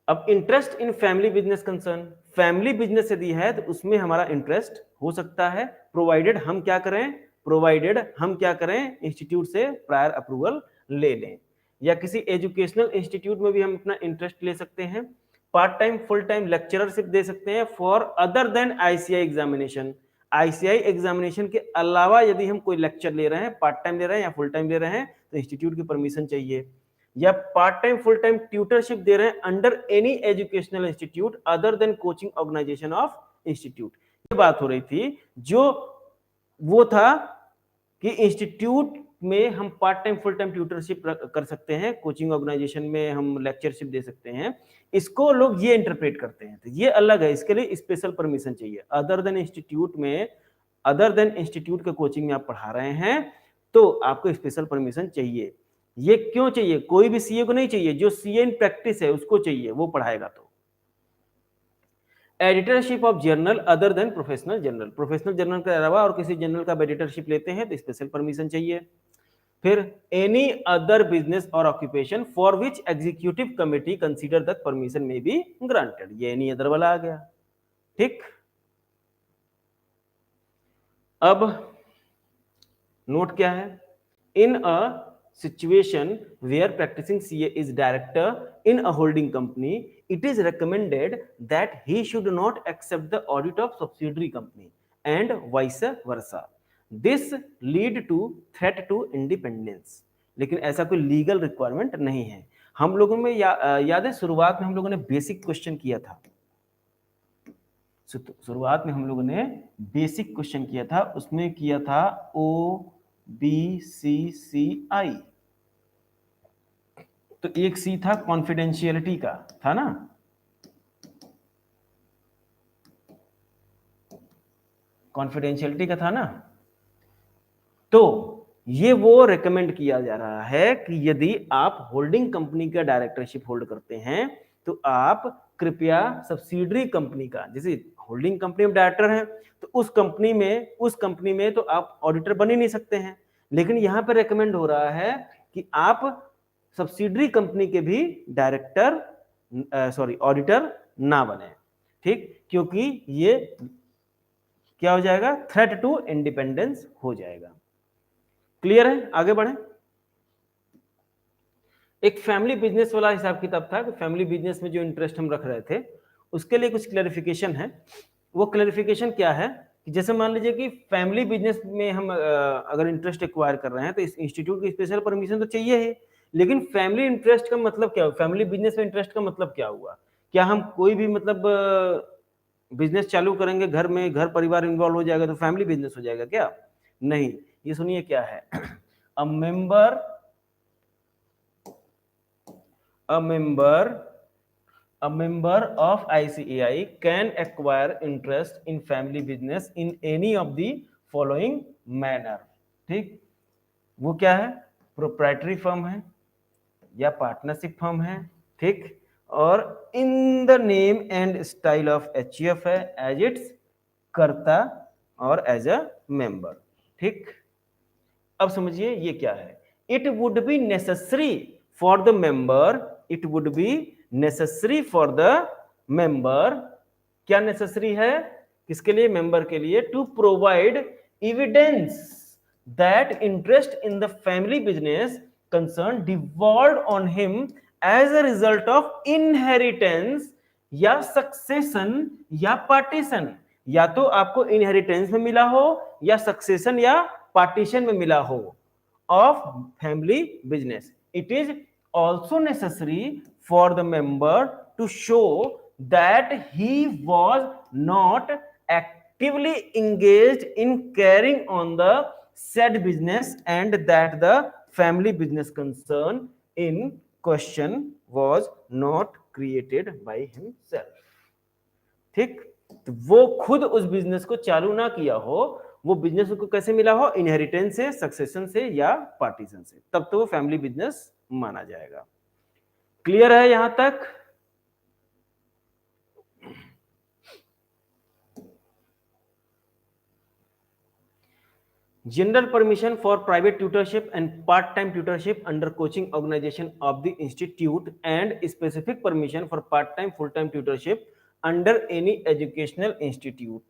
अब interest in family business concern, family business यदि है तो उसमें हमारा इंटरेस्ट हो सकता है, प्रोवाइडेड हम क्या करें? प्रोवाइडेड हम क्या करें? इंस्टीट्यूट से प्रायर अप्रूवल ले लें, या किसी एजुकेशनल इंस्टीट्यूट में भी हम अपना इंटरेस्ट ले सकते हैं। Part time full time lecturership दे सकते हैं for other than ICI examination. ICI examination के अलावा यदि हम कोई लेक्चर ले रहे हैं, पार्ट टाइम ले रहे हैं या फुल टाइम ले रहे हैं, तो इंस्टीट्यूट की परमिशन चाहिए। या part time full time tutorship दे रहे हैं under any educational institute other than coaching organisation of institute. ये बात हो रही थी, जो वो था कि इंस्टीट्यूट में हम part time full time tutorship कर सकते हैं, कोचिंग ऑर्गेनाइजेशन में हम लेक्चरशिप दे सकते हैं, इसको लोग ये इंटरप्रेट करते हैं। तो ये अलग है, इसके लिए स्पेशल परमिशन चाहिए। अदर देन इंस्टीट्यूट में अदर देन इंस्टीट्यूट के कोचिंग में आप पढ़ा रहे हैं तो आपको स्पेशल परमिशन चाहिए। ये क्यों चाहिए? कोई भी सीए को नहीं चाहिए, जो सीए इन प्रैक्टिस है उसको चाहिए, वो पढ़ाएगा। तो editorship of journal other than professional journal, professional journal के अलावा और किसी जर्नल का एडिटरशिप लेते हैं तो स्पेशल परमिशन चाहिए। फिर एनी अदर बिजनेस और occupation for which executive committee consider that permission में बी ग्रांटेड, ये एनी अदर वाला आ गया। ठीक, अब नोट क्या है? इन अ situation where practicing CA is director in a holding company, it is recommended that he should not accept the audit of subsidiary company and vice versa. This lead to threat to independence. लेकिन ऐसा कोई लीगल रिक्वायरमेंट नहीं है। हम लोगों में याद है शुरुआत में हम लोगों ने बेसिक क्वेश्चन किया था, शुरुआत में हम लोगों ने बेसिक क्वेश्चन किया था, उसमें किया था OBCCI, तो एक सी था कॉन्फिडेंशियलिटी का, था ना? कॉन्फिडेंशियलिटी का था ना? तो ये वो रेकमेंड किया जा रहा है कि यदि आप होल्डिंग कंपनी का डायरेक्टरशिप होल्ड करते हैं तो आप कृपया सब्सिडरी कंपनी का, जैसे होल्डिंग कंपनी में डायरेक्टर हैं तो उस कंपनी में तो आप ऑडिटर बन ही नहीं सकते हैं, लेकिन यहां पर रेकमेंड हो रहा है कि आप सब्सिडरी कंपनी के भी ऑडिटर ना बने। ठीक, क्योंकि ये क्या हो जाएगा? थ्रेट टू इंडिपेंडेंस हो जाएगा। क्लियर है? आगे बढ़े। एक फैमिली बिजनेस वाला हिसाब किताब था कि फैमिली बिजनेस में जो इंटरेस्ट हम रख रहे थे उसके लिए कुछ क्लैरिफिकेशन है। वो क्लैरिफिकेशन क्या है कि जैसे मान लीजिए कि फैमिली बिजनेस में हम अगर इंटरेस्ट एक्वायर कर रहे हैं तो इस इंस्टीट्यूट की स्पेशल परमिशन तो चाहिए ही, लेकिन फैमिली इंटरेस्ट का मतलब क्या? फैमिली बिजनेस में इंटरेस्ट का मतलब क्या हुआ? क्या हम कोई भी मतलब बिजनेस चालू करेंगे, घर में घर परिवार इन्वॉल्व हो जाएगा तो फैमिली बिजनेस हो जाएगा क्या? नहीं, ये सुनिए क्या है। अ member of ICAI can acquire interest in family business in any of the following manner। ठीक, वो क्या है? प्रोप्राइटरी फर्म है या पार्टनरशिप फर्म है, ठीक, और in the name and style of HUF है, एज इट्स कर्ता और एज अ मेंबर। ठीक, अब समझिए ये क्या है। It would be necessary for the member, it would be necessary for the member, क्या नेसेसरी है? किसके लिए? मेंबर के लिए। To provide evidence that interest in the family business concern devolve on him as a result of inheritance या सक्सेशन या पार्टीशन। या तो आपको इनहेरिटेंस में मिला हो या सक्सेशन या पार्टीशन में मिला हो of family business. It is also necessary for the member to show that he was not actively engaged in carrying on the said business and that the family business concern in question was not created by himself। ठीक, तो वो खुद उस बिजनेस को चालू ना किया हो, वो बिजनेस को कैसे मिला हो? इनहेरिटेंस से, सक्सेशन से या पार्टीशन से, तब तो वो फैमिली बिजनेस माना जाएगा। क्लियर है यहां तक? General permission for private tutorship and part time tutorship under coaching organisation of the institute and specific permission for part time full time tutorship under any educational institute,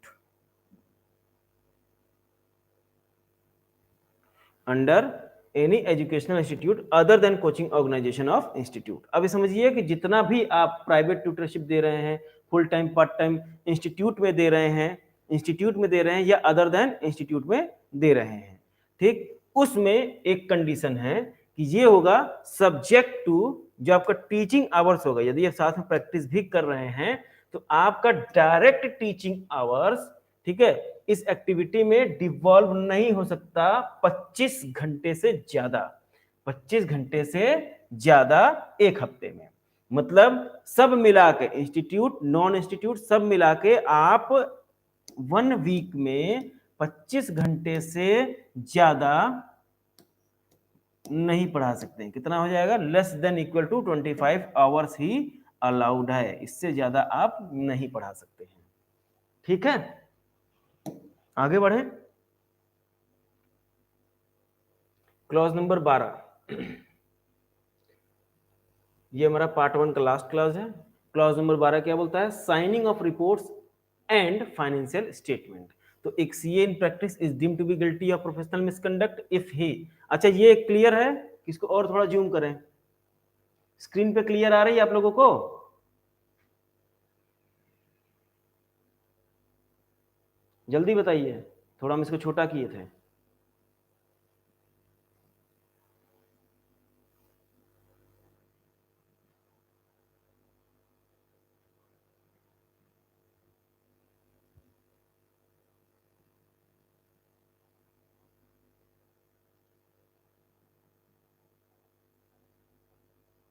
under any educational institute other than coaching organisation of institute. अब समझिए कि जितना भी आप प्राइवेट ट्यूटरशिप दे रहे हैं, full time part time institute में दे रहे हैं, या अदर देन इंस्टीट्यूट में दे रहे हैं, ठीक, उसमें एक कंडीशन है कि ये होगा सब्जेक्ट टू जो आपका टीचिंग आवर्स होगा। यदि आप साथ में प्रैक्टिस भी कर रहे हैं तो आपका डायरेक्ट टीचिंग आवर्स, ठीक है, इस एक्टिविटी में डिवॉल्व नहीं हो सकता 25 घंटे से ज्यादा, 25 घंटे से ज्यादा एक हफ्ते में। मतलब सब मिला के, इंस्टीट्यूट नॉन इंस्टीट्यूट सब मिला के आप 1 वीक में 25 घंटे से ज्यादा नहीं पढ़ा सकते हैं। कितना हो जाएगा? Less than equal to 25 hours ही अलाउड है, इससे ज्यादा आप नहीं पढ़ा सकते हैं। ठीक है, आगे बढ़े। क्लॉज नंबर 12, ये हमारा पार्ट 1 का लास्ट क्लॉज है। क्लॉज नंबर 12 क्या बोलता है? Signing of reports and financial statement. तो एक CA in practice is deemed to be guilty of professional misconduct if he. अच्छा, ये क्लियर है? इसको और थोड़ा जूम करें, स्क्रीन पे क्लियर आ रही है आप लोगों को? जल्दी बताइए, थोड़ा हम इसको छोटा किए थे।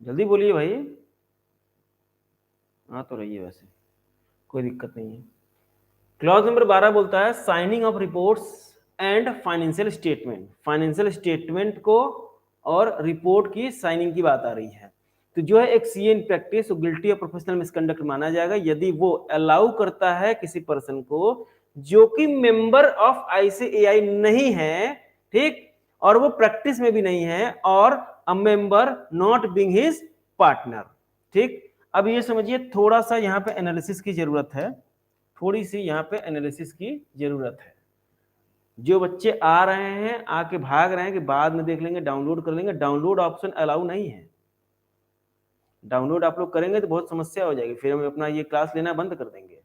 जल्दी बोलिए भाई। हाँ तो रहिए, वैसे कोई दिक्कत नहीं है। क्लॉज नंबर 12 बोलता है signing of reports and financial statement. Financial statement को और रिपोर्ट की साइनिंग की बात आ रही है। तो जो है एक CA in practice guilty of professional misconduct माना जाएगा यदि वो अलाउ करता है किसी पर्सन को जो कि मेंबर ऑफ आईसीएआई नहीं है, ठीक, और वो प्रैक्टिस में भी नहीं है, और a member not being his partner. ठीक, अब ये समझिए थोड़ा सा यहाँ पे एनालिसिस की जरूरत है, थोड़ी सी यहाँ पे एनालिसिस की जरूरत है। जो बच्चे आ रहे हैं आके भाग रहे हैं कि बाद में देख लेंगे, डाउनलोड कर लेंगे, डाउनलोड ऑप्शन अलाउ नहीं है। डाउनलोड आप लोग करेंगे तो बहुत समस्या हो जाएगी, फिर हम अपना ये क्लास लेना बंद कर देंगे।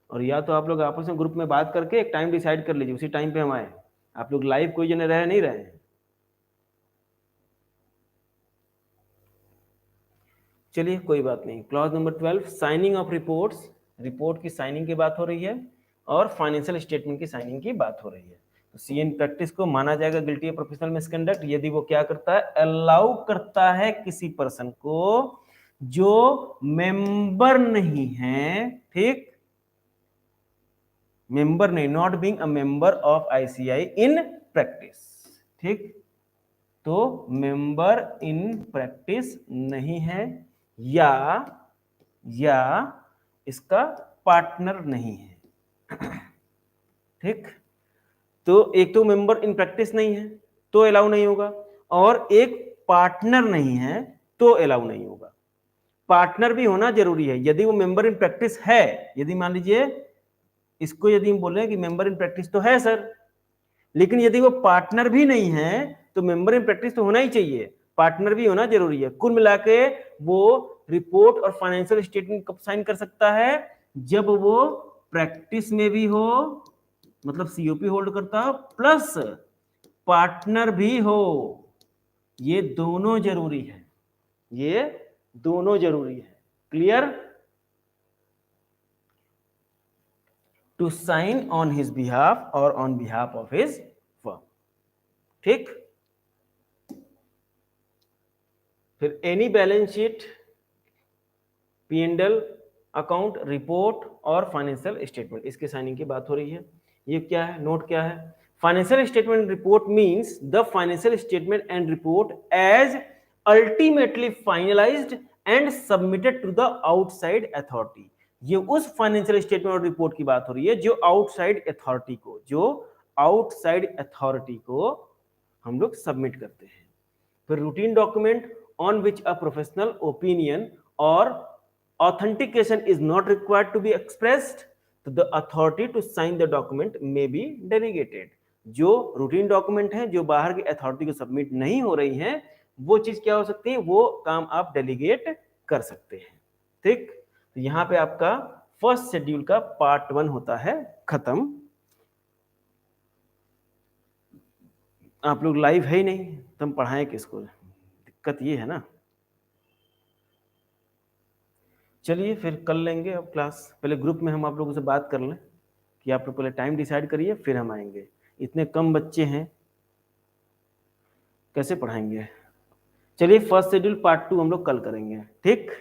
और या तो आप लोग आपस में ग्रुप में बात करके एक टाइम डिसाइड कर लीजिए, उसी टाइम पे हम आए। आप लोग लाइव कोई जने रह नहीं रहे हैं। चलिए कोई बात नहीं। Clause number 12 signing of reports, report की साइनिंग की बात हो रही है और फाइनेंशियल स्टेटमेंट की साइनिंग की बात हो रही है। तो सी इन प्रैक्टिस को माना जाएगा गिल्टी ऑफ प्रोफेशनल मिसकंडक्ट यदि वो क्या करता है? अलाउ करता है किसी पर्सन को जो मेंबर नहीं है, ठीक, मेंबर नहीं, not being a member of ICI in practice. ठीक, तो मेंबर इन प्रैक्टिस नहीं है या इसका पार्टनर नहीं है। ठीक, तो एक तो मेंबर इन प्रैक्टिस नहीं है तो अलाउ नहीं होगा, और एक पार्टनर नहीं है तो अलाउ नहीं होगा। पार्टनर भी होना जरूरी है। यदि वो मेंबर इन प्रैक्टिस है, यदि मान लीजिए इसको यदि हम बोले कि मेंबर इन प्रैक्टिस तो है सर, लेकिन यदि वो पार्टनर भी नहीं है तो मेंबर इन प्रैक्टिस तो होना ही चाहिए, पार्टनर भी होना जरूरी है। कुल मिला के वो रिपोर्ट और फाइनेंशियल स्टेटमेंट कब साइन कर सकता है? जब वो प्रैक्टिस में भी हो, मतलब सीओपी होल्ड करता हो, प्लस पार्टनर भी हो। ये दोनों जरूरी है, ये दोनों जरूरी है। Clear? To sign on his behalf और on behalf of his firm. ठीक, फिर any balance sheet, P&L account, report और फाइनेंशियल स्टेटमेंट, इसके साइनिंग की बात हो रही है। ये क्या है? नोट क्या है? Financial statement report means the financial statement and report as ultimately finalised and submitted to the outside authority. ये उस फाइनेंशियल स्टेटमेंट और रिपोर्ट की बात हो रही है जो आउटसाइड अथॉरिटी को, हम लोग सबमिट करते हैं। फिर routine document on which a professional opinion और authentication is not required to be expressed, तो the authority to sign the document may be delegated। जो रूटीन डॉक्यूमेंट है, जो बाहर की अथॉरिटी को सबमिट नहीं हो रही है, वो चीज क्या हो सकती है? वो काम आप डेलीगेट कर सकते हैं। ठीक, तो यहां पे आपका फर्स्ट शेड्यूल का पार्ट 1 होता है खत्म। आप लोग लाइव है ही नहीं तो हम पढ़ाएं किसको? दिक्कत ये है ना। चलिए फिर कर लेंगे अब क्लास। पहले ग्रुप में हम आप लोगों से बात कर लें कि आप लोग पहले टाइम डिसाइड करिए, फिर हम आएंगे। इतने कम बच्चे हैं, कैसे पढ़ाएंगे? चलिए फर्स्ट शेड्यूल पार्ट 2 हम लोग कल करेंगे, ठीक।